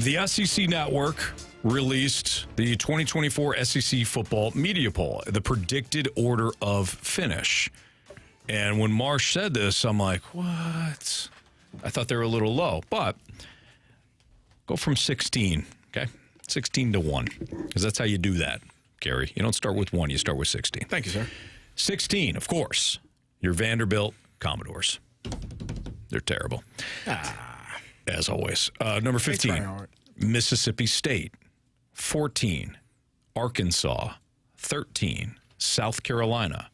The SEC Network released the 2024 SEC Football Media Poll, the predicted order of finish. And when Marsh said this, I'm like, what? I thought they were a little low. But go from 16, okay? 16 to 1, because that's how you do that, Carey. You don't start with 1, you start with 16. Thank you, sir. 16, of course, your Vanderbilt Commodores. They're terrible. As always. Number 15, Mississippi State. 14, Arkansas. 13, South Carolina.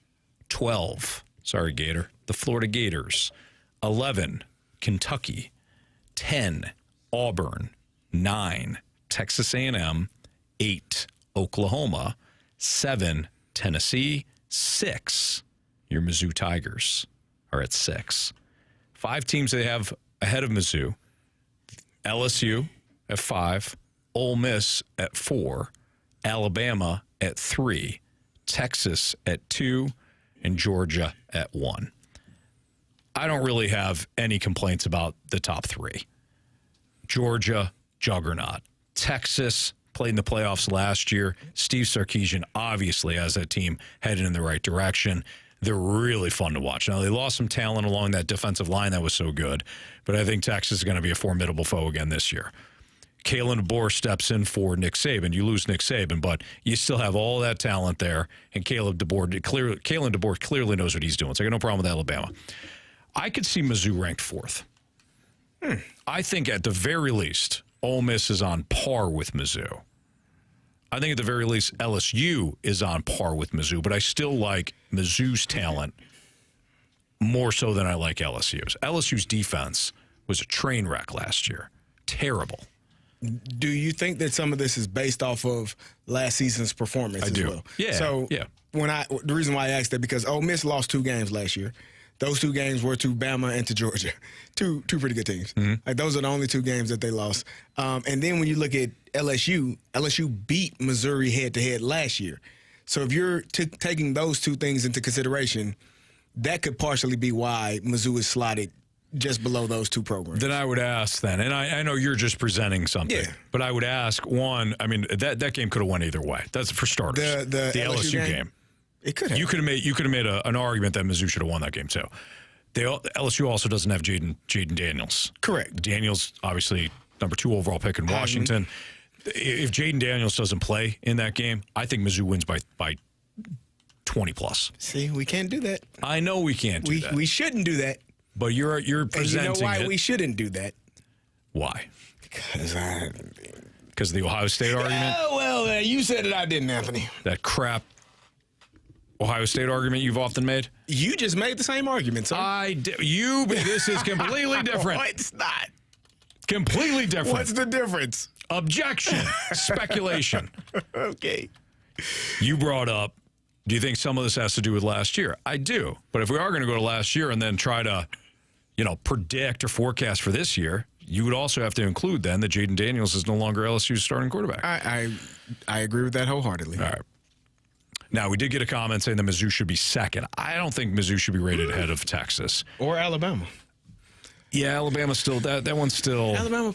12, sorry, Gator, the Florida Gators. 11, Kentucky. 10, Auburn. 9, Texas A&M. 8, Oklahoma. 7, Tennessee. 6, your Mizzou Tigers are at 6. 5 teams they have ahead of Mizzou. LSU at 5, Ole Miss at 4, Alabama at 3, Texas at 2, and Georgia at 1. I don't really have any complaints about the top 3. Georgia, juggernaut. Texas played in the playoffs last year. Steve Sarkisian obviously has that team headed in the right direction. They're really fun to watch. Now, they lost some talent along that defensive line that was so good, but I think Texas is going to be a formidable foe again this year. Kalen DeBoer steps in for Nick Saban. You lose Nick Saban, but you still have all that talent there, and Kalen DeBoer clearly knows what he's doing, so I got no problem with Alabama. I could see Mizzou ranked 4th. I think at the very least, Ole Miss is on par with Mizzou. I think at the very least, LSU is on par with Mizzou, but I still like Mizzou's talent more so than I like LSU's. LSU's defense was a train wreck last year. Terrible. Do you think that some of this is based off of last season's performance as well? Yeah. So the reason why I asked that, because Ole Miss lost 2 games last year. Those 2 games were to Bama and to Georgia. Two pretty good teams. Mm-hmm. Like, those are the only 2 games that they lost. And then when you look at LSU beat Missouri head-to-head last year. So if you're taking those 2 things into consideration, that could partially be why Mizzou is slotted just below those 2 programs. Then I would ask then, and I know you're just presenting something, but I would ask, one, I mean, that game could have went either way. That's for starters. The LSU game. It could have. You could have made an argument that Mizzou should have won that game too. LSU also doesn't have Jaden Daniels. Correct. Daniels, obviously, number 2 overall pick in Washington. If Jaden Daniels doesn't play in that game, I think Mizzou wins by 20 plus. See, we can't do that. I know we can't do that. We shouldn't do that. But you're presenting and you know why it. we shouldn't do that? Why? Because of the Ohio State argument? Well, you said it, I didn't, Anthony. That crap Ohio State argument you've often made? You just made the same argument, sir. This is completely different. No, it's not. Completely different. What's the difference? Objection. Speculation. Okay. You brought up, do you think some of this has to do with last year? I do. But if we are going to go to last year and then try to, predict or forecast for this year, you would also have to include then that Jaden Daniels is no longer LSU's starting quarterback. I agree with that wholeheartedly. All right. Now, we did get a comment saying that Mizzou should be 2nd. I don't think Mizzou should be rated ahead of Texas. Or Alabama. Yeah, Alabama still, that one's still. Alabama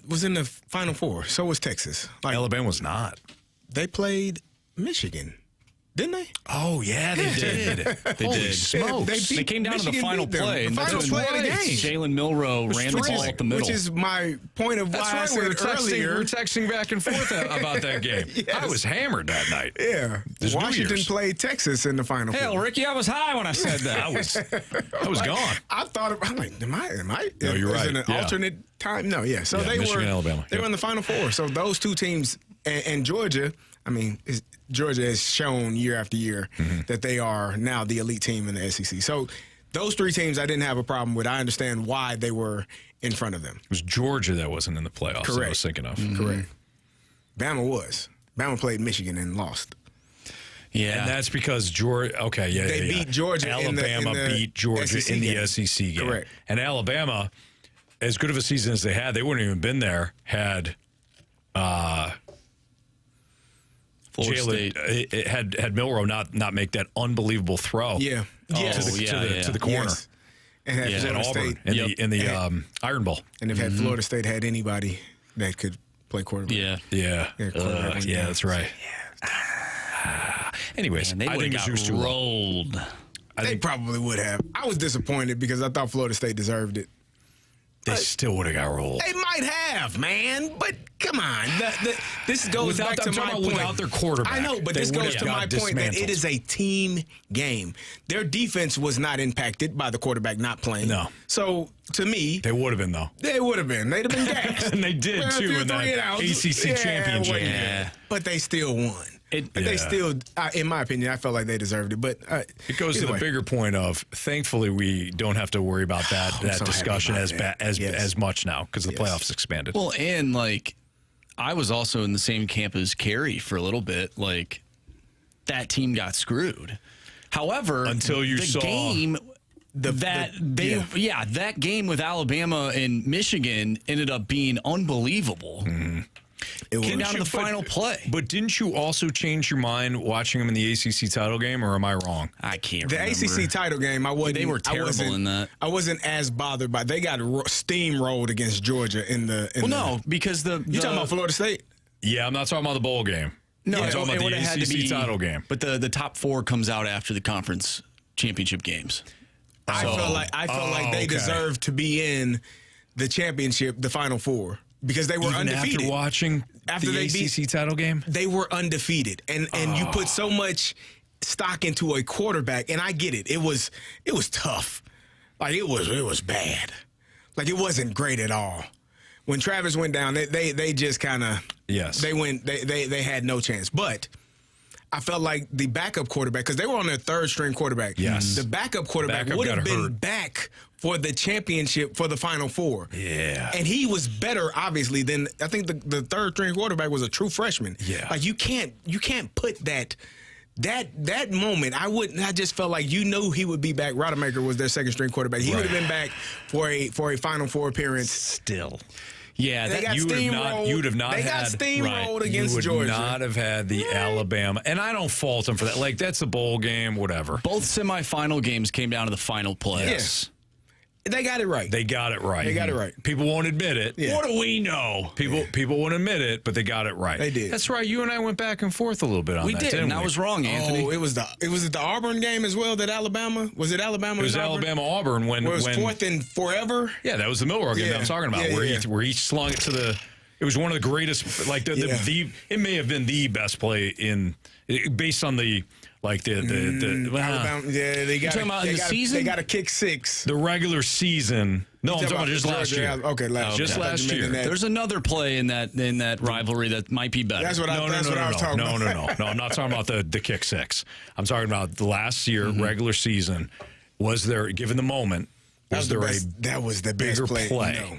was in the Final Four. So was Texas. Alabama was not. They played Michigan. Didn't they? Oh, yeah, they did. They did. Smokes. They came down to the final play. The final play of the game. Jalen Milroe ran the ball up the middle. Which is my point of why I said earlier. We were texting back and forth about that game. Yes. I was hammered that night. Yeah. Washington played Texas in the Final Four. Hell, Ricky, I was high when I said that. I was gone. I thought, I'm like, am I? No, you're right. Is it an alternate time? No, yeah. So they Michigan, Alabama. They were in the Final Four. So those 2 teams, and Georgia, Georgia has shown year after year that they are now the elite team in the SEC. So those 3 teams I didn't have a problem with. I understand why they were in front of them. It was Georgia that wasn't in the playoffs. Correct. I was thinking of. Correct. Bama was. Bama played Michigan and lost. Yeah. And that's because Georgia. Okay, yeah, they beat Georgia. Alabama beat Georgia in the SEC game. Correct. And Alabama, as good of a season as they had, they wouldn't have even been there had Jalen had Milroe not make that unbelievable throw. Yeah. To the corner. Yes. And had Florida Auburn State. in the Iron Bowl. And if had Florida State had anybody that could play quarterback. Yeah, that's right. Anyways, Man, I think Mizzou's too rolled. They probably would have. I was disappointed because I thought Florida State deserved it. They still would have got rolled. They might have, man. But come on. This goes back to my point. Without their quarterback. I know, but this goes to my point that it is a team game. Their defense was not impacted by the quarterback not playing. No. So, to me. They would have been, though. They would have been. They'd have been gassed. And they did, too, in that ACC championship. Yeah. But they still won. They still, in my opinion, I felt like they deserved it. But it goes to the bigger point of, thankfully, we don't have to worry about that discussion as much now because the playoffs expanded. Well, and I was also in the same camp as Carey for a little bit. That team got screwed. However, until you saw game. That game with Alabama and Michigan ended up being unbelievable. Mm-hmm. It came down to the final play. But didn't you also change your mind watching them in the ACC title game, or am I wrong? I can't remember. The ACC title game, they were terrible in that. I wasn't as bothered by. They got steamrolled against Georgia in the. Because you talking about Florida State? Yeah, I'm not talking about the bowl game. No, I'm talking about the ACC title game. But the top four comes out after the conference championship games. I felt like they deserved to be in the championship, the Final Four, because they were undefeated. After watching the ACC title game, they were undefeated, and you put so much stock into a quarterback, and I get it. It was tough, it was bad, it wasn't great at all. When Travis went down, they just kind of they had no chance, but. I felt like the backup quarterback, because they were on their third string quarterback. Yes. The backup quarterback would have been back for the championship for the Final Four. Yeah. And he was better, obviously, than I think the third string quarterback was a true freshman. Yeah. You can't put that moment. I just felt like you knew he would be back. Rodemaker was their second string quarterback. He would have been back for a Final Four appearance. Still. Yeah, you would have not they had. got steamrolled against Georgia. You would Georgia. not have had the Alabama, and I don't fault them for that. That's a bowl game, whatever. Both semifinal games came down to the final play. Yes. They got it right. They got it right. People won't admit it. Yeah. What do we know? People won't admit it, but they got it right. They did. That's right. You and I went back and forth a little bit on that. We did, and I was wrong, Anthony. Oh, it was the Auburn game as well that Alabama? Was it Alabama? It was Alabama-Auburn when it was fourth and forever? Yeah, that was the Milroe game that I'm talking about, where he slung it to the. It was one of the greatest. It may have been the best play based on the. Alabama, they got the season. They got a kick six. The regular season. No, I'm talking about just last year. Okay, last year. There's another play in that rivalry that might be better. That's what I was talking about. No, I'm not talking about the kick six. I'm talking about the last year regular season. Was there, given the moment, that was the best play. No.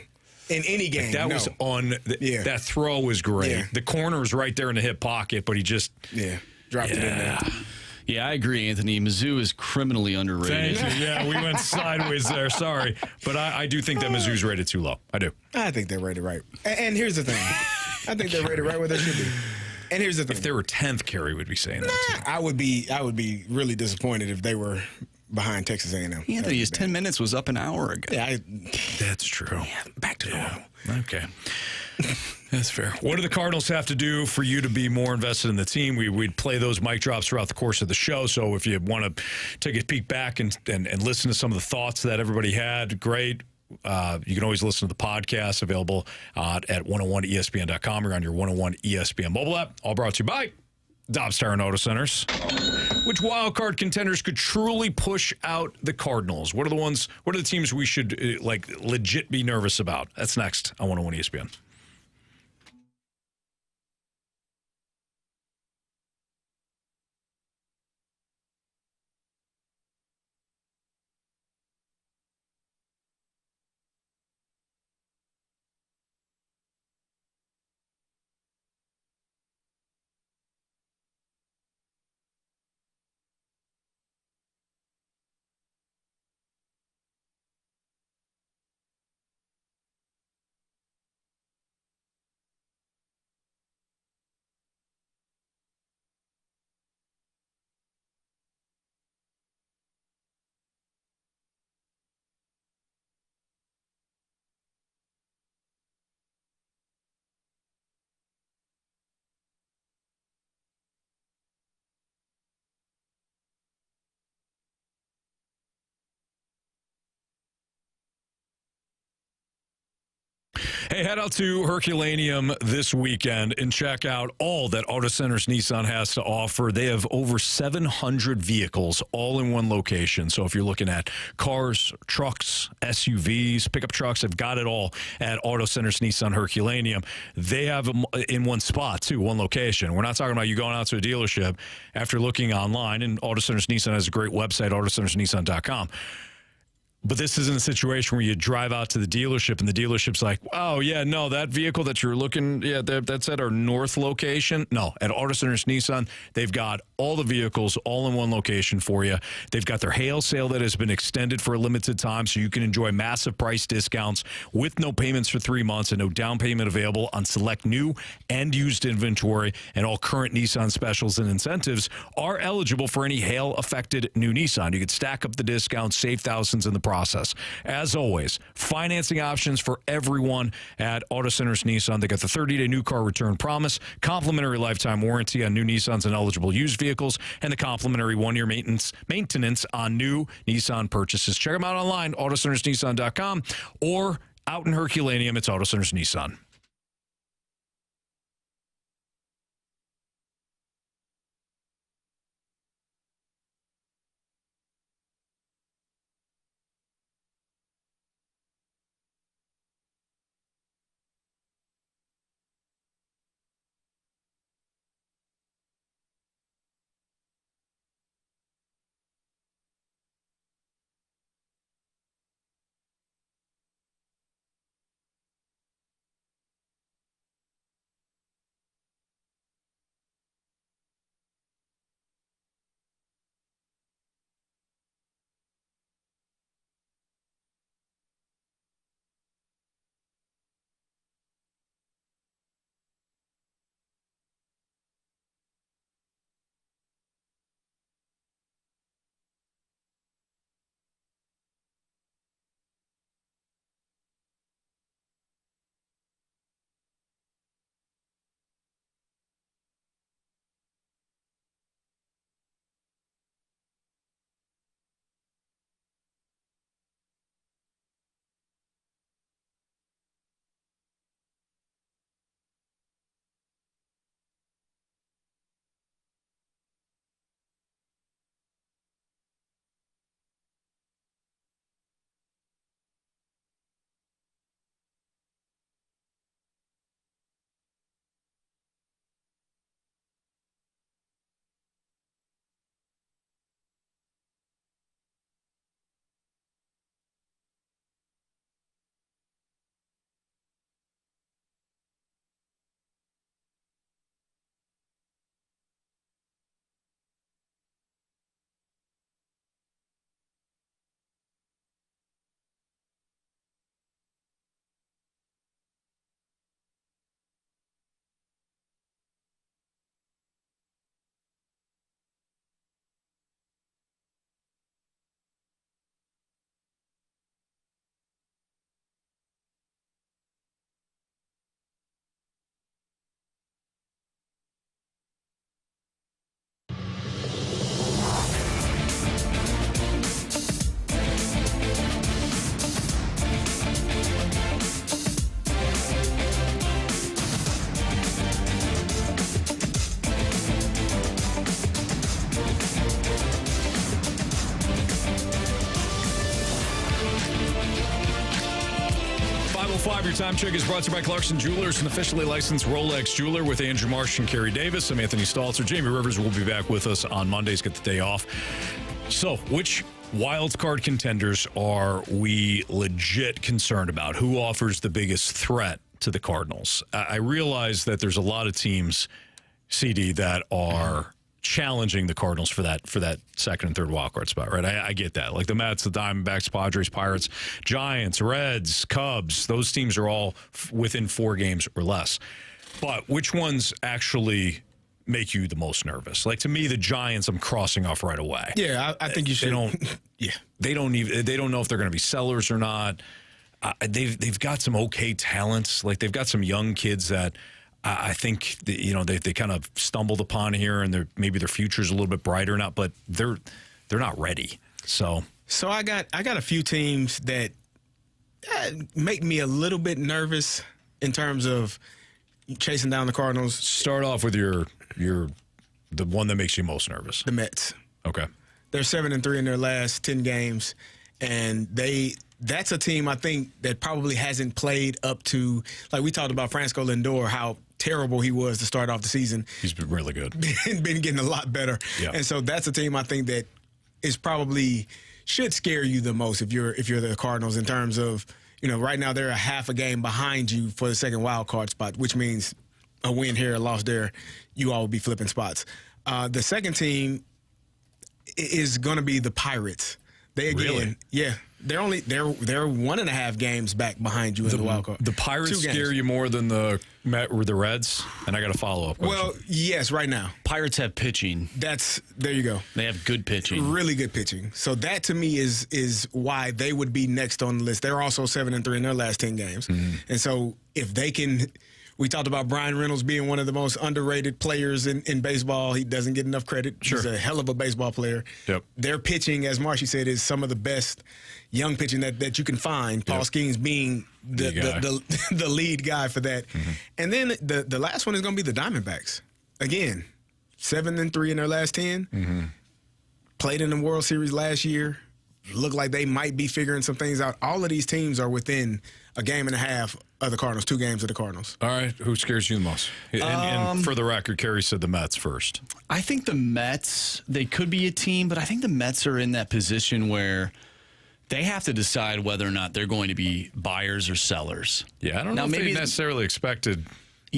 In any game, that throw was great. Yeah. The corner was right there in the hip pocket, but he just dropped it in there. Yeah, I agree, Anthony. Mizzou is criminally underrated. Thank you. Yeah, we went sideways there. Sorry. But I do think that Mizzou's rated too low. I do. I think they're rated right. And here's the thing. I think they're rated right where they should be. And here's the thing. If they were 10th, Carey would be saying that too. I would be really disappointed if they were behind Texas A&M. Anthony, his 10 minutes was up an hour ago. Yeah, that's true. Yeah, back to normal. Okay. That's fair. What do the Cardinals have to do for you to be more invested in the team? We'd play those mic drops throughout the course of the show. So if you want to take a peek back and listen to some of the thoughts that everybody had, great. You can always listen to the podcast available at 101ESPN.com or on your 101 ESPN mobile app. All brought to you by Dobbs Tire and Auto Centers. Which wild card contenders could truly push out the Cardinals? What are the teams we should legit be nervous about? That's next on 101 ESPN. Hey, head out to Herculaneum this weekend and check out all that Auto Centers Nissan has to offer. They have over 700 vehicles all in one location. So if you're looking at cars, trucks, SUVs, pickup trucks, they've got it all at Auto Centers Nissan Herculaneum. They have them in one spot, too, one location. We're not talking about you going out to a dealership after looking online. And Auto Centers Nissan has a great website, autocentersnissan.com. But this isn't a situation where you drive out to the dealership and the dealership's like, oh, yeah, no, that vehicle that you're looking, yeah, that's at our north location. No, at Auto Centers Nissan, they've got all the vehicles all in one location for you. They've got their hail sale that has been extended for a limited time, so you can enjoy massive price discounts with no payments for 3 months and no down payment available on select new and used inventory. And all current Nissan specials and incentives are eligible for any hail-affected new Nissan. You could stack up the discounts, save thousands in the process. As always, financing options for everyone at Auto Centers Nissan. They got the 30-day new car return promise, complimentary lifetime warranty on new Nissans and eligible used vehicles, and the complimentary one-year maintenance on new Nissan purchases. Check them out online, autocentersnissan.com, or out in Herculaneum, it's Auto Centers Nissan. Your time check is brought to you by Clarkson Jewelers, an officially licensed Rolex jeweler with Andrew Marsh and Carey Davis. I'm Anthony Stalter. Jamie Rivers will be back with us on Mondays. Get the day off. So, which wild card contenders are we legit concerned about? Who offers the biggest threat to the Cardinals? I realize that there's a lot of teams, CD, that are challenging the Cardinals for that second and third wildcard spot, right? I get that. Like the Mets, the Diamondbacks, Padres, Pirates, Giants, Reds, Cubs, those teams are all within 4 games or less. But which ones actually make you the most nervous? Like, to me, the Giants, I'm crossing off right away. Yeah, I think you should. They don't know if they're going to be sellers or not. They've got some okay talents. Like, they've got some young kids that I think they kind of stumbled upon here, and maybe their future's a little bit brighter or not, but they're not ready. So I got a few teams that make me a little bit nervous. in terms of chasing down the Cardinals. Start off with the one that makes you most nervous. The Mets. Okay. They're 7-3 in their last 10 games, and that's a team I think that probably hasn't played up to, like we talked about Francisco Lindor, how terrible he was to start off the season. He's been really good. Been getting a lot better. Yeah. And so that's a team I think that is probably should scare you the most if you're the Cardinals in terms of, right now they're a half a game behind you for the second wild card spot, which means a win here, a loss there, you all will be flipping spots. The second team is going to be the Pirates. Really? Yeah. They're 1.5 games back behind you in the wild card. The Pirates scare you more than the Reds? And I got a follow-up question. Well, yes, right now. Pirates have pitching. There you go. They have good pitching. Really good pitching. So that to me is why they would be next on the list. They're also 7-3 in their last 10 games. Mm-hmm. And so if they can, we talked about Brian Reynolds being one of the most underrated players in baseball. He doesn't get enough credit. Sure. He's a hell of a baseball player. Yep. Their pitching, as Marshy said, is some of the best young pitching that you can find. Paul Skeens being the lead guy for that. Mm-hmm. And then the last one is going to be the Diamondbacks. Again, 7-3 in their last 10. Mm-hmm. Played in the World Series last year. Look like they might be figuring some things out. All of these teams are within a game and a half of the Cardinals, 2 games of the Cardinals. All right. Who scares you the most? And for the record, Carey said the Mets first. I think the Mets, they could be a team, but I think the Mets are in that position where they have to decide whether or not they're going to be buyers or sellers. Yeah, I don't know if they necessarily expected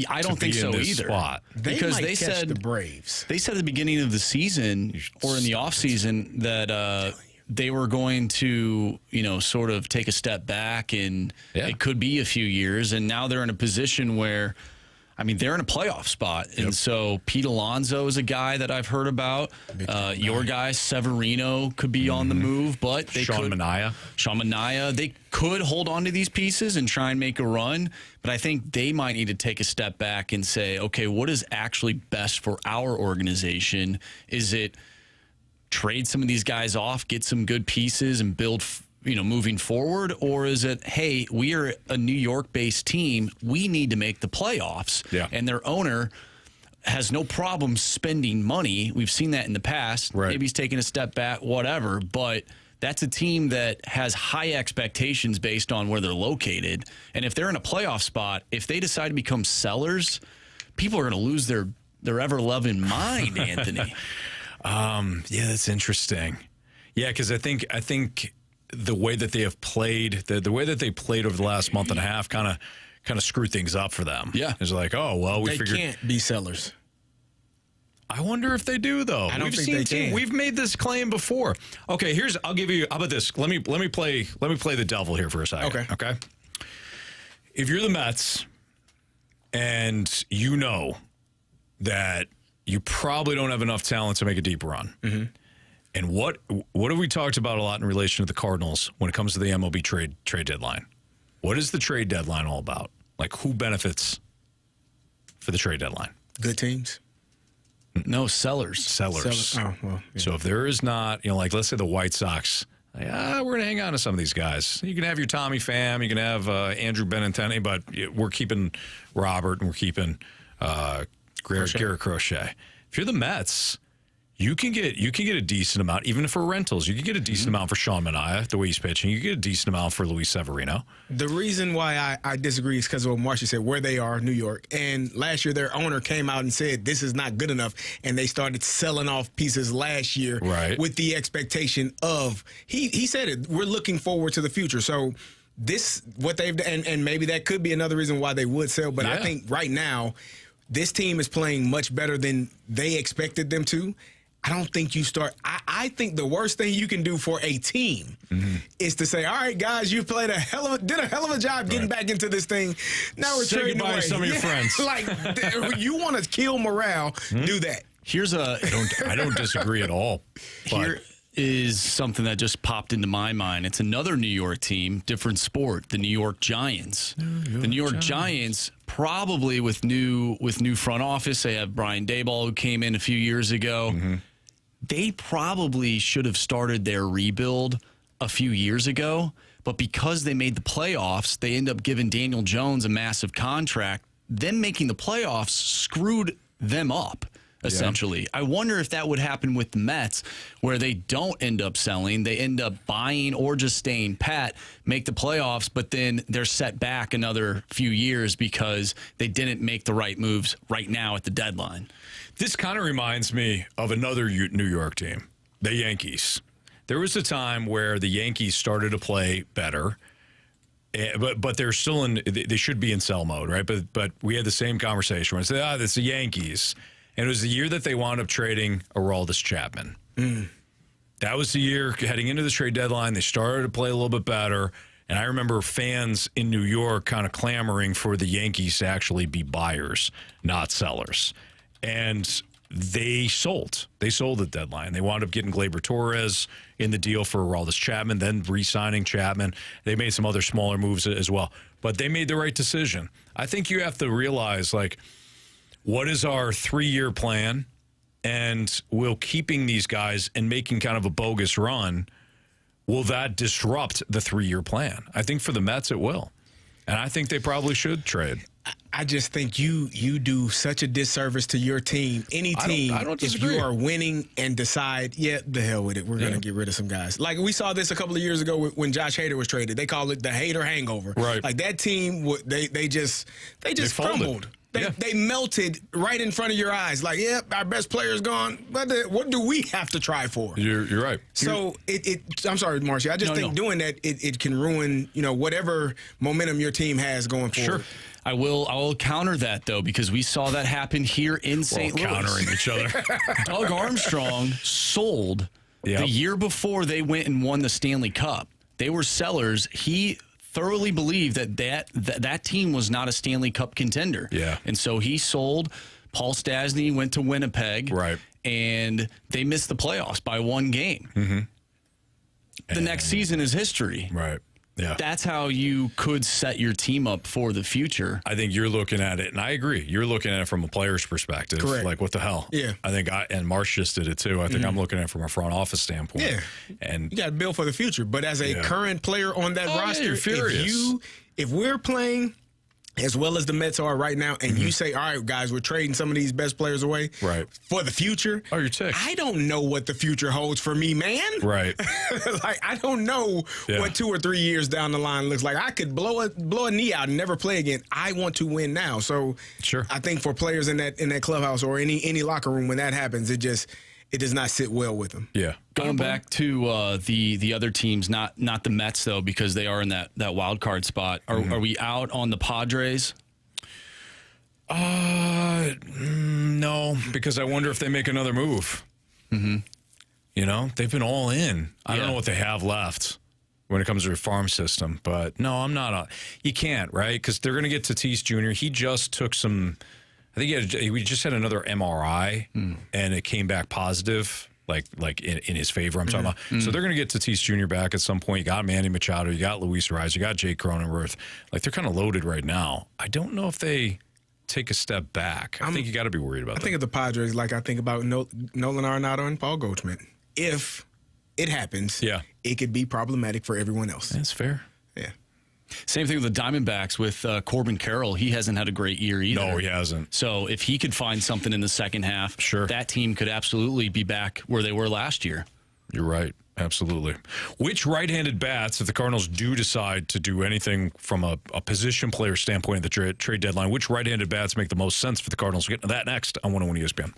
I don't think so either. Spot. Because they said the Braves. They said at the beginning of the season or in the offseason that they were going to, sort of take a step back, and it could be a few years. And now they're in a position where, they're in a playoff spot. Yep. And so Pete Alonso is a guy that I've heard about. Your guy, Severino, could be on the move, but they Sean Manaea. They could hold on to these pieces and try and make a run. But I think they might need to take a step back and say, okay, what is actually best for our organization? Is it trade some of these guys off, get some good pieces, and build, moving forward? Or is it, hey, we are a New York-based team. We need to make the playoffs. Yeah. And their owner has no problem spending money. We've seen that in the past. Right. Maybe he's taking a step back, whatever. But that's a team that has high expectations based on where they're located. And if they're in a playoff spot, if they decide to become sellers, people are going to lose their ever-loving mind, Anthony. Yeah, that's interesting. Yeah, because I think the way that they have played, the way that they played over the last month and a half, kind of screwed things up for them. Yeah, it's like, we figured they can't be sellers. I wonder if they do, though. I don't think they can. We've made this claim before. Okay, I'll give you. How about this? Let me play the devil here for a second. Okay. If you're the Mets, and you know that you probably don't have enough talent to make a deep run. Mm-hmm. And what have we talked about a lot in relation to the Cardinals when it comes to the MLB trade deadline? What is the trade deadline all about? Like, who benefits for the trade deadline? Good teams. No, sellers. Sellers. Oh, well, yeah. So if there is not, like, let's say the White Sox, we're going to hang on to some of these guys. You can have your Tommy Pham, you can have Andrew Benintendi, but we're keeping Robert and we're keeping Garrett Crochet. If you're the Mets, you can get a decent amount, even for rentals. You can get a decent amount for Sean Manaea, the way he's pitching. You can get a decent amount for Luis Severino. The reason why I disagree is because of what Marcia said, where they are, New York. And last year, their owner came out and said, this is not good enough. And they started selling off pieces last year with the expectation of, he said it, we're looking forward to the future. So what they've done, and maybe that could be another reason why they would sell. But I think right now, this team is playing much better than they expected them to. I don't think you start. I think the worst thing you can do for a team is to say, all right, guys, you've played did a hell of a job getting back into this thing. Now we're trading away some of your friends. Like, you want to kill morale, do that. I don't disagree at all. Here is something that just popped into my mind. It's another New York team, different sport, the New York Giants. The New York Giants, probably with new front office. They have Brian Daboll, who came in a few years ago. Mm-hmm. They probably should have started their rebuild a few years ago, But because they made the playoffs, they end up giving Daniel Jones a massive contract. Them making the playoffs screwed them up, essentially. Yeah. I wonder if that would happen with the Mets, where they don't end up selling. They end up buying or just staying pat, make the playoffs, but then they're set back another few years because they didn't make the right moves right now at the deadline. This kind of reminds me of another New York team, the Yankees. There was a time where the Yankees started to play better, but they're still they should be in sell mode, right? But we had the same conversation where I said, that's the Yankees. And it was the year that they wound up trading Aroldis Chapman. That was the year heading into the trade deadline. They started to play a little bit better. And I remember fans in New York kind of clamoring for the Yankees to actually be buyers, not sellers. And they sold. They sold at deadline. They wound up getting Gleyber Torres in the deal for Aroldis Chapman, then re-signing Chapman. They made some other smaller moves as well. But they made the right decision. I think you have to realize, like, what is our 3-year plan? And will keeping these guys and making kind of a bogus run, will that disrupt the 3-year plan? I think for the Mets it will. And I think they probably should trade. I just think you do such a disservice to your team. Any team, I don't if disagree. you are winning and decide, the hell with it, we're going to get rid of some guys. Like we saw this a couple of years ago when Josh Hader was traded. They call it the Hader hangover. Right. Like that team, they just crumbled. They melted right in front of your eyes. Like, our best player's gone. But what do we have to try for? You're right. So I'm sorry, Marcy. I just think doing that it can ruin whatever momentum your team has going forward. Sure. I will counter that, though, because we saw that happen here in St. Louis. Countering each other. Doug Armstrong sold the year before they went and won the Stanley Cup. They were sellers. He thoroughly believed that team was not a Stanley Cup contender. Yeah. And so he sold. Paul Stastny went to Winnipeg. Right. And they missed the playoffs by 1 game. Mm-hmm. The next season is history. Right. Yeah. That's how you could set your team up for the future. I think you're looking at it, and I agree. You're looking at it from a player's perspective. Correct. Like, what the hell? Yeah. I think and Marsh just did it too. I think I'm looking at it from a front office standpoint. Yeah. And you got to build for the future. But as a current player on that roster, you're furious. if we're playing as well as the Mets are right now, and you say, all right, guys, we're trading some of these best players away for the future. Oh, you're ticked. I don't know what the future holds for me, man. Right. Like, I don't know what 2 or 3 years down the line looks like. I could blow a knee out and never play again. I want to win now. So sure. I think for players in that clubhouse or any locker room, when that happens, it does not sit well with them. Yeah. Going back to the other teams, not the Mets, though, because they are in that wild card spot. Are we out on the Padres? No, because I wonder if they make another move. Mm-hmm. They've been all in. I don't know what they have left when it comes to their farm system. But, no, I'm not. You can't, right? Because they're going to get Tatis Jr. He just took some – I think we just had another MRI, and it came back positive, like in his favor. I'm talking about. So they're going to get Tatis Jr. back at some point. You got Manny Machado, you got Luis Ariz, you got Jake Cronenworth. Like, they're kind of loaded right now. I don't know if they take a step back. I think you got to be worried about that. I think of the Padres like I think about Nolan Arenado and Paul Goldschmidt. If it happens, it could be problematic for everyone else. That's fair. Yeah. Same thing with the Diamondbacks with Corbin Carroll. He hasn't had a great year either. No, he hasn't. So if he could find something in the second half, that team could absolutely be back where they were last year. You're right. Absolutely. Which right-handed bats, if the Cardinals do decide to do anything from a position player standpoint at the trade deadline, which right-handed bats make the most sense for the Cardinals? We'll get to that next on 101 ESPN.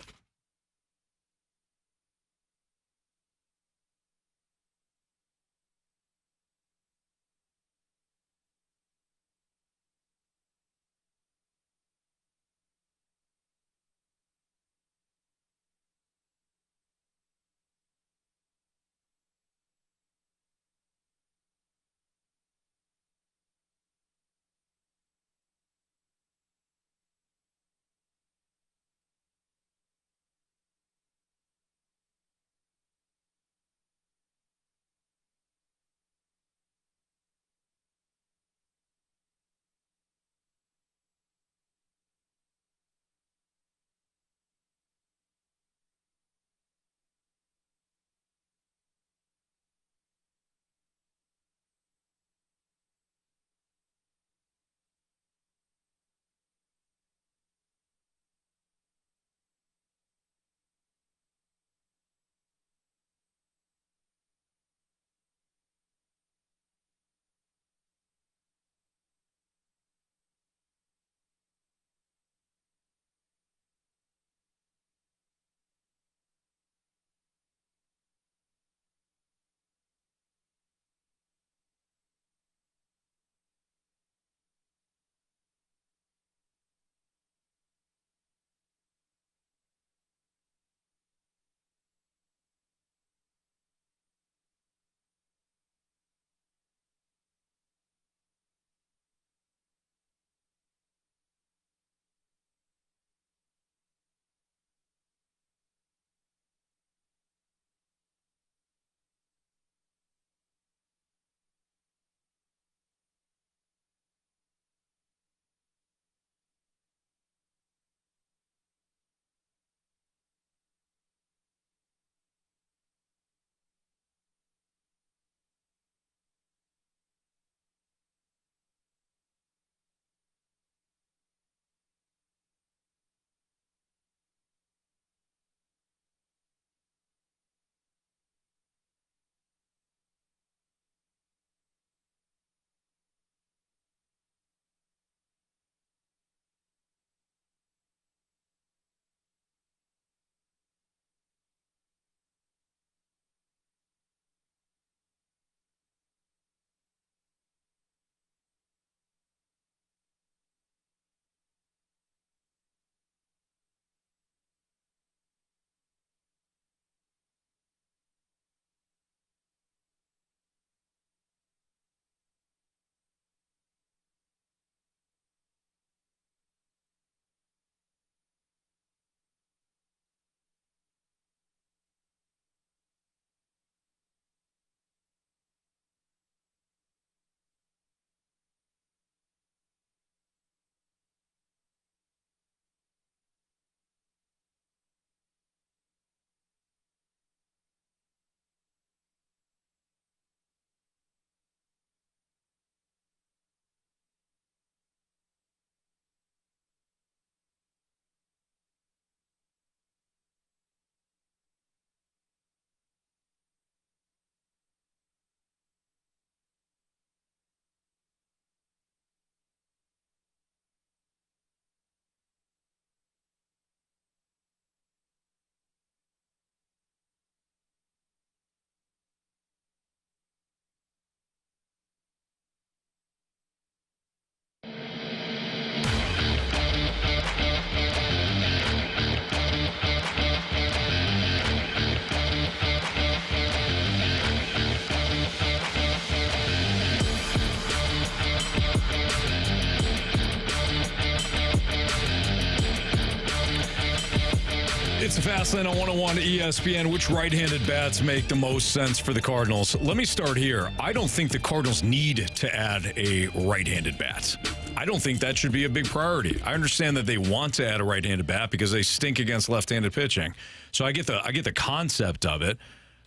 It's the Fast Lane on 101 ESPN. Which right-handed bats make the most sense for the Cardinals? Let me start here. I don't think the Cardinals need to add a right-handed bat. I don't think that should be a big priority. I understand that they want to add a right-handed bat because they stink against left-handed pitching. So I get the concept of it.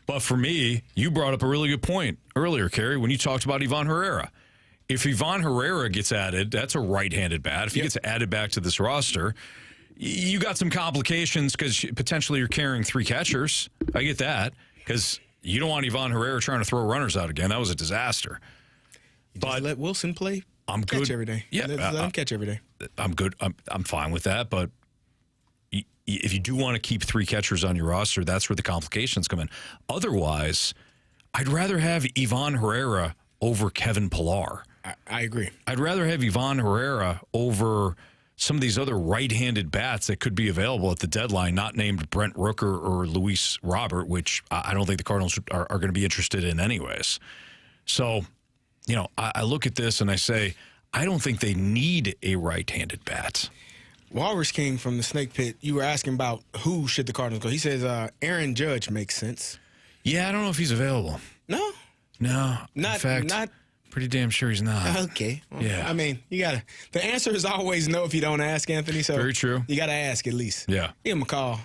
But for me, you brought up a really good point earlier, Carey, when you talked about Ivan Herrera. If Ivan Herrera gets added, that's a right-handed bat. If he gets added back to this roster, you got some complications because potentially you're carrying three catchers. I get that because you don't want Ivan Herrera trying to throw runners out again. That was a disaster. But let Wilson play. I'm catch good every day. Yeah, let him catch every day. I'm good. I'm fine with that. But if you do want to keep three catchers on your roster, that's where the complications come in. Otherwise, I'd rather have Ivan Herrera over Kevin Pillar. I agree. I'd rather have Ivan Herrera over some of these other right-handed bats that could be available at the deadline, not named Brent Rooker or Luis Robert, which I don't think the Cardinals are going to be interested in anyways. So, I look at this and I say, I don't think they need a right-handed bat. Walrus King from the Snake Pit, you were asking about who should the Cardinals go. He says Aaron Judge makes sense. Yeah, I don't know if he's available. No? No. In fact, pretty damn sure he's not. Okay. Well, yeah. I mean, the answer is always no if you don't ask, Anthony. So very true. You got to ask at least. Yeah. Give him a call.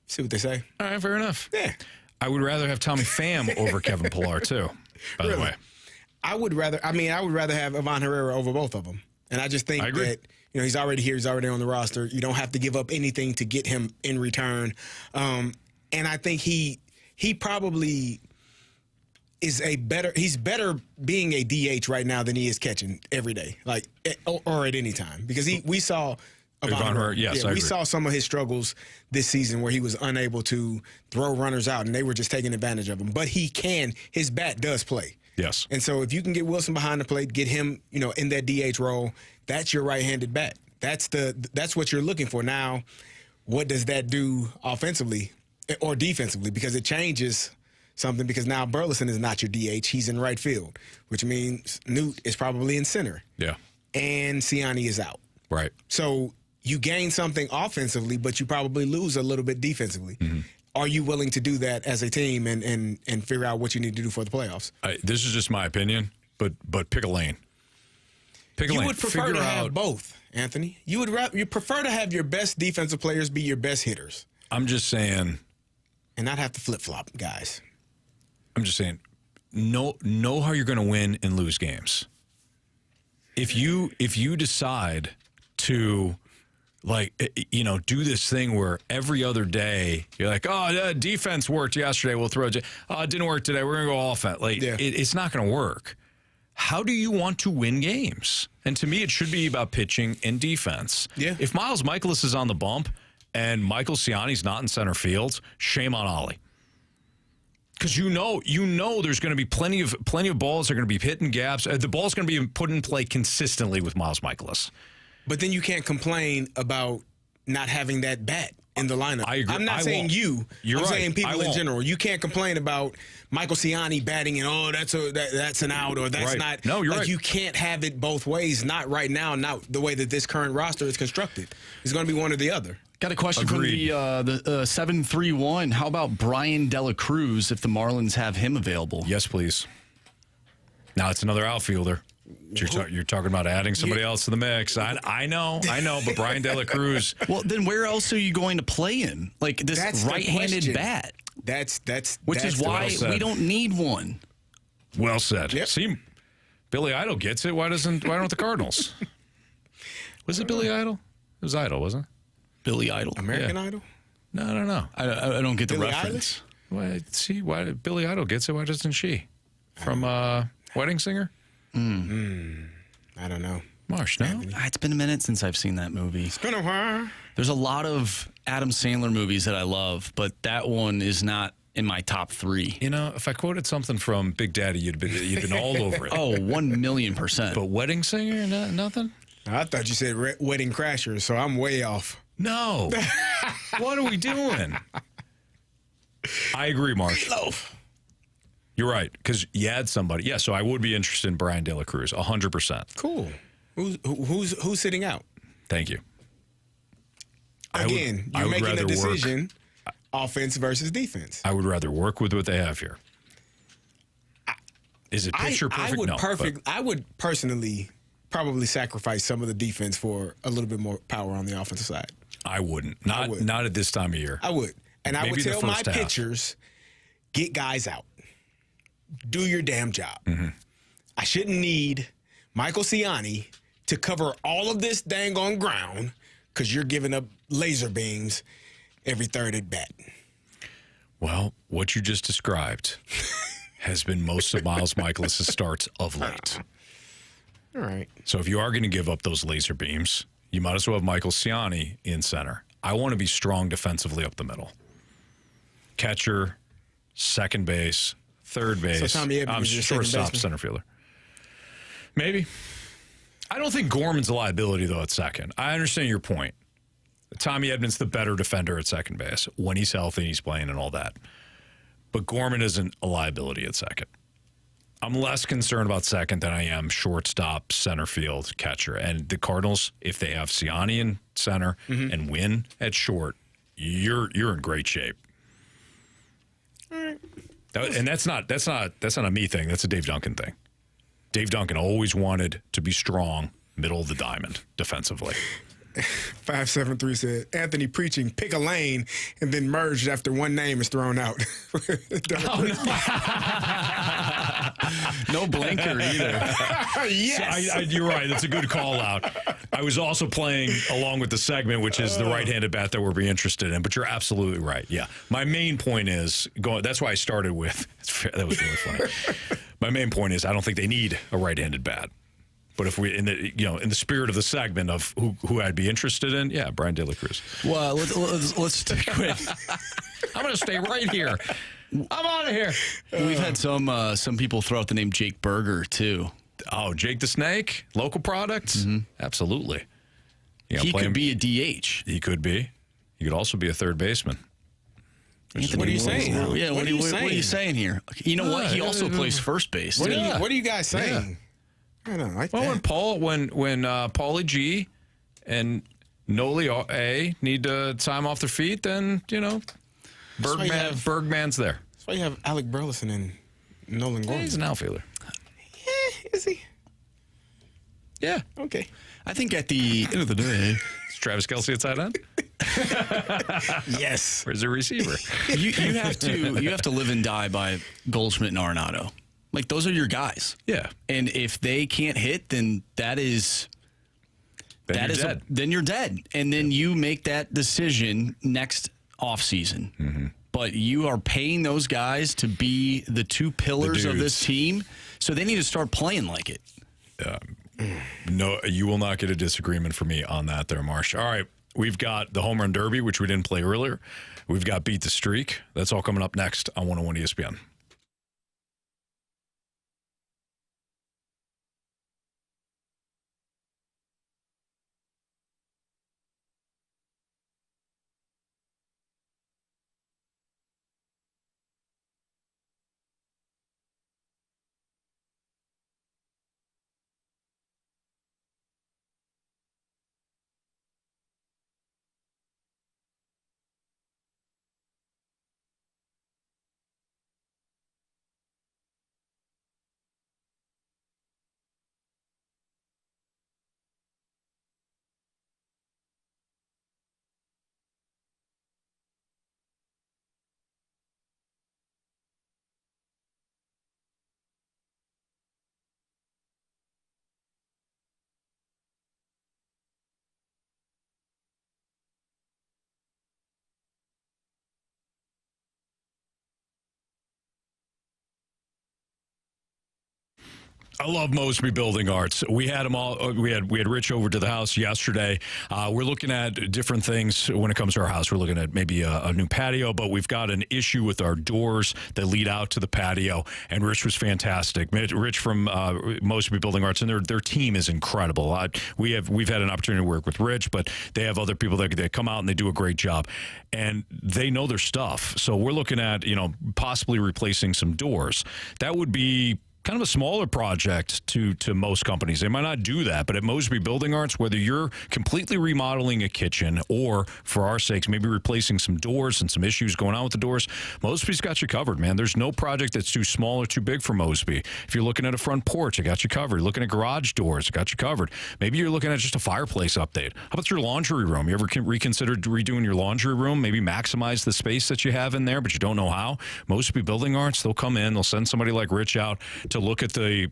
See what they say. All right, fair enough. Yeah. I would rather have Tommy Pham over Kevin Pillar, too, by the way. I would rather have Ivan Herrera over both of them. And I just think that, he's already here. He's already on the roster. You don't have to give up anything to get him in return. And I think he probably is he's better being a DH right now than he is catching every day, or at any time. Because we saw Ivan Herrera, yes, I agree. We saw some of his struggles this season where he was unable to throw runners out and they were just taking advantage of him. But his bat does play. Yes. And so if you can get Wilson behind the plate, get him, in that DH role, that's your right-handed bat. That's what you're looking for. Now, what does that do offensively or defensively? Because it changes something, because now Burleson is not your DH. He's in right field, which means Newt is probably in center. Yeah. And Siani is out. Right. So you gain something offensively, but you probably lose a little bit defensively. Mm-hmm. Are you willing to do that as a team and figure out what you need to do for the playoffs? This is just my opinion, but pick a lane. Pick a lane. You would prefer to have both, Anthony. You prefer to have your best defensive players be your best hitters. I'm just saying. And not have to flip-flop, guys. I'm just saying, know how you're going to win and lose games. If you decide to, do this thing where every other day you're like, defense worked yesterday, we'll throw it. It didn't work today, we're going to go offense. It's not going to work. How do you want to win games? And to me, it should be about pitching and defense. Yeah. If Miles Mikolas is on the bump and Michael Siani's not in center field, shame on Ollie. Because you know there's going to be plenty of balls that are going to be hitting gaps. The ball's going to be put in play consistently with Miles Mikolas. But then you can't complain about not having that bat in the lineup. I agree. I'm not saying you. You're I'm right. saying people in general. You can't complain about Michael Siani batting and that's an out or that's not. No, you're right. You can't have it both ways. Not right now. Not the way that this current roster is constructed. It's going to be one or the other. Got a question from the 731. How about Brian Dela Cruz if the Marlins have him available? Yes, please. Now it's another outfielder. You're talking about adding somebody else to the mix. I know, but Brian Dela Cruz. Well, then where else are you going to play him? Like this right-handed bat. Which is why we don't need one. Well said. Yep. See, Billy Idol gets it. Why don't the Cardinals? Was it Billy Idol? It was Idol, wasn't it? Billy Idol. American Idol? No. I don't get the Billie reference. Why, see, why Billy Idol gets it? Why doesn't she? From Wedding Singer? I don't know. Marsh, no? It's been a minute since I've seen that movie. It's been a while. There's a lot of Adam Sandler movies that I love, but that one is not in my top 3. If I quoted something from Big Daddy, you'd been all over it. Oh, 1,000,000%. But Wedding Singer, nothing? I thought you said Wedding Crashers, so I'm way off. No. What are we doing? I agree, Marsh. You're right, because you had somebody. Yeah, so I would be interested in Brian Dela Cruz, 100%. Cool. Who's sitting out? Thank you. Again, you're making a decision, offense versus defense. I would rather work with what they have here. Is it picture perfect? I would personally probably sacrifice some of the defense for a little bit more power on the offensive side. I wouldn't. Not at this time of year. I would. And I would tell my pitchers, get guys out. Do your damn job. Mm-hmm. I shouldn't need Michael Ciani to cover all of this dang on ground because you're giving up laser beams every third at bat. Well, what you just described has been most of Miles Michaelis' starts of late. All right. So if you are going to give up those laser beams, you might as well have Michael Ciani in center. I want to be strong defensively up the middle. Catcher, second base, third base. So Tommy Edman is your shortstop, center fielder. Maybe. I don't think Gorman's a liability, though, at second. I understand your point. Tommy Edman's the better defender at second base when he's healthy, he's playing and all that. But Gorman isn't a liability at second. I'm less concerned about second than I am shortstop, center field, catcher. And the Cardinals, if they have Ciani in center and win at short, you're in great shape. All right. And that's not a me thing. That's a Dave Duncan thing. Dave Duncan always wanted to be strong, middle of the diamond, defensively. 573 said, Anthony preaching, pick a lane, and then merged after one name is thrown out. No blinker either. Yes. So you're right. That's a good call out. I was also playing along with the segment, which is the right-handed bat that we're being interested in. But you're absolutely right. Yeah. My main point is that's why I started with. That was really funny. My main point is I don't think they need a right-handed bat. But if we in the spirit of the segment of who I'd be interested in, yeah, Brian De La Cruz. Well, let's stick with. I'm going to stay right here. I'm out of here. We've had some people throw out the name Jake Berger too. Oh, Jake the Snake, local products, absolutely. He could be a DH. He could be. He could also be a third baseman. What are you saying? Yeah, what are you saying here? You know what? He also plays first base. What are you guys saying? Yeah. I don't like well, that. when Paulie G and Noli A need to time off their feet, then Bergman's there. That's why you have Alec Burleson and Nolan Gorman. He's an outfielder. Yeah, is he? Yeah. Okay. I think at the end of the day, is Travis Kelce at tight end? Yes. Where's the receiver? you have to live and die by Goldschmidt and Arenado. Like, those are your guys. Yeah. And if they can't hit, then then you're dead. And then you make that decision next offseason. Mm-hmm. But you are paying those guys to be the two pillars of this team, so they need to start playing like it. No, you will not get a disagreement from me on that there, Marsh. All right, we've got the Home Run Derby, which we didn't play earlier. We've got Beat the Streak. That's all coming up next on 101 ESPN. I love Mosby Building Arts. We had them all. We had Rich over to the house yesterday. We're looking at different things when it comes to our house. We're looking at maybe a new patio, but we've got an issue with our doors that lead out to the patio. And Rich was fantastic. Rich from Mosby Building Arts, and their team is incredible. We've had an opportunity to work with Rich, but they have other people that come out and they do a great job, and they know their stuff. So we're looking at possibly replacing some doors. That would be kind of a smaller project to most companies. They might not do that, but at Mosby Building Arts, whether you're completely remodeling a kitchen or, for our sakes, maybe replacing some doors and some issues going on with the doors, Mosby's got you covered, man. There's no project that's too small or too big for Mosby. If you're looking at a front porch, I got you covered. You're looking at garage doors, I got you covered. Maybe you're looking at just a fireplace update. How about your laundry room? You ever reconsidered redoing your laundry room? Maybe maximize the space that you have in there, but you don't know how? Mosby Building Arts, they'll come in, they'll send somebody like Rich out to look at the,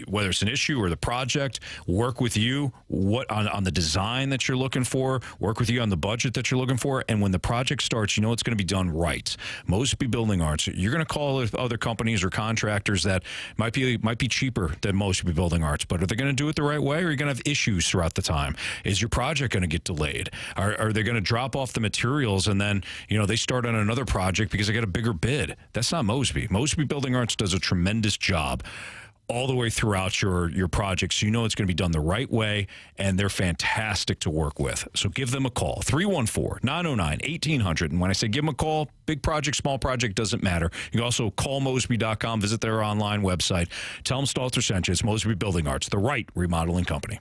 whether it's an issue or the project, work with you on the design that you're looking for, work with you on the budget that you're looking for, and when the project starts, you know it's going to be done right. Mosby Building Arts, you're going to call other companies or contractors that might be cheaper than Mosby Building Arts, but are they going to do it the right way, or are you going to have issues throughout the time? Is your project going to get delayed? Are they going to drop off the materials and then, they start on another project because they got a bigger bid? That's not Mosby. Mosby Building Arts does a tremendous job all the way throughout your project, so you know it's going to be done the right way, and they're fantastic to work with. So give them a call, 314-909-1800. And when I say give them a call, big project, small project, doesn't matter. You can also call Mosby.com, visit their online website. Tell them Stalter sent you. It's Mosby Building Arts, the right remodeling company.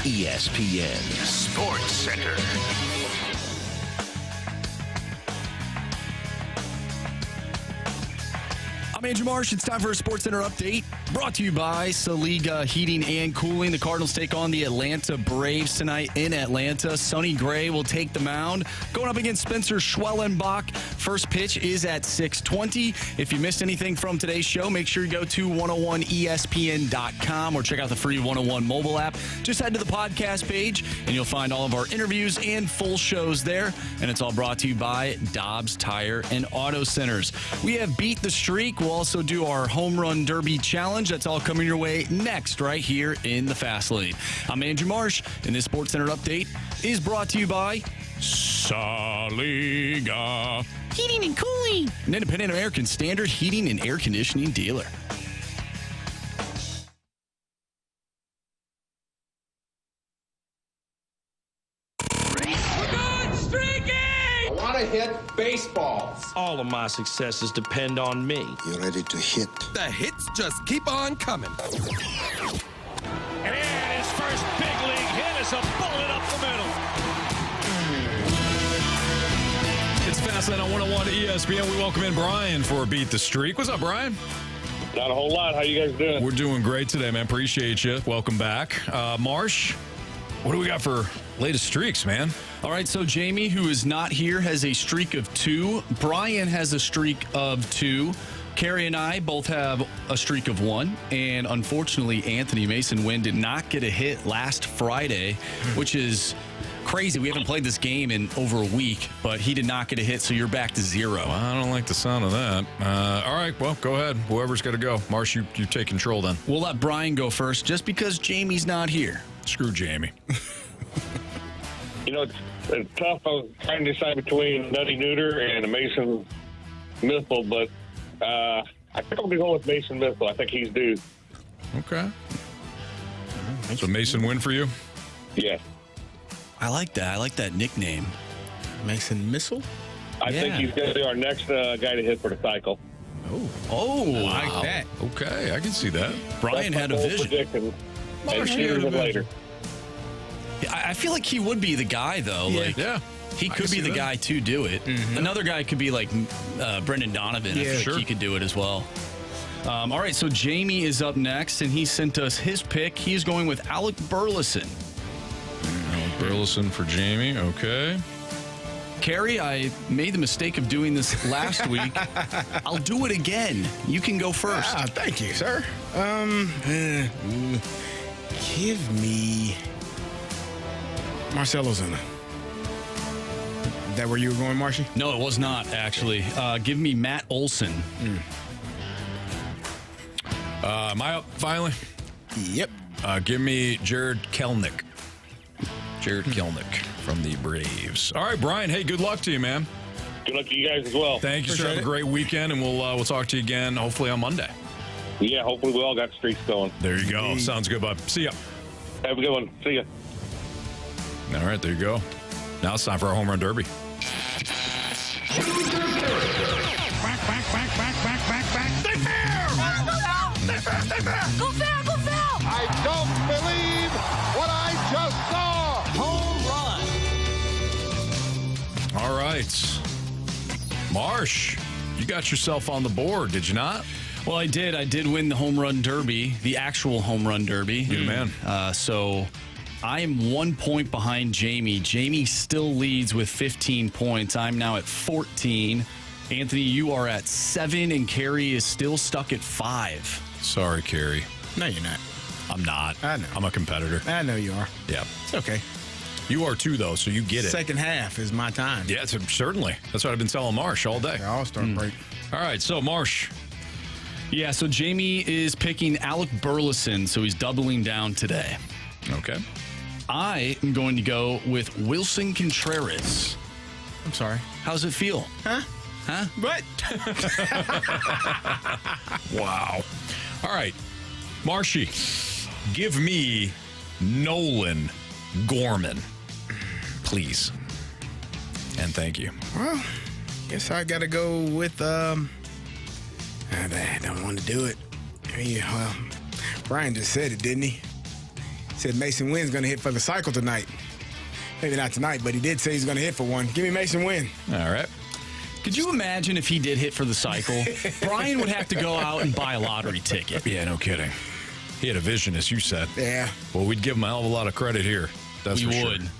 ESPN Sports Center. I'm Andrew Marsh. It's time for a Sports Center update brought to you by Saliga Heating and Cooling. The Cardinals take on the Atlanta Braves tonight in Atlanta. Sonny Gray will take the mound, going up against Spencer Schwellenbach. First pitch is at 6:20. If you missed anything from today's show, make sure you go to 101ESPN.com or check out the free 101 mobile app. Just head to the podcast page, and you'll find all of our interviews and full shows there. And it's all brought to you by Dobbs Tire and Auto Centers. We have Beat the Streak. We'll also do our Home Run Derby Challenge. That's all coming your way next right here in the Fast Lane. I'm Andrew Marsh, and this Sports Center update is brought to you by Saliga Heating and Cooling, an independent American Standard heating and air conditioning dealer. Hit baseballs. All of my successes depend on me. You're ready to hit. The hits just keep on coming. And his first big league hit is a bullet up the middle. It's Fastlane on 101 ESPN. We welcome in Brian for Beat the Streak. What's up, Brian? Not a whole lot. How you guys doing? We're doing great today, man. Appreciate you. Welcome back. Marsh, what do we got for latest streaks, man? All right, so Jamie, who is not here, has a streak of 2. Brian has a streak of 2. Carey and I both have a streak of 1. And unfortunately, Anthony Mason Wynn did not get a hit last Friday, which is crazy. We haven't played this game in over a week, but he did not get a hit, so you're back to 0. Well, I don't like the sound of that. All right, well, go ahead. Whoever's got to go. Marsh, you take control then. We'll let Brian go first just because Jamie's not here. Screw Jamie. You know, it's tough. I was trying to decide between Nutty Neuter and a Mason Missile, but I think I'm going to go with Mason Missile. I think he's due. Okay. So Mason Wynn for you? Yeah. I like that. I like that nickname. Mason Missile? I think he's going to be our next guy to hit for the cycle. Oh, wow. I like that. Okay, I can see that. Brian had a vision. Prediction. And sooner than later. I feel like he would be the guy, though. Yeah, he could be the guy to do it. Mm-hmm. Another guy could be like Brendan Donovan. Yeah, sure. He could do it as well. All right, so Jamie is up next, and he sent us his pick. He's going with Alec Burleson. Alec Burleson for Jamie. Okay. Carey, I made the mistake of doing this last week. I'll do it again. You can go first. Thank you, sir. Give me Marcell Ozuna. Is that where you were going, Marshy? No, it was not, actually. Give me Matt Olson. Am I up finally? Yep. Give me Jared Kelenic. Jared Kelenic from the Braves. All right, Brian. Hey, good luck to you, man. Good luck to you guys as well. Thank you, sir. Have a great weekend, and we'll talk to you again hopefully on Monday. Yeah, hopefully we all got streaks going. There you go. Sounds good, bud. See ya. Have a good one. See ya. All right, there you go. Now it's time for our home run derby. Back. Stay fair! Stay fair! Go fair! Go foul! I don't believe what I just saw! Home run! All right. Marsh, you got yourself on the board, did you not? Well, I did. I did win the home run derby, the actual home run derby. Good man. So I am 1 point behind Jamie. Jamie still leads with 15 points. I'm now at 14. Anthony, you are at 7, and Carey is still stuck at 5. Sorry, Carey. No, you're not. I'm not. I know. I'm a competitor. I know you are. Yeah. It's okay. You are too, though, so you get it. Second half is my time. Yeah, certainly. That's what I've been telling Marsh all day. All-star break. All right, so Marsh. Yeah, so Jamie is picking Alec Burleson, so he's doubling down today. Okay. I am going to go with Wilson Contreras. I'm sorry. How's it feel? Huh? What? Wow. All right. Marshy, give me Nolan Gorman, please. And thank you. Well, guess I got to go with, I don't want to do it. Yeah, well, Brian just said it, didn't he? Said Mason Wynn's going to hit for the cycle tonight. Maybe not tonight, but he did say he's going to hit for one. Give me Mason Wynn. All right. Could you imagine if he did hit for the cycle? Brian would have to go out and buy a lottery ticket. Yeah, no kidding. He had a vision, as you said. Yeah. Well, we'd give him a hell of a lot of credit here. That's we for would. Sure.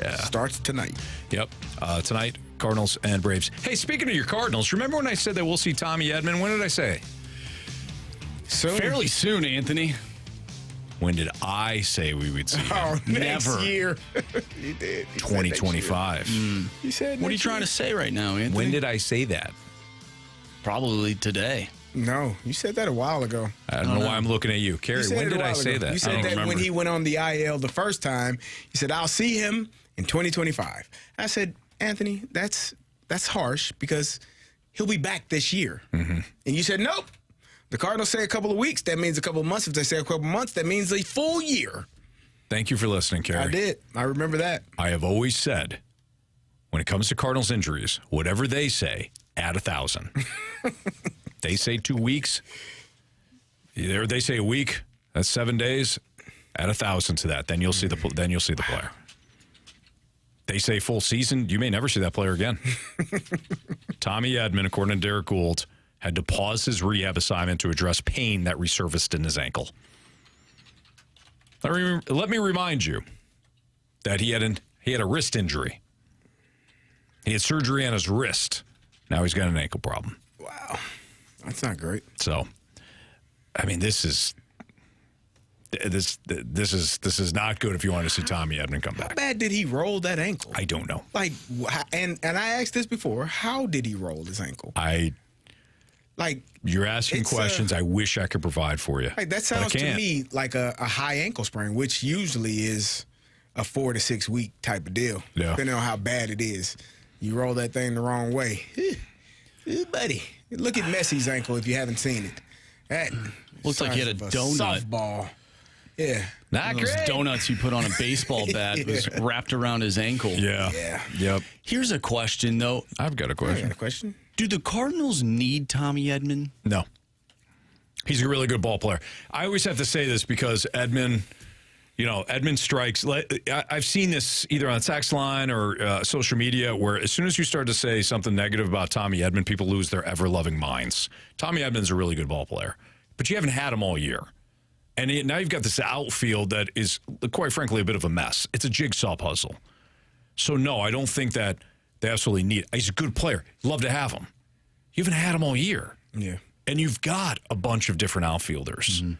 Yeah. Starts tonight. Yep. Tonight, Cardinals and Braves. Hey, speaking of your Cardinals, remember when I said that we'll see Tommy Edman? When did I say? Fairly soon, Anthony. When did I say we would see him? Oh, next Never. year. You did. 2025. You said What are you trying to say right now, Anthony? When did I say that? Probably today. No, you said that a while ago. I don't know why I'm looking at you. Carey, when did I say that? You said that when he went on the IL the first time. You said, I'll see him in 2025. I said, Anthony, that's harsh because he'll be back this year. Mm-hmm. And you said, nope. The Cardinals say a couple of weeks. That means a couple of months. If they say a couple of months, that means a full year. Thank you for listening, Carey. I did. I remember that. I have always said, when it comes to Cardinals injuries, whatever they say, add 1,000. They say 2 weeks. Either they say a week. That's 7 days. Add 1,000 to that. Then you'll see the player. They say full season. You may never see that player again. Tommy Edman, according to Derek Gould, had to pause his rehab assignment to address pain that resurfaced in his ankle. Let me remind you that he had a wrist injury. He had surgery on his wrist. Now he's got an ankle problem. Wow. That's not great. So, I mean, this is not good if you want to see Tommy Edman come back. How bad did he roll that ankle? I don't know. Like, and I asked this before. How did he roll his ankle? You're asking questions I wish I could provide for you. Like that sounds to me like a high ankle sprain, which usually is a 4 to 6 week type of deal, depending on how bad it is. You roll that thing the wrong way. Buddy, look at Messi's ankle if you haven't seen it. That looks like he had a donut. Softball. Yeah. Not those donuts you put on a baseball bat was wrapped around his ankle. Yeah. Yep. Here's a question, though. I've got a question. I got a question. Do the Cardinals need Tommy Edman? No. He's a really good ball player. I always have to say this because Edman strikes. I've seen this either on text line or social media where as soon as you start to say something negative about Tommy Edman, people lose their ever-loving minds. Tommy Edman's a really good ball player, but you haven't had him all year. And now you've got this outfield that is, quite frankly, a bit of a mess. It's a jigsaw puzzle. So, no, I don't think that they absolutely need it. He's a good player. Love to have him. You haven't had him all year. Yeah. And you've got a bunch of different outfielders. Mm-hmm.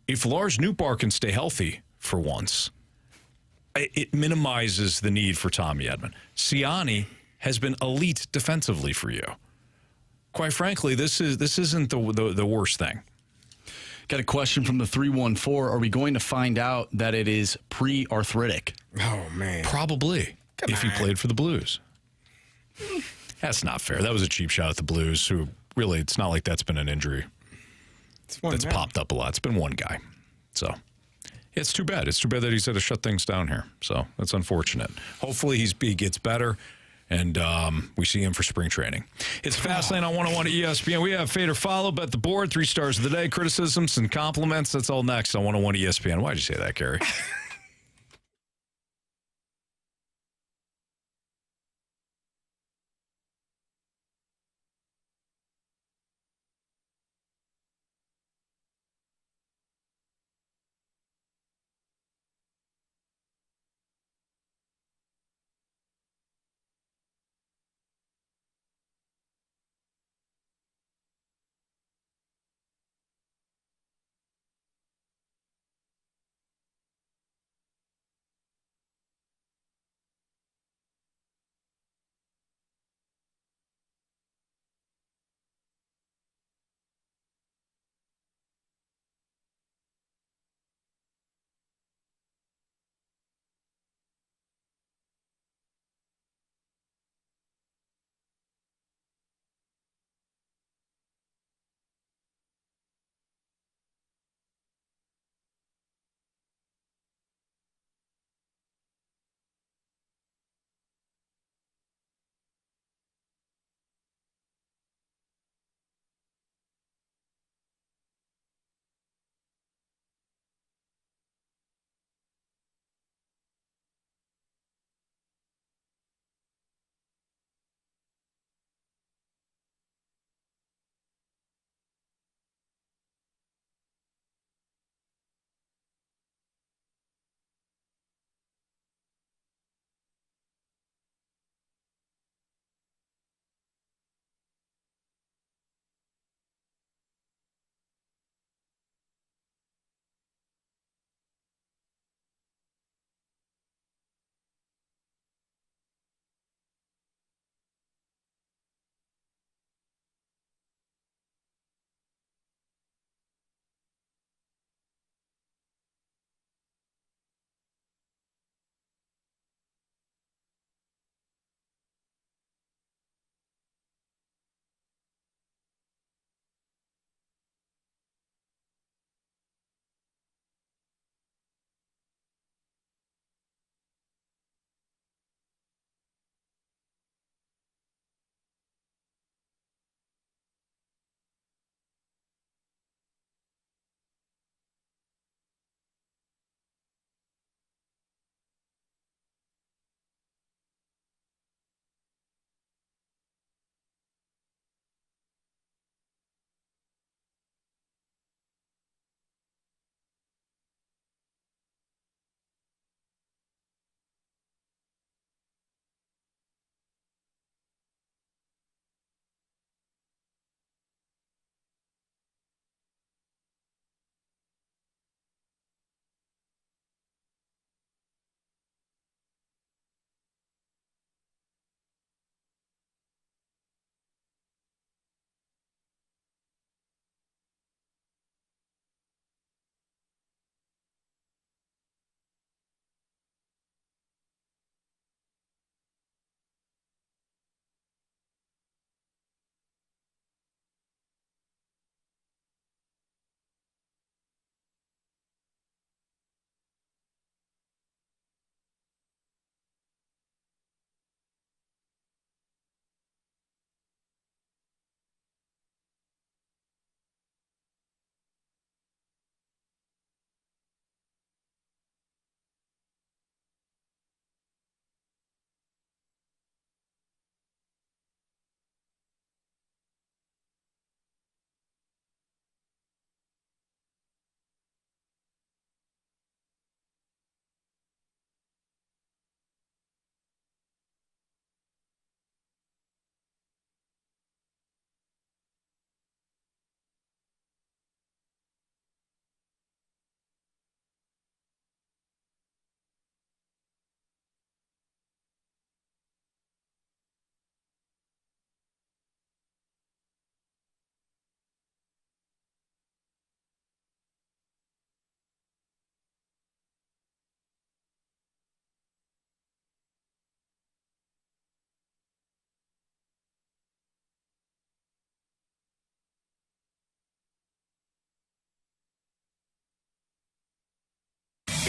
If Lars Nootbaar can stay healthy for once, it minimizes the need for Tommy Edman. Siani has been elite defensively for you. Quite frankly, this isn't the worst thing. Got a question from the 314. Are we going to find out that it is pre-arthritic? Oh, man. Probably. If he played for the Blues. That's not fair. That was a cheap shot at the Blues, who really, it's not like that's been an injury that's popped up a lot. It's been one guy. So it's too bad. It's too bad that he's had to shut things down here. So that's unfortunate. Hopefully he gets better. And we see him for spring training. It's Fastlane on 101 at ESPN. We have Fade or Follow, Bet the Board, 3 stars of the day, criticisms and compliments. That's all next on 101 ESPN. Why'd you say that, Carey?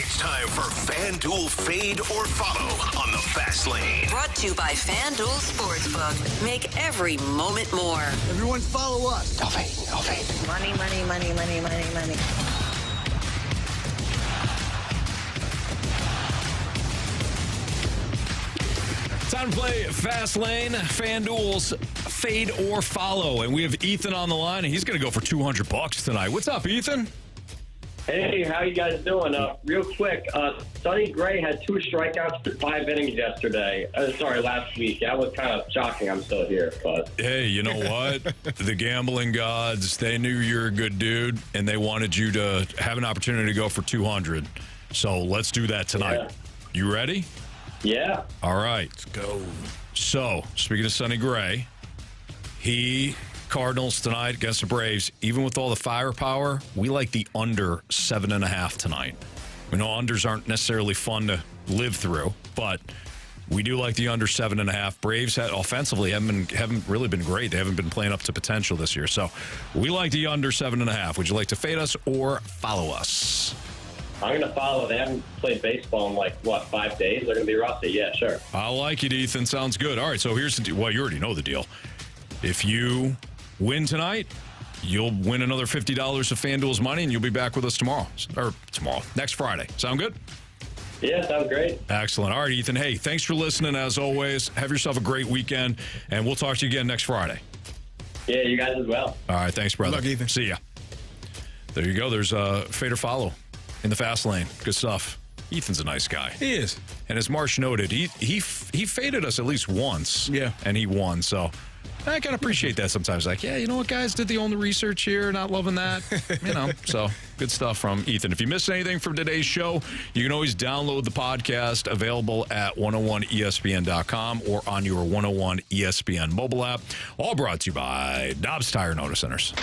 It's time for FanDuel Fade or Follow on the Fast Lane. Brought to you by FanDuel Sportsbook. Make every moment more. Everyone follow us. I'll fade. Money, money, money, money, money, money. Time to play Fast Lane, FanDuel's Fade or Follow. And we have Ethan on the line, and he's going to go for $200 tonight. What's up, Ethan? Hey, how you guys doing? Real quick, Sonny Gray had 2 strikeouts for 5 innings yesterday. Last week. That was kind of shocking. I'm still here, but hey, you know what? The gambling gods, they knew you're a good dude, and they wanted you to have an opportunity to go for 200. So let's do that tonight. Yeah. You ready? Yeah. All right. Let's go. So, speaking of Sonny Gray, Cardinals tonight against the Braves. Even with all the firepower, we like the under 7.5 tonight. We know unders aren't necessarily fun to live through, but we do like the under 7.5. Braves offensively haven't really been great. They haven't been playing up to potential this year. So we like the under 7.5. Would you like to fade us or follow us? I'm going to follow. They haven't played baseball in 5 days? They're going to be rusty. Yeah, sure. I like it, Ethan. Sounds good. All right, so here's the deal. Well, you already know the deal. If you win tonight, you'll win another $50 of FanDuel's money, and you'll be back with us next Friday. Sound good? Yeah, sounds great. Excellent. All right, Ethan. Hey, thanks for listening, as always. Have yourself a great weekend, and we'll talk to you again next Friday. Yeah, you guys as well. All right, thanks, brother. Good luck, Ethan. See ya. There you go. There's a fade or follow in the Fast Lane. Good stuff. Ethan's a nice guy. He is. And as Marsh noted, he faded us at least once. Yeah. And he won, so I kind of appreciate that sometimes. Like, yeah, you know what, guys? Did the only research here. Not loving that. So good stuff from Ethan. If you missed anything from today's show, you can always download the podcast, available at 101ESPN.com or on your 101 ESPN mobile app. All brought to you by Dobbs Tire and Auto Centers.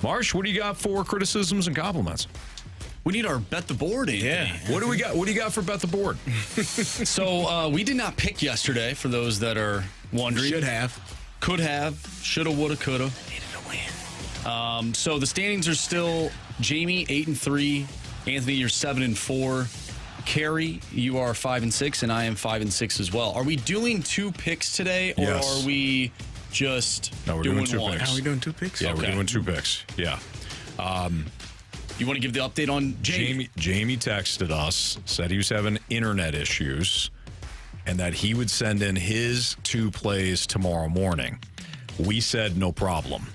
Marsh, what do you got for criticisms and compliments? We need our Bet the Board, Anthony. Yeah. What do we got? What do you got for Bet the Board? So we did not pick yesterday, for those that are wondering. Should have. Could have. Shoulda, woulda, coulda. Needed a win. So the standings are still Jamie 8-3, Anthony you're 7-4, Carey you are 5-6, and I am 5-6 as well. Are we doing 2 picks today, or Yes. are we just doing 2 one? picks. Are we doing 2 picks? Yeah, Okay. we're doing 2 picks. Yeah. You want to give the update on Jamie? Jamie texted us, said he was having internet issues, and that he would send in his 2 plays tomorrow morning. We said no problem.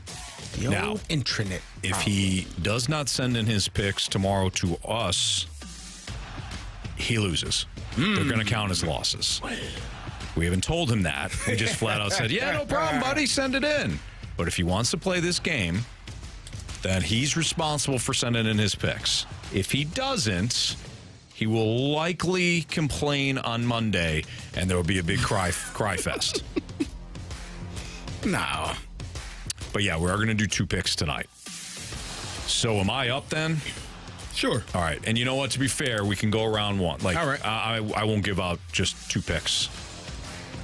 Now, intranet. If he does not send in his picks tomorrow to us, he loses. They're going to count as losses. We haven't told him that. We just flat out said, yeah, no problem, buddy, send it in. But if he wants to play this game, then he's responsible for sending in his picks. If he doesn't, he will likely complain on Monday, and there will be a big cry fest. No. But yeah, we are going to do 2 picks tonight. So am I up then? Sure. All right. And you know what? To be fair, we can go around one. All right. I won't give out just 2 picks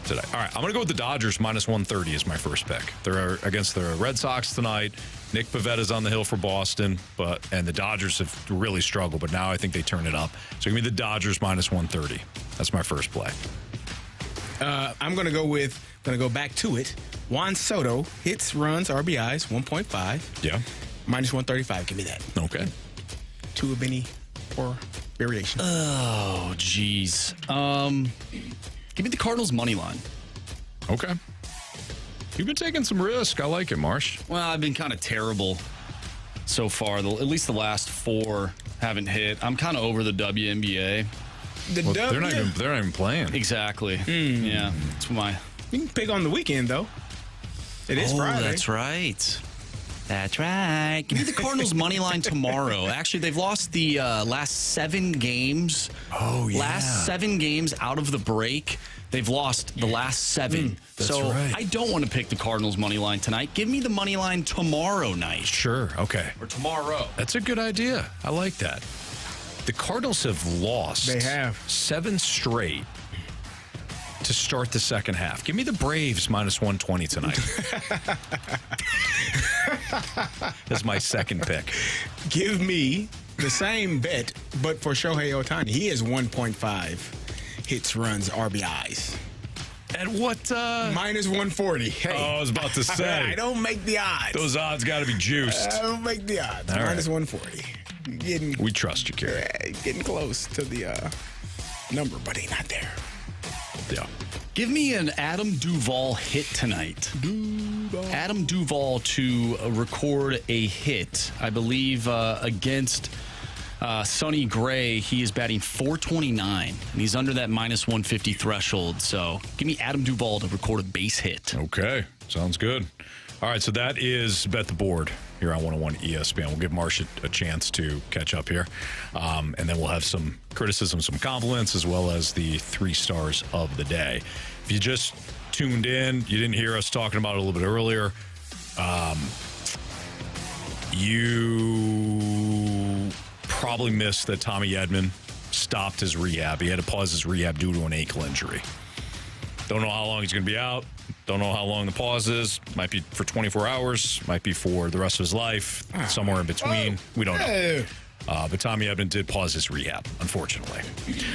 today. All right. I'm going to go with the Dodgers minus 130 as my first pick. They're against the Red Sox tonight. Nick Pavetta's on the hill for Boston, and the Dodgers have really struggled, but now I think they turn it up. So give me the Dodgers minus 130. That's my first play. I'm going to go back to it. Juan Soto, hits, runs, RBIs, 1.5. Yeah. Minus 135. Give me that. Okay. 2 of any or variation. Oh, jeez. Give me the Cardinals money line. Okay. You've been taking some risk. I like it, Marsh. Well, I've been kind of terrible so far. At least the last 4 haven't hit. I'm kind of over the WNBA. They're not even playing. Exactly. Yeah. That's my. You can pick on the weekend, though. It is Friday. That's right. That's right. Give me the Cardinals money line tomorrow. Actually, they've lost the last 7 games. Oh, yeah. Last 7 games out of the break. They've lost the last 7. That's so right. I don't want to pick the Cardinals money line tonight. Give me the money line tomorrow night. Sure. Okay. Or tomorrow. That's a good idea. I like that. The Cardinals have lost. They have 7 straight to start the second half. Give me the Braves minus 120 tonight. That's my second pick. Give me the same bet, but for Shohei Ohtani. He is 1.5 hits, runs, RBIs. At what? Minus 140. Hey. Oh, I was about to say. I don't make the odds. Those odds got to be juiced. I don't make the odds. All Minus right. 140. We trust you, Carey. Getting close to the number, but he's not there. Yeah. Give me an Adam Duvall hit tonight. Adam Duvall to record a hit, I believe, against Sonny Gray. He is batting .429, and he's under that minus 150 threshold. So give me Adam Duvall to record a base hit. Okay. Sounds good. All right, so that is Bet the Board here on 101 ESPN. We'll give Marsh a chance to catch up here. And then we'll have some criticism, some compliments, as well as the 3 stars of the day. If you just tuned in, you didn't hear us talking about it a little bit earlier, you probably missed that Tommy Edman stopped his rehab. He had to pause his rehab due to an ankle injury. Don't know how long he's going to be out. Don't know how long the pause is. Might be for 24 hours. Might be for the rest of his life. Somewhere in between. We don't know. But Tommy Edman did pause his rehab, unfortunately.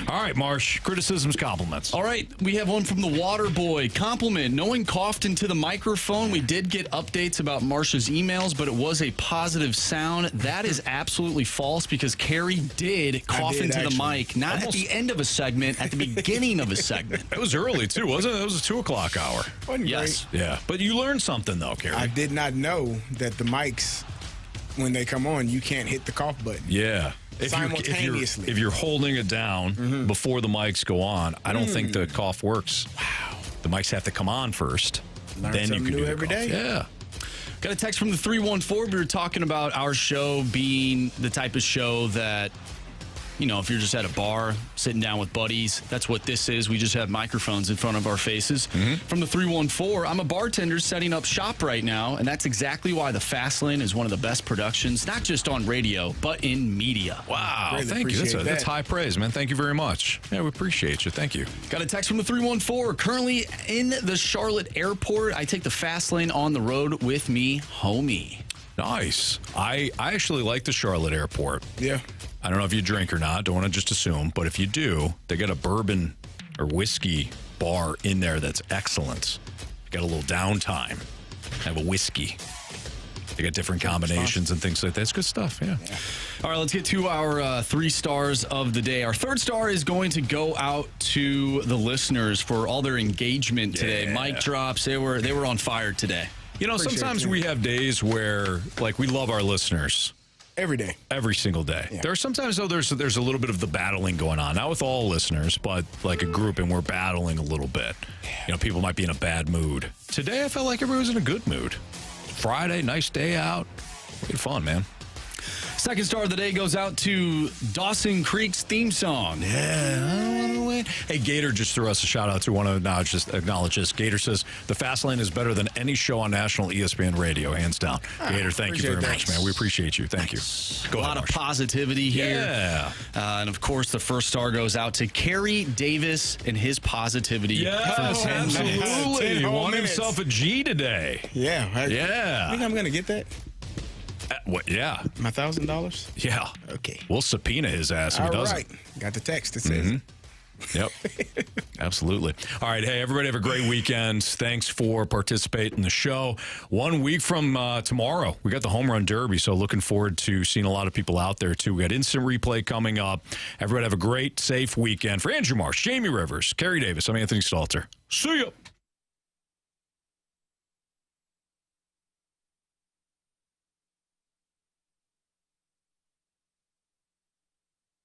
All right, Marsh. Criticisms, compliments. All right, we have one from the Water Boy. Compliment. No one coughed into the microphone. We did get updates about Marsh's emails, but it was a positive sound. That is absolutely false because Carey did cough into the mic. Not at the end of a segment, at the beginning of a segment. It was early, too, wasn't it? It was a 2 o'clock hour. Yes. Yeah. But you learned something, though, Carey. I did not know that the mics, when they come on, you can't hit the cough button. Yeah. Simultaneously. If you're holding it down before the mics go on, I don't think the cough works. Wow. The mics have to come on first. Learn then you something can new do the every cough. day. Yeah. Got a text from the 314. We were talking about our show being the type of show that, you know, if you're just at a bar sitting down with buddies, that's what this is. We just have microphones in front of our faces. From the 314, I'm a bartender setting up shop right now, and that's exactly why the Fast Lane is one of the best productions, not just on radio, but in media. Wow. Really Thank you. That's high praise, man. Thank you very much. Yeah, we appreciate you. Thank you. Got a text from the 314. Currently in the Charlotte airport. I take the Fast Lane on the road with me, homie. Nice. I actually like the Charlotte airport. Yeah. I don't know if you drink or not. Don't want to just assume. But if you do, they got a bourbon or whiskey bar in there that's excellent. Got a little downtime. Have a whiskey. They got different combinations and things like that. It's good stuff, yeah. All right, let's get to our 3 stars of the day. Our 3rd star is going to go out to the listeners for all their engagement today. Mic drops. They were on fire today. You know, sometimes we have days where, like, we love our listeners. Every day. Every single day. Yeah. There are sometimes, though, there's a little bit of the battling going on. Not with all listeners, but like a group, and we're battling a little bit. You know, people might be in a bad mood. Today, I felt like everyone was in a good mood. Friday, nice day out. We had fun, man. 2nd star of the day goes out to Dawson Creek's theme song. Yeah. Hey, Gator just threw us a shout out to one of acknowledge this. Gator says the Fast Lane is better than any show on national ESPN radio, hands down. Gator, thank you very much, man. We appreciate you. Thank you. Go ahead, a lot of positivity here. Yeah. And of course, the 1st star goes out to Carey Davis and his positivity. Yes, for 10 minutes. absolutely. 10 whole Won minutes. himself a G today. Yeah. Yeah. I think I'm going to get that. What? Yeah. My $1,000? Yeah. Okay. We'll subpoena his ass if he doesn't. All right. Got the text that says Yep. Absolutely. All right. Hey, everybody have a great weekend. Thanks for participating in the show. 1 week from tomorrow, we got the Home Run Derby, so looking forward to seeing a lot of people out there, too. We got instant replay coming up. Everybody have a great, safe weekend. For Andrew Marsh, Jamie Rivers, Carey Davis, I'm Anthony Stalter. See ya.